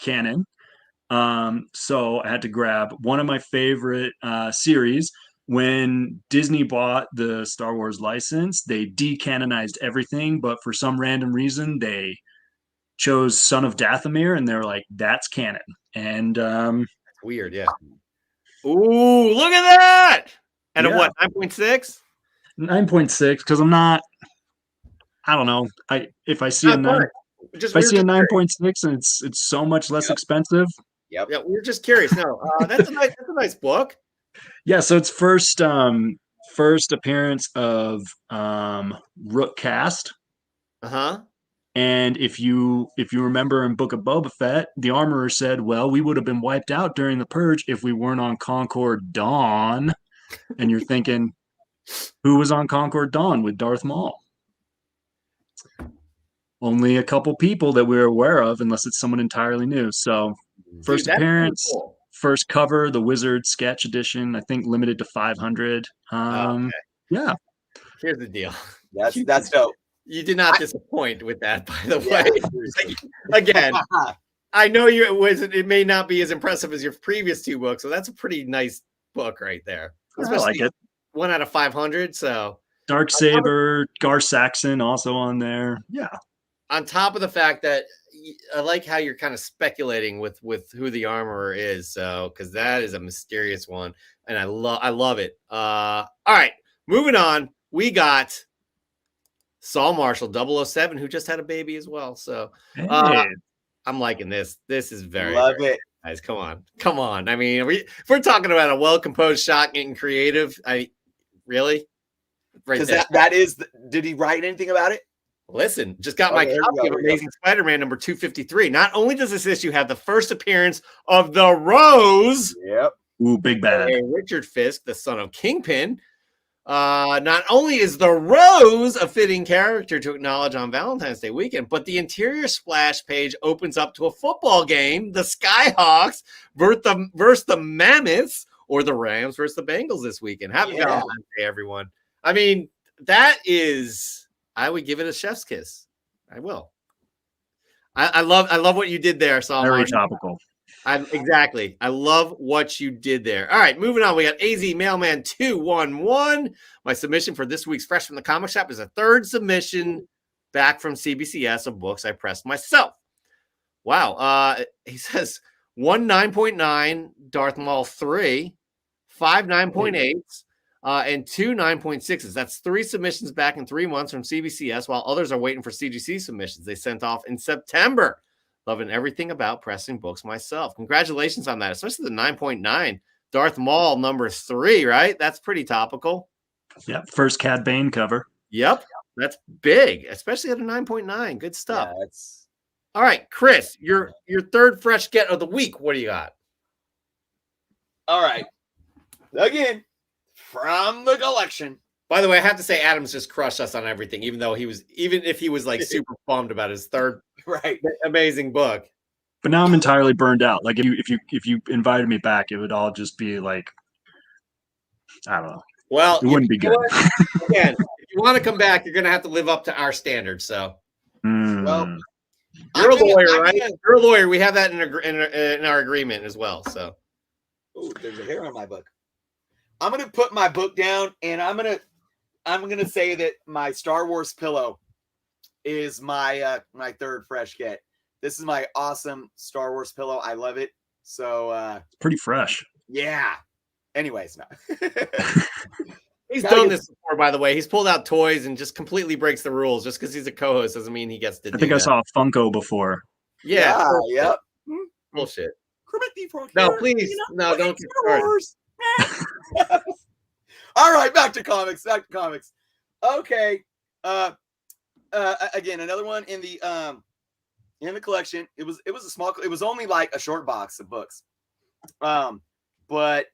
canon. So I had to grab one of my favorite series. When Disney bought the Star Wars license, they decanonized everything, but for some random reason, they chose Son of Dathomir, and they're like, that's canon. And weird, yeah. Ooh, look at that! And a what, 9.6? 9.6, because I'm not, I don't know. If I see a 9.6 and it's so much less expensive. Yeah, we're just curious. No, that's a nice book. Yeah, so it's first appearance of Rook Cast. And if you remember in Book of Boba Fett, the Armorer said, "Well, we would have been wiped out during the Purge if we weren't on Concord Dawn." And you're thinking, who was on Concord Dawn with Darth Maul? Only a couple people that we're aware of, unless it's someone entirely new. So, first appearance, cool. First cover, the Wizard Sketch Edition. I think limited to 500. Okay. Yeah. Here's the deal. That's dope. You did not disappoint with that, by the way. Again, I know it may not be as impressive as your previous 2 books, so that's a pretty nice book right there. Especially I like it. 1 out of 500. So Darksaber, Gar Saxon also on there. Yeah. On top of the fact that I like how you're kind of speculating with who the Armorer is, so because that is a mysterious one, and I love it. All right, moving on. We got Saul Marshall 007, who just had a baby as well. So I'm liking this. This is very it, guys. Come on. I mean, if we're talking about a well-composed shot getting creative, really, right there. That is. Did he write anything about it? Listen, just got my copy of Amazing Spider-Man number 253. Not only does this issue have the first appearance of the Rose. Yep. Ooh, big bad. Richard Fisk, the son of Kingpin. Not only is the Rose a fitting character to acknowledge on Valentine's Day weekend, but the interior splash page opens up to a football game. The Skyhawks versus the Mammoths, or the Rams versus the Bengals this weekend. Happy Valentine's Day, everyone. I mean, that is... I would give it a chef's kiss. I will. I love what you did there, Saul. Very topical. Exactly. I love what you did there. All right, moving on. We got AZ Mailman 211. My submission for this week's Fresh from the Comic Shop is a third submission back from CBCS of books I pressed myself. Wow. He says 1 9.9 Darth Maul 3, 5 9.8s, and 2 9.6s. That's 3 submissions back in 3 months from CBCS, while others are waiting for CGC submissions they sent off in September. Loving everything about pressing books myself. Congratulations on that, especially the 9.9 Darth Maul number 3, right? That's pretty topical. Yeah, first Cad Bane cover. Yep, that's big, especially at a 9.9. Good stuff. Yeah, all right, Chris, your third fresh get of the week. What do you got? All right. Again, from the collection. By the way, I have to say Adam's just crushed us on everything, even if he was like super bummed about his third amazing book. But now I'm entirely burned out. Like if you invited me back, it would all just be like, I don't know. Well, it wouldn't be good. Again, if you want to come back, you're gonna have to live up to our standards. So well, you're a lawyer, right? You're a lawyer. We have that in our agreement as well. So there's a hair on my book. I'm gonna put my book down and I'm gonna say that my Star Wars pillow is my my third fresh get. This is my awesome Star Wars pillow. I love it. So it's pretty fresh. Yeah. Anyways, no. He's done this before, by the way. He's pulled out toys and just completely breaks the rules. Just because he's a co-host doesn't mean he gets to. I think I saw a Funko before. Yeah. Yep. Bullshit. No, please. No, don't get started. All right, back to comics. Okay. Again, another one in the collection. It was a small. It was only like a short box of books. But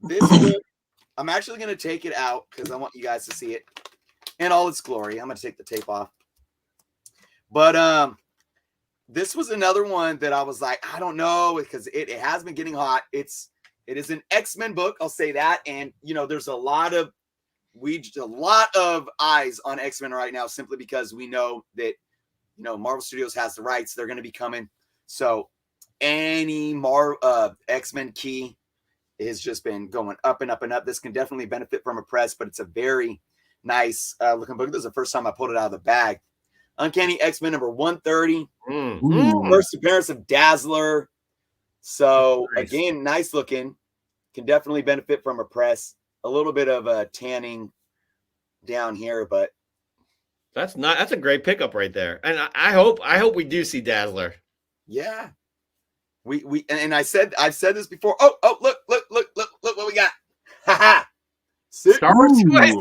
this book, I'm actually gonna take it out because I want you guys to see it in all its glory. I'm gonna take the tape off. But this was another one that I was like, I don't know, because it has been getting hot. It is an X-Men book, I'll say that. And there's a lot of eyes on X-Men right now, simply because we know that Marvel Studios has the rights. They're going to be coming. So any X-Men key has just been going up and up and up. This can definitely benefit from a press, but it's a very nice looking book. This is the first time I pulled it out of the bag. Uncanny X-Men number 130. First appearance of Dazzler. So again, nice looking. Can definitely benefit from a press. A little bit of a tanning down here, but that's a great pickup right there. And I hope we do see Dazzler. Yeah. I've said this before. Oh, look what we got. Ha Star Wars toys.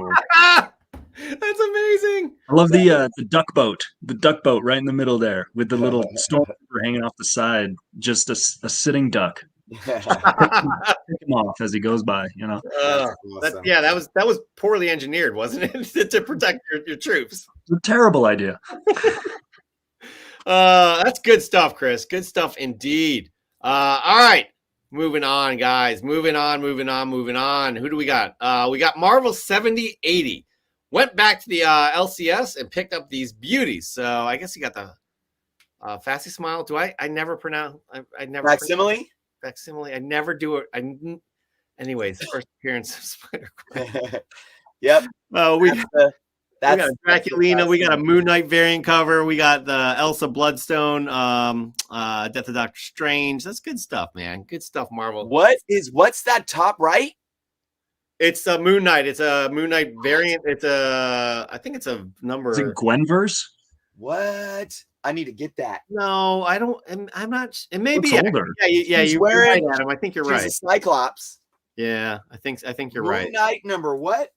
That's amazing. I love the duck boat. The duck boat right in the middle there with the little stormtrooper hanging off the side. Just a sitting duck. Pick him off as he goes by, Awesome. That was poorly engineered, wasn't it? To protect your troops. It's a terrible idea. That's good stuff, Chris. Good stuff indeed. All right. Moving on, guys. Moving on. Who do we got? We got Marvel 7080. Went back to the LCS and picked up these beauties. So I guess you got the Fasty Smile. I never pronounce. I never facsimile. I never do it. Anyways, first appearance of Spider-Man. Yep. We got a Draculina. We got a Moon Knight variant cover. We got the Elsa Bloodstone, Death of Doctor Strange. That's good stuff, man. Good stuff, Marvel. What's that top right? It's a Moon Knight. It's a Moon Knight variant. I think it's a number. Is it Gwenverse? What? I need to get that. No, I don't. I'm not. It may be older. Yeah, you're right, Adam. I think you're right. She's a Cyclops. Yeah, I think you're right. Moon Knight number what?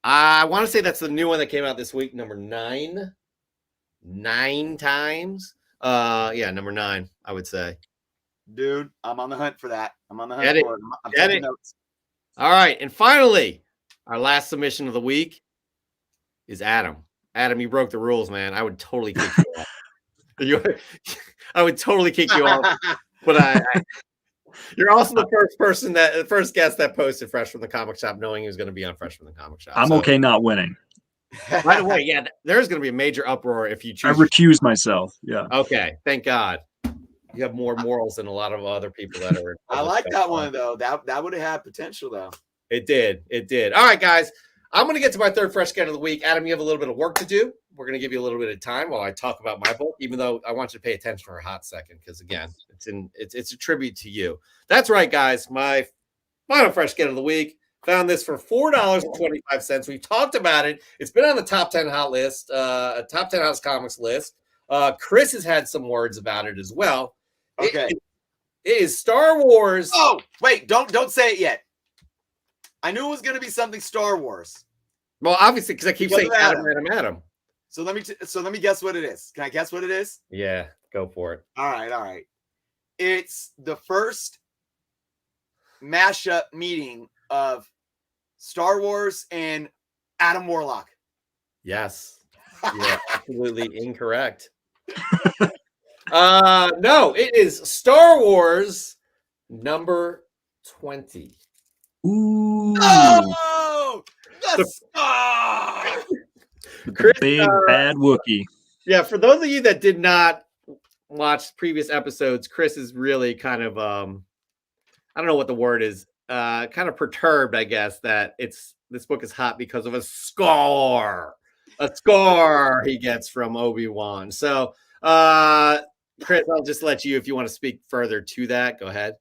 I want to say that's the new one that came out this week. Number 9. 9 times. Number 9. I would say. Dude, I'm on the hunt for that. I'm on the hunt for it. I'm Get taking it. notes. All right, and finally, our last submission of the week is Adam. Adam, you broke the rules, man. I would totally kick you off. I would totally kick you off. But you're also the first guest that posted Fresh from the Comic Shop, knowing he was going to be on Fresh from the Comic Shop. I'm okay not winning. By the way, yeah, there's going to be a major uproar if you I choose. recuse myself. Yeah. Okay, thank God. You have more morals than a lot of other people that are. I like that one though. That would have had potential though. It did. It did. All right, guys. I'm going to get to my third fresh get of the week. Adam, you have a little bit of work to do. We're going to give you a little bit of time while I talk about my book, even though I want you to pay attention for a hot second, because again, it's a tribute to you. That's right, guys. My final fresh get of the week. Found this for $4.25. We've talked about it. It's been on the top 10 hot list, top 10 hottest comics list. Chris has had some words about it as well. Okay. It is Star Wars. Oh, wait, don't say it yet. I knew it was going to be something Star Wars. Well, obviously, because I keep saying Adam. So let me guess what it is. Can I guess what it is? Yeah, go for it. All right. It's the first mashup meeting of Star Wars and Adam Warlock. Yes. Yeah, absolutely incorrect. No, it is Star Wars number 20. Ooh. Oh, the Chris, big bad Wookie. Yeah, for those of you that did not watch previous episodes, Chris is really kind of I don't know what the word is, kind of perturbed, I guess, that this book is hot because of a scar he gets from Obi-Wan. So Chris, I'll just let you, if you want to speak further to that, go ahead.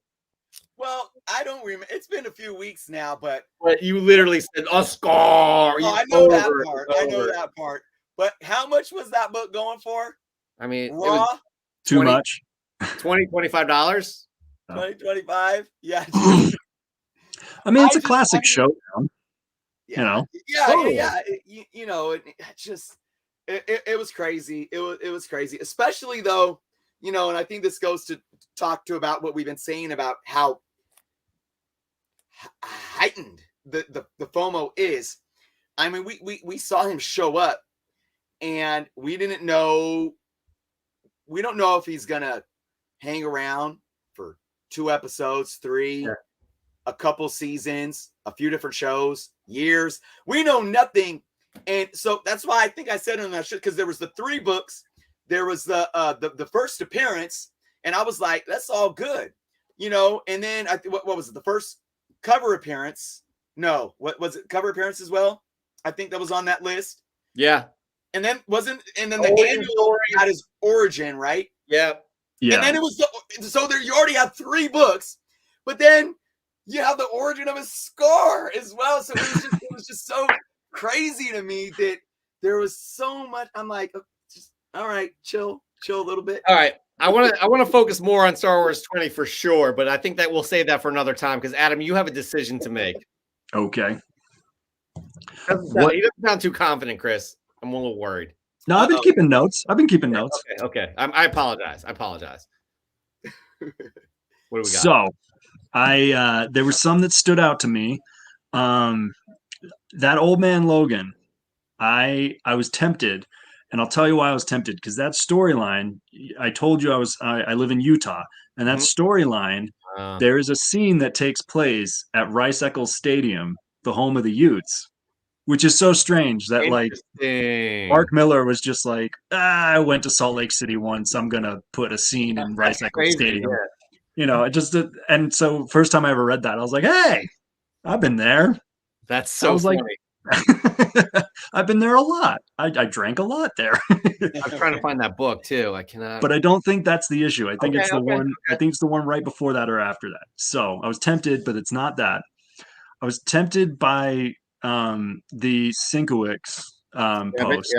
Well, I don't remember. It's been a few weeks now, but you literally said a scar. Oh, I know that part. I know that part. But how much was that book going for? I mean, raw? It was too much. $25. $25. Yeah. I mean, it's a classic show. Yeah, you know. Yeah. It was crazy. It was crazy, especially though, and I think this goes to talk to about what we've been saying about how heightened the FOMO is. I mean, we saw him show up, and we don't know if he's gonna hang around for 2 episodes, 3, a couple seasons, a few different shows, years. We know nothing. And so that's why I think I said in that shit, because there was the 3 books, there was the first appearance, and I was like, that's all good, and then what was it, the first cover appearance? No, what was it, cover appearance as well? I think that was on that list. Yeah. And then the annual had his origin, right? Yeah. And then it was so there you already have 3 books, but then you have the origin of his scar as well. So it was just so crazy to me that there was so much. I'm like, just all right, chill a little bit. All right. I want to focus more on Star Wars 20 for sure, but I think that we'll save that for another time, because Adam, you have a decision to make. Okay. He doesn't sound too confident, Chris. I'm a little worried. No, I've been keeping notes. Okay. I apologize. What do we got? So, there were some that stood out to me. That Old Man Logan, I was tempted, and I'll tell you why I was tempted, because that storyline, I told you I live in Utah, and that storyline, there is a scene that takes place at Rice Eccles Stadium, the home of the Utes, which is so strange that like Mark Miller was just like, I went to Salt Lake City once, I'm gonna put a scene in Rice Eccles Stadium. Yeah. It just, and so first time I ever read that, I was like, hey, I've been there. That's so funny. I've been there a lot. I drank a lot there. I'm trying to find that book too. I cannot. But I don't think that's the issue. I think it's the one. I think it's the one right before that or after that. So I was tempted, but it's not that. I was tempted by the Sinkowicz post.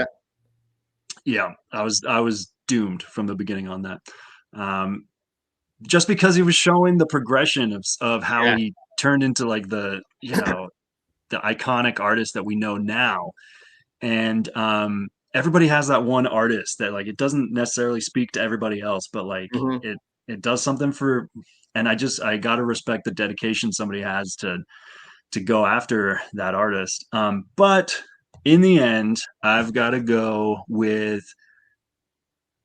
Yeah, I was doomed from the beginning on that. Just because he was showing the progression of how he turned into like the the iconic artist that we know now. And everybody has that one artist that like, it doesn't necessarily speak to everybody else, but like it does something for, and I got to respect the dedication somebody has to go after that artist. But in the end, I've got to go with,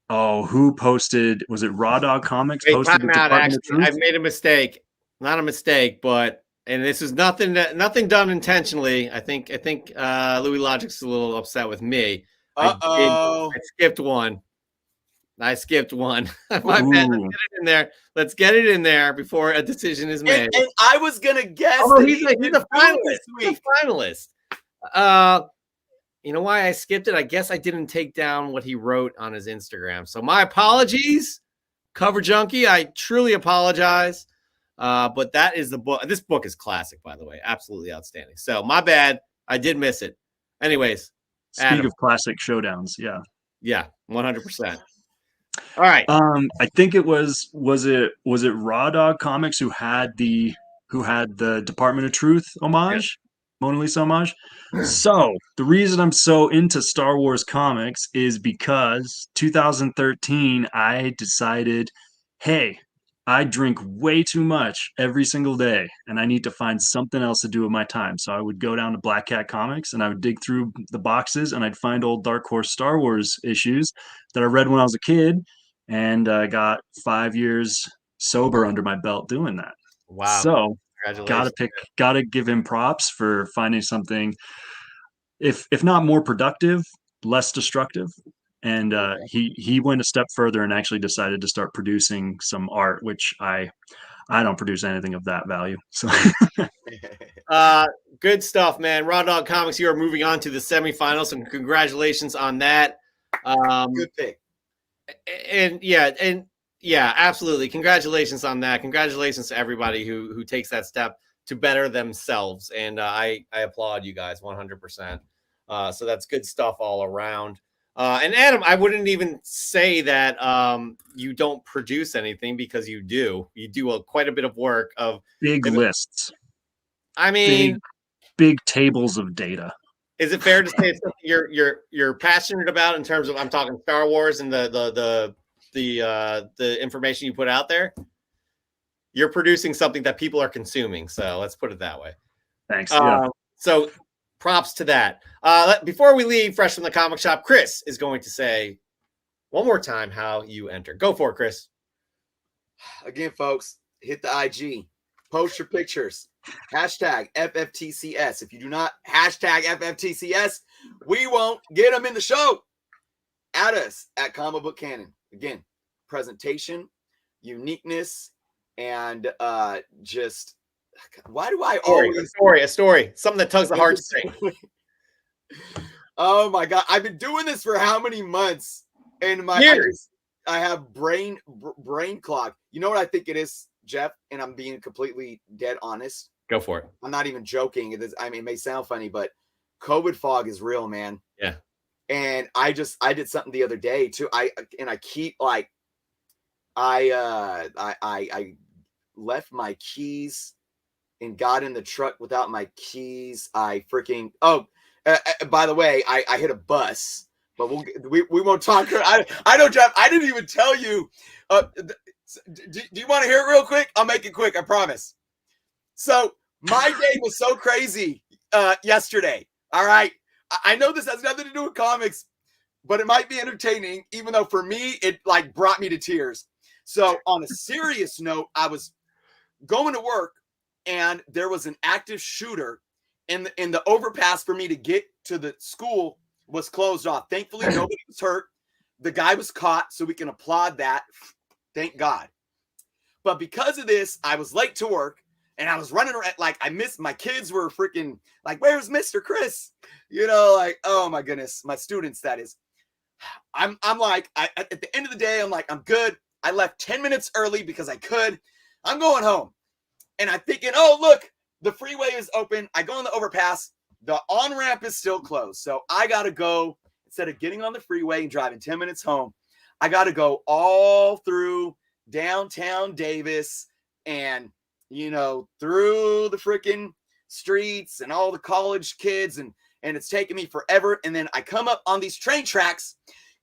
who posted, was it Raw Dog Comics? Wait, time out, actually. I've made a mistake. Not a mistake, but and this is nothing done intentionally. I think Louis Logic's a little upset with me. Uh-oh. I skipped one. My bad. Let's get it in there before a decision is made. And I was gonna guess. Oh, he's a finalist. He's a finalist. You know why I skipped it? I guess I didn't take down what he wrote on his Instagram. So my apologies, Cover Junkie. I truly apologize. But that is the book. This book is classic, by the way. Absolutely outstanding. So my bad. I did miss it. Anyways. Speak of classic showdowns. Yeah. Yeah. 100%. All right. I think it was it Raw Dog Comics who had the Department of Truth homage, Mona Lisa homage. So the reason I'm so into Star Wars comics is because 2013 I decided, hey, I drink way too much every single day, and I need to find something else to do with my time. So I would go down to Black Cat Comics, and I would dig through the boxes, and I'd find old Dark Horse Star Wars issues that I read when I was a kid, and I got 5 years sober under my belt doing that. Wow! So gotta give him props for finding something, if not more productive, less destructive. And he went a step further and actually decided to start producing some art, which I don't produce anything of that value. So good stuff, man. Raw Dog Comics, you are moving on to the semifinals, and congratulations on that. Good pick. And yeah, absolutely. Congratulations on that. Congratulations to everybody who takes that step to better themselves. And I applaud you guys 100%. So that's good stuff all around. And Adam, I wouldn't even say that you don't produce anything, because you do. You do quite a bit of work of big lists. I mean, big tables of data. Is it fair to say it's something you're passionate about in terms of, I'm talking Star Wars and the information you put out there? You're producing something that people are consuming. So let's put it that way. Thanks. Yeah. So props to that. Before we leave Fresh from the Comic Shop, Chris is going to say one more time how you enter. Go for it, Chris. Again, folks, hit the IG. Post your pictures. Hashtag FFTCS. If you do not hashtag FFTCS, we won't get them in the show. Add us at Comic Book Canon. Again, presentation, uniqueness, and just... Why do I always a story, something that tugs the heartstrings? Oh my god, I've been doing this for how many months? And my years. I have brain clog. You know what I think it is, Jeff? And I'm being completely dead honest. Go for it. I'm not even joking. It may sound funny, but COVID fog is real, man. Yeah. And I did something the other day too. I left my keys and got in the truck without my keys. I freaking by the way, I hit a bus, but we won't talk. I know, Jeff. I didn't even tell you. Do you want to hear it real quick? I'll make it quick. I promise. So my day was so crazy yesterday. All right, I know this has nothing to do with comics, but it might be entertaining, even though for me it like brought me to tears. So on a serious note, I was going to work, and there was an active shooter, and the overpass for me to get to the school was closed off. Thankfully, nobody was hurt. The guy was caught, so we can applaud that. Thank God. But because of this, I was late to work, and I was running around like I missed. My kids were freaking like, "Where's Mr. Chris?" You know, like, oh my goodness, my students. That is, I'm like, at the end of the day, I'm like, I'm good. I left 10 minutes early because I could. I'm going home. And I'm thinking, oh, look, the freeway is open. I go on the overpass. The on-ramp is still closed. So I got to go, instead of getting on the freeway and driving 10 minutes home, I got to go all through downtown Davis and, you know, through the freaking streets and all the college kids. And it's taking me forever. And then I come up on these train tracks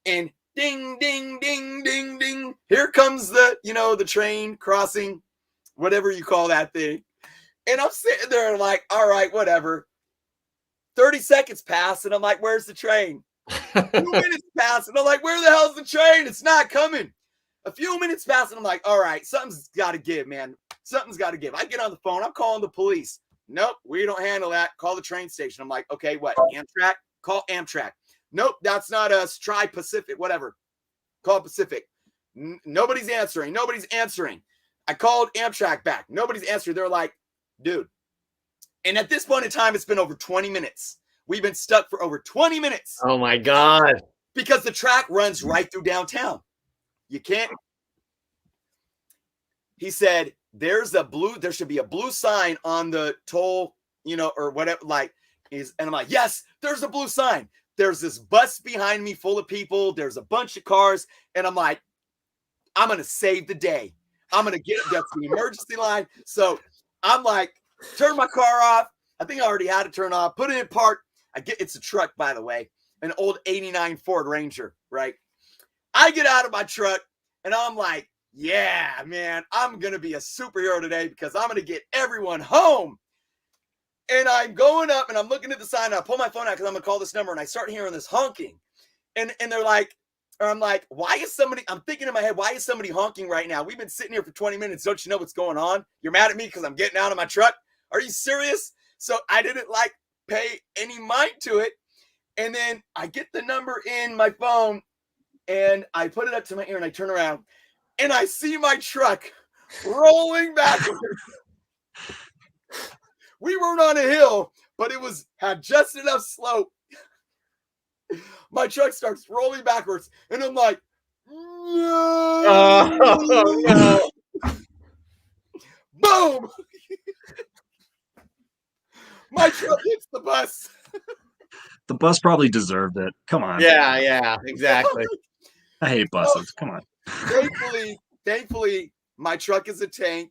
and ding, ding, ding, ding, ding. Here comes the train crossing, whatever you call that thing. And I'm sitting there like, all right, whatever. 30 seconds pass, and I'm like, where's the train? 2 minutes pass, and I'm like, where the hell's the train? It's not coming. A few minutes pass, and I'm like, all right, something's got to give, man. Something's got to give. I get on the phone. I'm calling the police. Nope, we don't handle that. Call the train station. I'm like, okay, what? Amtrak? Call Amtrak. Nope, that's not us. Try Pacific, whatever. Call Pacific. Nobody's answering. Nobody's answering. I called Amtrak back. Nobody's answering. They're like, dude. And at this point in time, it's been over 20 minutes. We've been stuck for over 20 minutes. Oh my God. Because the track runs right through downtown. You can't. He said, there should be a blue sign on the toll, or whatever, and I'm like, yes, there's a blue sign. There's this bus behind me full of people. There's a bunch of cars. And I'm like, I'm going to save the day. I'm going to get that's the emergency line. So I'm like, turn my car off. I think I already had it turned off. Put it in park. It's a truck, by the way, an old 89 Ford Ranger, right? I get out of my truck and I'm like, yeah, man, I'm going to be a superhero today because I'm going to get everyone home. And I'm going up and I'm looking at the sign and I pull my phone out because I'm going to call this number and I start hearing this honking. And they're like, or I'm like, I'm thinking in my head, why is somebody honking right now? We've been sitting here for 20 minutes. Don't you know what's going on? You're mad at me because I'm getting out of my truck? Are you serious? So I didn't pay any mind to it. And then I get the number in my phone and I put it up to my ear and I turn around and I see my truck rolling backwards. We weren't on a hill, but it had just enough slope. My truck starts rolling backwards, and I'm like, no. Oh, no. Boom! My truck hits the bus. The bus probably deserved it. Come on. Yeah, exactly. I hate buses. Come on. Thankfully, my truck is a tank.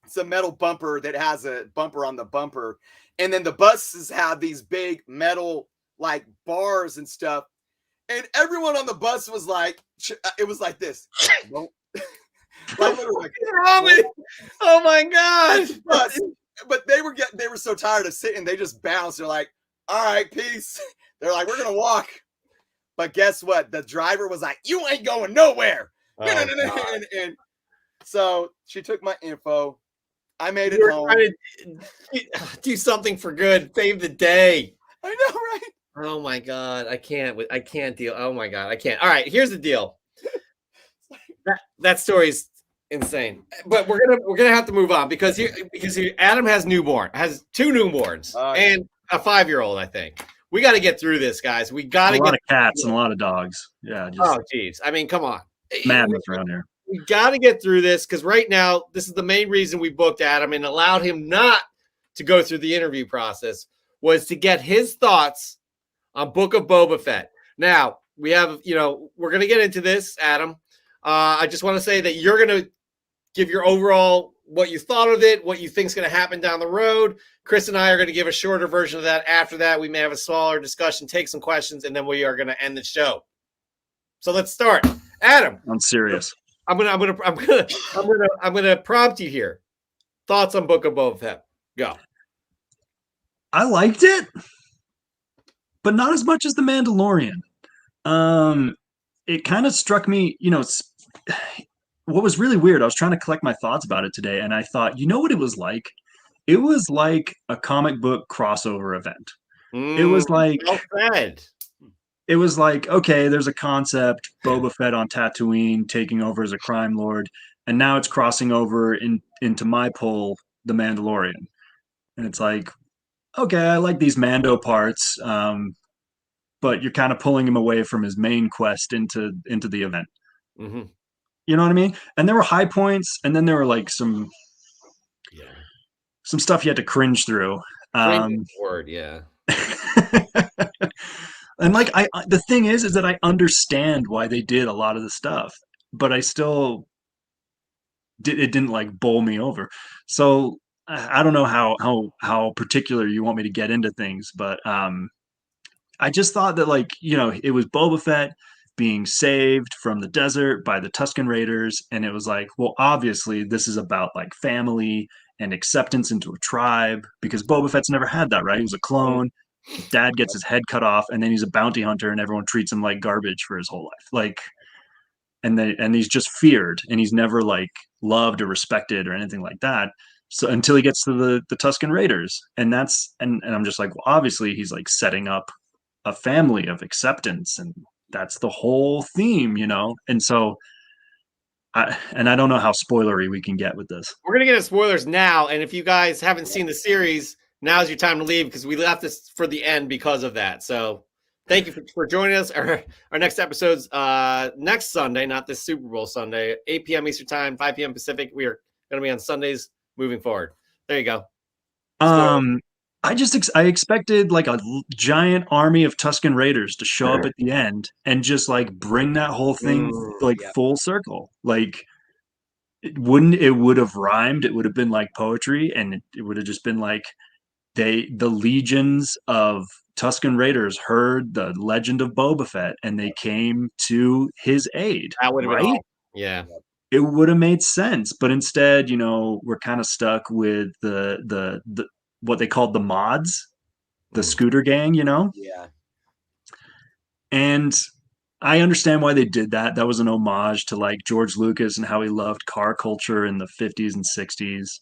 It's a metal bumper that has a bumper on the bumper. And then the buses have these big metal bars and stuff. And everyone on the bus was like, it was like this. Oh my God. But they were so tired of sitting, they just bounced. They're like, all right, peace. They're like, we're going to walk. But guess what? The driver was like, you ain't going nowhere. Oh, and so she took my info. I made it home. Trying to do something for good. Save the day. I know, right? Oh my God. I can't deal. Oh my God. I can't. All right. Here's the deal. That story's insane. But we're gonna have to move on because Adam has two newborns and a 5-year-old, I think. We got to get through this, guys. We got to get a lot of cats and a lot of dogs. Yeah. Oh, geez. I mean, come on. Madness around here. We got to get through this because right now, this is the main reason we booked Adam and allowed him not to go through the interview process was to get his thoughts on Book of Boba Fett. Now, we have, we're going to get into this, Adam. I just want to say that you're going to give your overall what you thought of it, what you think is going to happen down the road. Chris and I are going to give a shorter version of that. After that, we may have a smaller discussion, take some questions, and then we are going to end the show. So let's start. Adam. I'm serious. I'm gonna prompt you here. Thoughts on Book of Boba Fett? Go. I liked it, but not as much as The Mandalorian. It kind of struck me, what was really weird. I was trying to collect my thoughts about it today, and I thought, you know what it was like? It was like a comic book crossover event. It was like well said. It was like, okay, there's a concept, Boba Fett on Tatooine taking over as a crime lord, and now it's crossing over into my pull, The Mandalorian. And it's like, okay, I like these Mando parts, but you're kind of pulling him away from his main quest into the event. Mm-hmm. You know what I mean? And there were high points, and then there were some stuff you had to cringe through. Word, yeah. And the thing is that I understand why they did a lot of the stuff, but I still it didn't bowl me over. So I don't know how particular you want me to get into things, but I just thought that it was Boba Fett being saved from the desert by the Tusken Raiders, and it was like, well, obviously this is about family and acceptance into a tribe because Boba Fett's never had that, right? He was a clone. His dad gets his head cut off, and then he's a bounty hunter, and everyone treats him like garbage for his whole life. and he's just feared, and he's never like loved or respected or anything like that. So until he gets to the Tusken Raiders, and I'm just like, well, obviously he's like setting up a family of acceptance, and that's the whole theme, And so I don't know how spoilery we can get with this. We're gonna get into spoilers now, and if you guys haven't seen the series, now's your time to leave because we left this for the end because of that. So thank you for joining us. Our next episode's next Sunday, not this Super Bowl Sunday, 8 p.m. Eastern Time, 5 p.m. Pacific. We are gonna be on Sundays moving forward. There you go. I expected like a giant army of Tusken Raiders to show up at the end and just like bring that whole thing like full circle. Like it would have rhymed. It would have been like poetry, and it would have just been like the legions of Tusken Raiders heard the legend of Boba Fett and they came to his aid. That would have been all. Yeah. It would have made sense, but instead, we're kind of stuck with the what they called the mods, the scooter gang, Yeah. And I understand why they did that. That was an homage to like George Lucas and how he loved car culture in the 50s and 60s.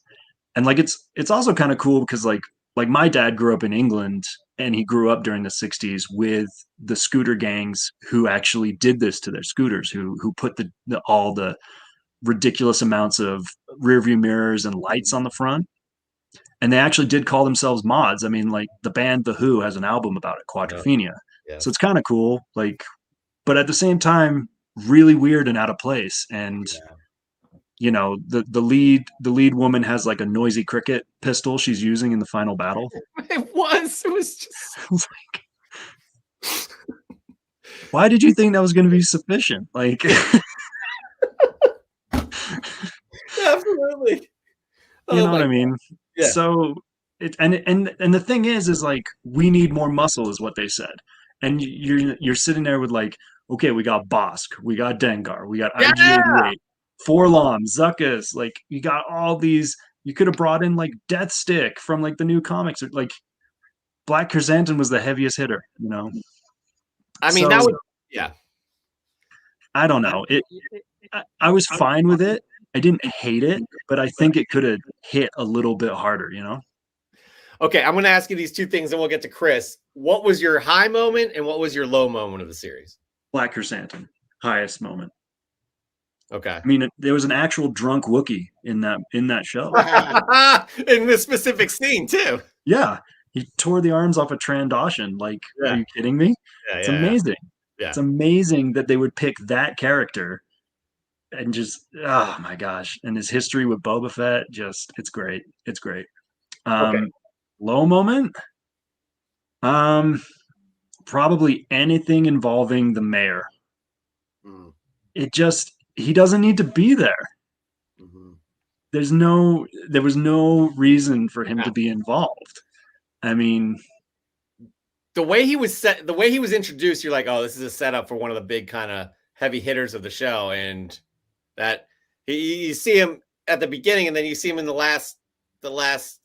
And like it's also kind of cool because like my dad grew up in England and he grew up during the 60s with the scooter gangs who actually did this to their scooters, who put all the ridiculous amounts of rear view mirrors and lights on the front. And they actually did call themselves mods. I mean, like the band The Who has an album about it, Quadrophenia. Yeah. So it's kind of cool. Like, but at the same time, really weird and out of place. And the lead woman has like a noisy cricket pistol she's using in the final battle. It was just like, why did you think that was going to be sufficient? Like, absolutely. You know what I mean? Yeah. So and the thing is like we need more muscle, is what they said. And you're sitting there with like, okay, we got Bosk, we got Dengar, we got IG-88, Forlom, Zuckuss, like you got all these. You could have brought in like Death Stick from like the new comics, or like Black Chrysanthemum was the heaviest hitter, I mean, that was I don't know. I was fine with it. I didn't hate it, but I think it could have hit a little bit harder, Okay, I'm going to ask you these two things and we'll get to Chris. What was your high moment and what was your low moment of the series? Black Chrysanthemum, highest moment. Okay. I mean, there was an actual drunk Wookiee in that show. In this specific scene, too. Yeah. He tore the arms off a Trandoshan. Like, are you kidding me? It's amazing. Yeah. It's amazing that they would pick that character and just, oh my gosh. And his history with Boba Fett, it's great. It's great. Okay. Low moment? Probably anything involving the mayor. He doesn't need to be there. There was no reason for him to be involved. I mean, the way he was introduced, you're like, oh, this is a setup for one of the big kind of heavy hitters of the show. And that you see him at the beginning and then you see him in the last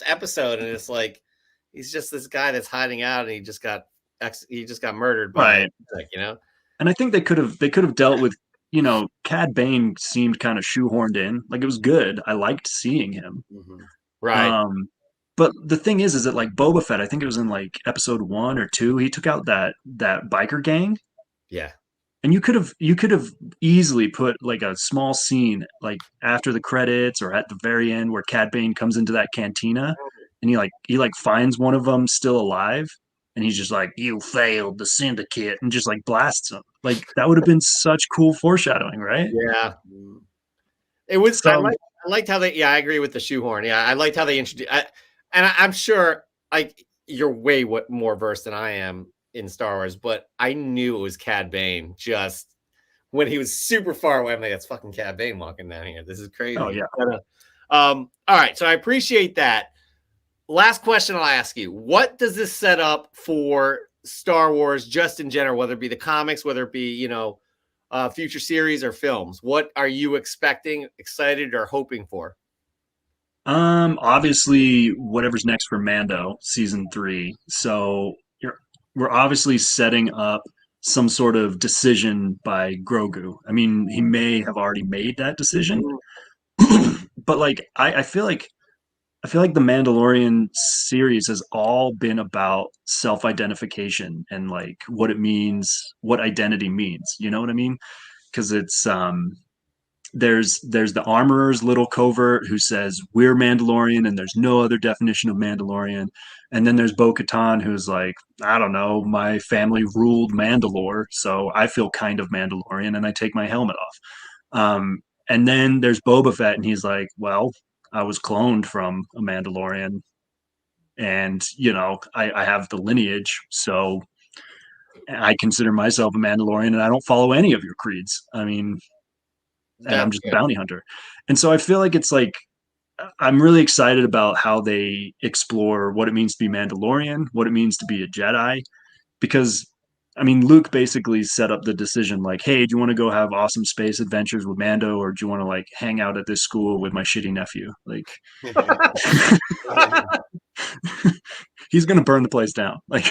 episode. And it's like, he's just this guy that's hiding out and he just got murdered. Right. And I think they could have dealt with, Cad Bane seemed kind of shoehorned in. Like, it was good. I liked seeing him. Right. But the thing is that like Boba Fett, I think it was in like episode 1 or 2, he took out that biker gang. Yeah. And you could have easily put like a small scene like after the credits or at the very end where Cad Bane comes into that cantina and he finds one of them still alive and he's just like, you failed the syndicate, and just like blasts him. Like, that would have been such cool foreshadowing, right? Yeah. It was. So, I liked how they. Yeah, I agree with the shoehorn. Yeah, I liked how they introduced. I'm sure like you're way more versed than I am in Star Wars, but I knew it was Cad Bane just when he was super far away. I'm like, that's fucking Cad Bane walking down here. This is crazy. Oh yeah. All right, so I appreciate that. Last question I'll ask you: what does this set up for Star Wars, just in general, whether it be the comics, whether it be future series or films? What are you expecting, excited, or hoping for? Obviously, whatever's next for Mando season 3. So we're obviously setting up some sort of decision by Grogu. I mean, he may have already made that decision, but like I feel like the Mandalorian series has all been about self-identification and like what it means, what identity means. You know what I mean? Because it's there's the armorer's little covert who says we're Mandalorian and there's no other definition of Mandalorian, and then there's Bo-Katan who's like, I don't know, my family ruled Mandalore, so I feel kind of Mandalorian and I take my helmet off. And then there's Boba Fett and he's like, well, I was cloned from a Mandalorian, and I have the lineage, so I consider myself a Mandalorian and I don't follow any of your creeds. I mean, and I'm just a bounty hunter. And so I feel like it's like I'm really excited about how they explore what it means to be Mandalorian, what it means to be a Jedi, because I mean, Luke basically set up the decision like, hey, do you want to go have awesome space adventures with Mando, or do you want to like hang out at this school with my shitty nephew? Like, he's gonna burn the place down. Like,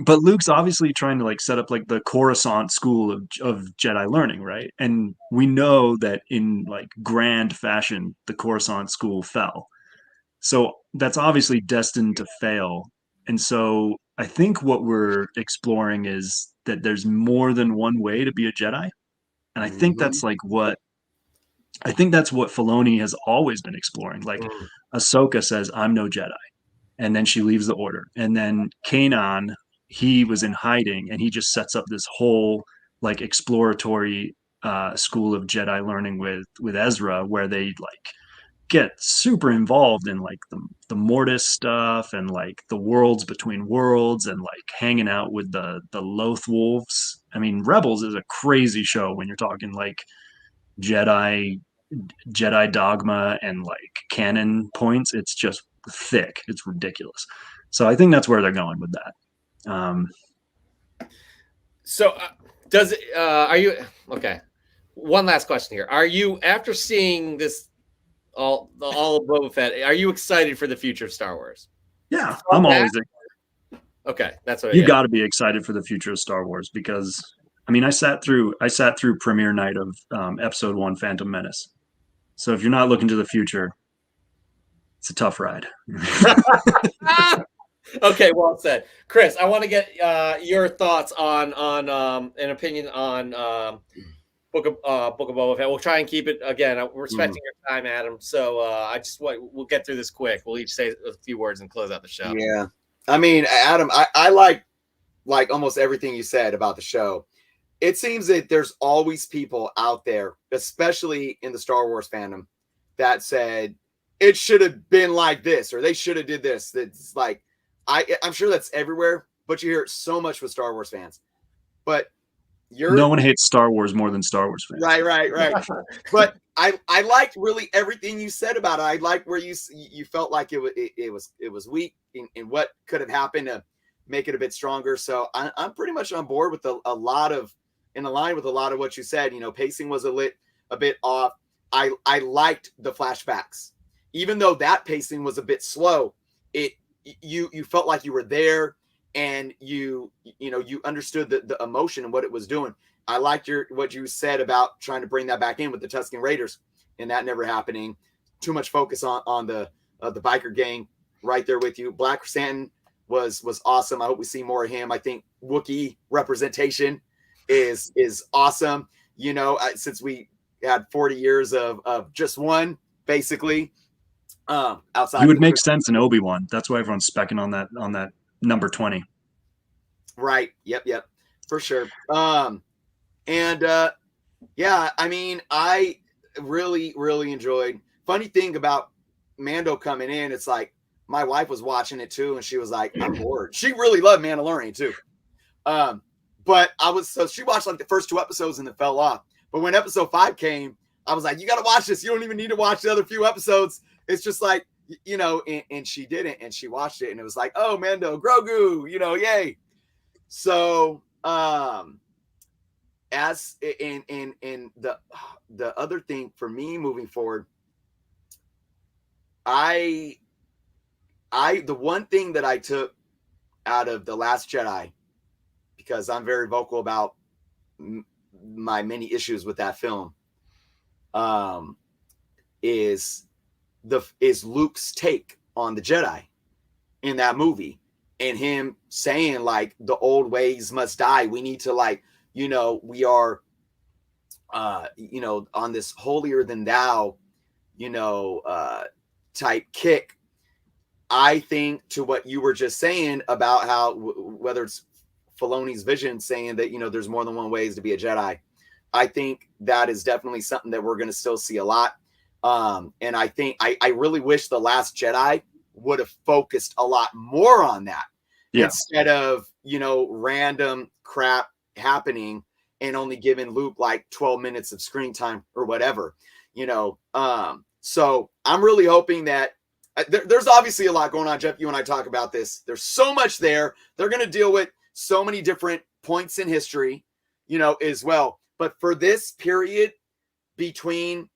but Luke's obviously trying to like set up like the Coruscant school of Jedi learning, right? And we know that in like grand fashion, the Coruscant school fell. So that's obviously destined to fail. And so I think what we're exploring is that there's more than one way to be a Jedi. And I think that's like what Filoni has always been exploring. Like Ahsoka says, I'm no Jedi. And then she leaves the order. And then Kanan, he was in hiding and he just sets up this whole like exploratory school of Jedi learning with Ezra, where they like get super involved in like the Mortis stuff and like the worlds between worlds and like hanging out with the Loth Wolves. I mean, Rebels is a crazy show when you're talking like Jedi dogma and like canon points. It's just thick. It's ridiculous. So I think that's where they're going with that. So does it? Are you okay? One last question here. Are you, after seeing this all of Boba Fett, are you excited for the future of Star Wars? Yeah, I'm always. Okay, that's what you got to be excited for the future of Star Wars, because I mean, I sat through premiere night of Episode 1, Phantom Menace. So if you're not looking to the future, it's a tough ride. Okay, well said, Chris. I want to get your thoughts on an opinion on Book of Boba Fett. We'll try and keep it, again, we're respecting your time, Adam. So we'll get through this quick. We'll each say a few words and close out the show. Yeah, I mean, Adam, I like almost everything you said about the show. It seems that there's always people out there, especially in the Star Wars fandom, that said it should have been like this, or they should have did this. That's like, I'm sure that's everywhere, but you hear it so much with Star Wars fans. But no one hates Star Wars more than Star Wars fans. Right. But I liked really everything you said about it. I liked where you felt like it was weak in what could have happened to make it a bit stronger. So I'm pretty much on board with a lot of, in line with a lot of what you said. You know, pacing was a bit off. I liked the flashbacks, even though that pacing was a bit slow. You felt like you were there, and you understood the emotion and what it was doing. I liked what you said about trying to bring that back in with the Tusken Raiders, and that never happening. Too much focus on the biker gang. Right there with you. Black Chrysanthemum was awesome. I hope we see more of him. I think Wookiee representation is awesome. You know, since we had 40 years of just one, basically. Outside, he would make sense in Obi-Wan. That's why everyone's specking on that number 20. Right. Yep. For sure. Yeah, I mean, I really, really enjoyed. Funny thing about Mando coming in, it's like my wife was watching it too, and she was like, I'm bored. She really loved Mandalorian too. But she watched like the first 2 episodes and then fell off. But when episode 5 came, I was like, you got to watch this. You don't even need to watch the other few episodes. It's just like, and she didn't, and she watched it, and it was like, oh, Mando, Grogu, yay. So, as in the other thing for me moving forward, the one thing that I took out of The Last Jedi, because I'm very vocal about my many issues with that film, is Luke's take on the Jedi in that movie, and him saying like the old ways must die. We need to like, we are, on this holier than thou, type kick. I think to what you were just saying about how whether it's Filoni's vision saying that, there's more than one ways to be a Jedi, I think that is definitely something that we're going to still see a lot. And I think I really wish The Last Jedi would have focused a lot more on that instead of, random crap happening and only giving Luke like 12 minutes of screen time or whatever, so I'm really hoping that there's obviously a lot going on. Jeff, you and I talk about this. There's so much there. They're going to deal with so many different points in history, as well. But for this period between,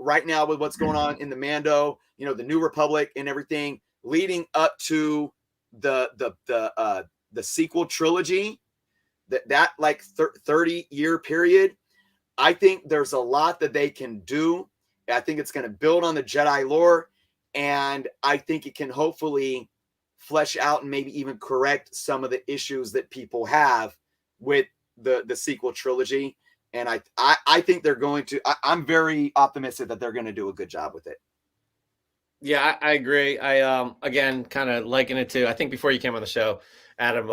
right now with what's going on in the Mando, the New Republic and everything leading up to the sequel trilogy, that like 30-year period, I think there's a lot that they can do. I think it's going to build on the Jedi lore, and I think it can hopefully flesh out and maybe even correct some of the issues that people have with the sequel trilogy. And I think they're going to, I'm very optimistic that they're going to do a good job with it. Yeah, I agree. I again kind of liken it to, I think before you came on the show, Adam,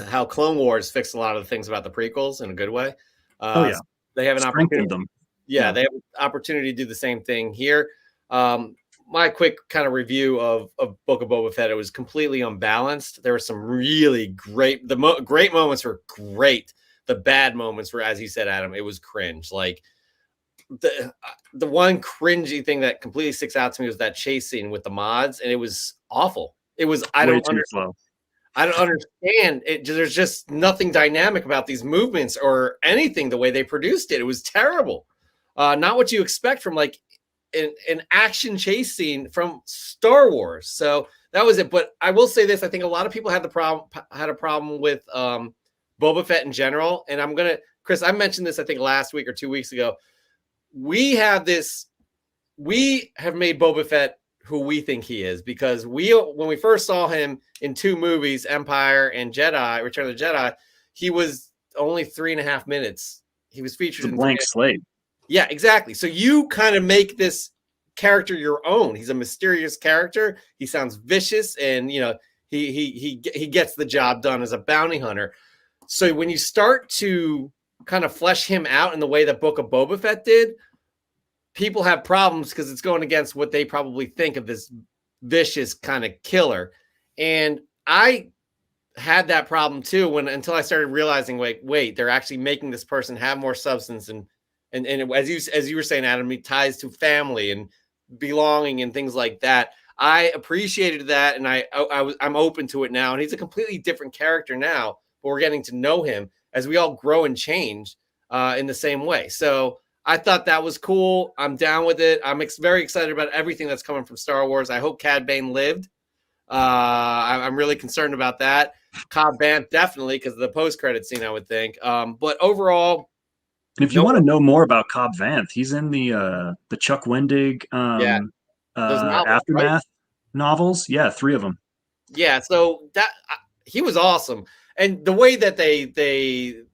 how Clone Wars fixed a lot of the things about the prequels in a good way. They have an opportunity. Them. Yeah, they have an opportunity to do the same thing here. My quick kind of review of Book of Boba Fett, it was completely unbalanced. There were some really great, great moments were great. The bad moments were, as you said, Adam, it was cringe. Like the one cringy thing that completely sticks out to me was that chase scene with the mods, and it was awful. It was I don't understand it. There's just nothing dynamic about these movements or anything. The way they produced it, it was terrible. Not what you expect from like an action chase scene from Star Wars. So that was it. But I will say this: I think a lot of people had a problem with Boba Fett in general. And Chris, I mentioned this I think last week or 2 weeks ago. We have made Boba Fett who we think he is, because when we first saw him in 2 movies, Empire and Jedi, Return of the Jedi, he was only 3.5 minutes. He was featured in blank slate. Yeah, exactly. So you kind of make this character your own. He's a mysterious character. He sounds vicious, and he gets the job done as a bounty hunter. So when you start to kind of flesh him out in the way that Book of Boba Fett did, people have problems because it's going against what they probably think of this vicious kind of killer. And I had that problem too until I started realizing, wait, they're actually making this person have more substance, and as you were saying, Adam, it ties to family and belonging and things like that. I appreciated that, and I'm open to it now. And he's a completely different character now, but we're getting to know him as we all grow and change in the same way. So I thought that was cool. I'm down with it. I'm very excited about everything that's coming from Star Wars. I hope Cad Bane lived. I'm really concerned about that. Cobb Vanth, definitely, because of the post-credit scene, I would think. But overall, and if you want to know more about Cobb Vanth, he's in the Chuck Wendig novels, Aftermath novels. Yeah, 3 of them. Yeah, so that he was awesome, and the way that the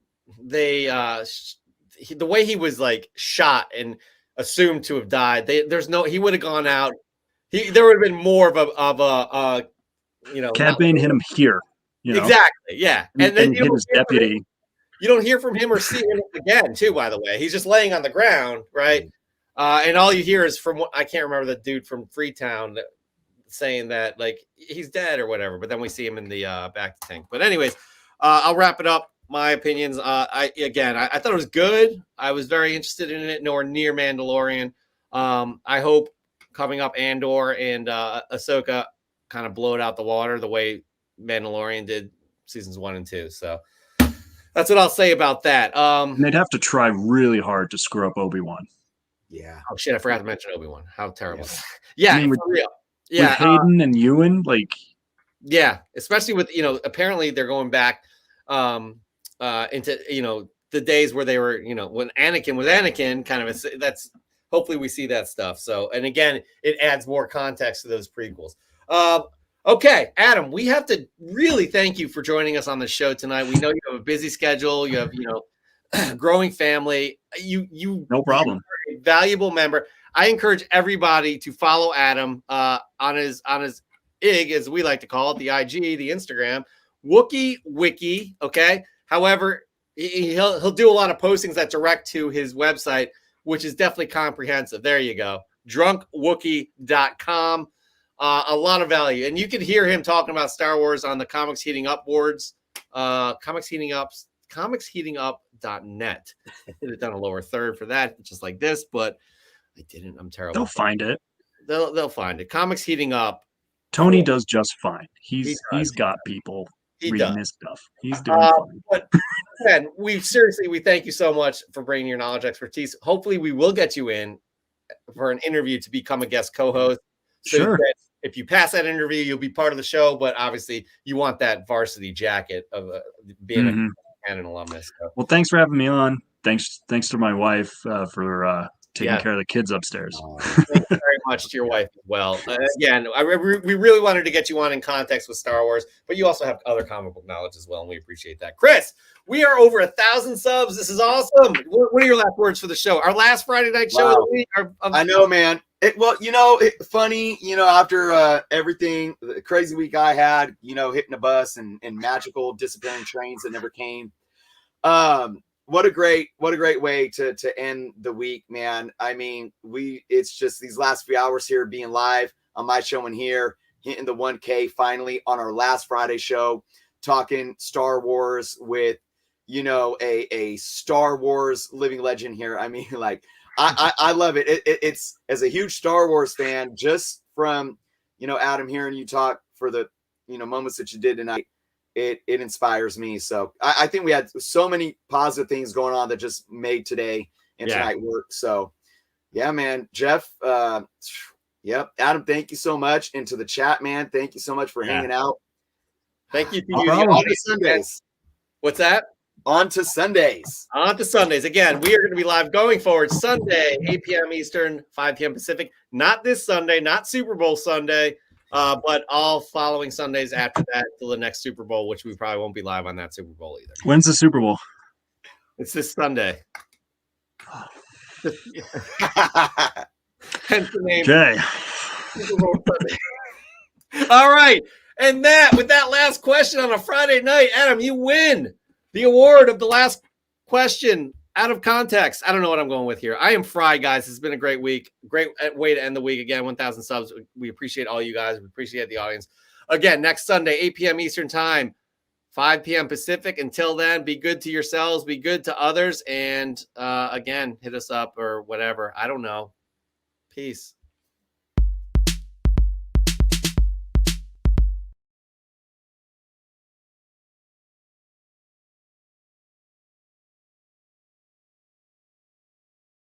way he was like shot and assumed to have died, he would have gone out. There would have been more of a Cad Bane hit him here. Exactly, yeah, and then hit his deputy. You don't hear from him or see him again, too, by the way. He's just laying on the ground, right? And all you hear is from, I can't remember the dude from Freetown saying that, like, he's dead or whatever. But then we see him in the back tank. But anyways, I'll wrap it up. My opinions. I thought it was good. I was very interested in it, nowhere near Mandalorian. I hope coming up Andor and Ahsoka kind of blow it out the water the way Mandalorian did seasons 1 and 2. So that's what I'll say about that. And they'd have to try really hard to screw up Obi-Wan. Yeah. Oh shit! I forgot to mention Obi-Wan. How terrible. Yeah, I mean, for real. Yeah, with Hayden and Ewan, like Yeah, especially with, apparently they're going back into, the days where they were, when Anakin was Anakin, kind of that's hopefully we see that stuff. So, and again, it adds more context to those prequels. Okay, Adam, we have to really thank you for joining us on the show tonight. We know you have a busy schedule. You have, growing family. You No problem. You're a valuable member. I encourage everybody to follow Adam on his IG, as we like to call it, the IG, the Instagram, Wookie Wiki. Okay. However, he'll do a lot of postings that direct to his website, which is definitely comprehensive. There you go. DrunkWooky.com. A lot of value. And you can hear him talking about Star Wars on the Comics Heating Up boards, comicsheatingup.net. I could have done a lower third for that, just like this, but I didn't. I'm terrible. They'll find it. They'll find it. Comics Heating Up. Tony does just fine. He's got people reading his stuff. He's doing fine. But man, we thank you so much for bringing your knowledge, expertise. Hopefully, we will get you in for an interview to become a guest co-host. So sure. If you pass that interview, you'll be part of the show. But obviously, you want that varsity jacket of being a Canon alumnus. So. Well, thanks for having me on. Thanks to my wife for taking care of the kids upstairs. Thank you very much to your wife as well. Again, we really wanted to get you on in context with Star Wars, but you also have other comic book knowledge as well, and we appreciate that. Chris, we are over 1,000 subs. This is awesome. What are your last words for the show? Our last Friday night show of the week. I know, man. Funny, after everything, the crazy week I had, hitting a bus and magical disappearing trains that never came. What a great way to end the week, man. I mean, it's just these last few hours here being live on my show and here, hitting the 1K finally on our last Friday show, talking Star Wars with, a Star Wars living legend here. I mean, like, I love it. It's, as a huge Star Wars fan, just from, Adam, hearing you talk for the, moments that you did tonight, it inspires me. So I think we had so many positive things going on that just made today and tonight work. So yeah, man, Jeff, yep. Adam, thank you so much. And to the chat, man, thank you so much for hanging out. Thank you. On to Sundays. What's that? On to Sundays. On to Sundays. Again, we are going to be live going forward Sunday, 8 p.m. Eastern, 5 p.m. Pacific. Not this Sunday, not Super Bowl Sunday, but all following Sundays after that till the next Super Bowl, which we probably won't be live on that Super Bowl either. When's the Super Bowl? It's this Sunday. Hence the name. Okay. Super Bowl Sunday. All right. And with that last question on a Friday night, Adam, you win the award of the last question out of context. I don't know what I'm going with here. I am fried, guys. It's been a great week. Great way to end the week. Again, 1,000 subs. We appreciate all you guys. We appreciate the audience. Again, next Sunday, 8 p.m. Eastern time, 5 p.m. Pacific. Until then, be good to yourselves. Be good to others. And again, hit us up or whatever. I don't know. Peace.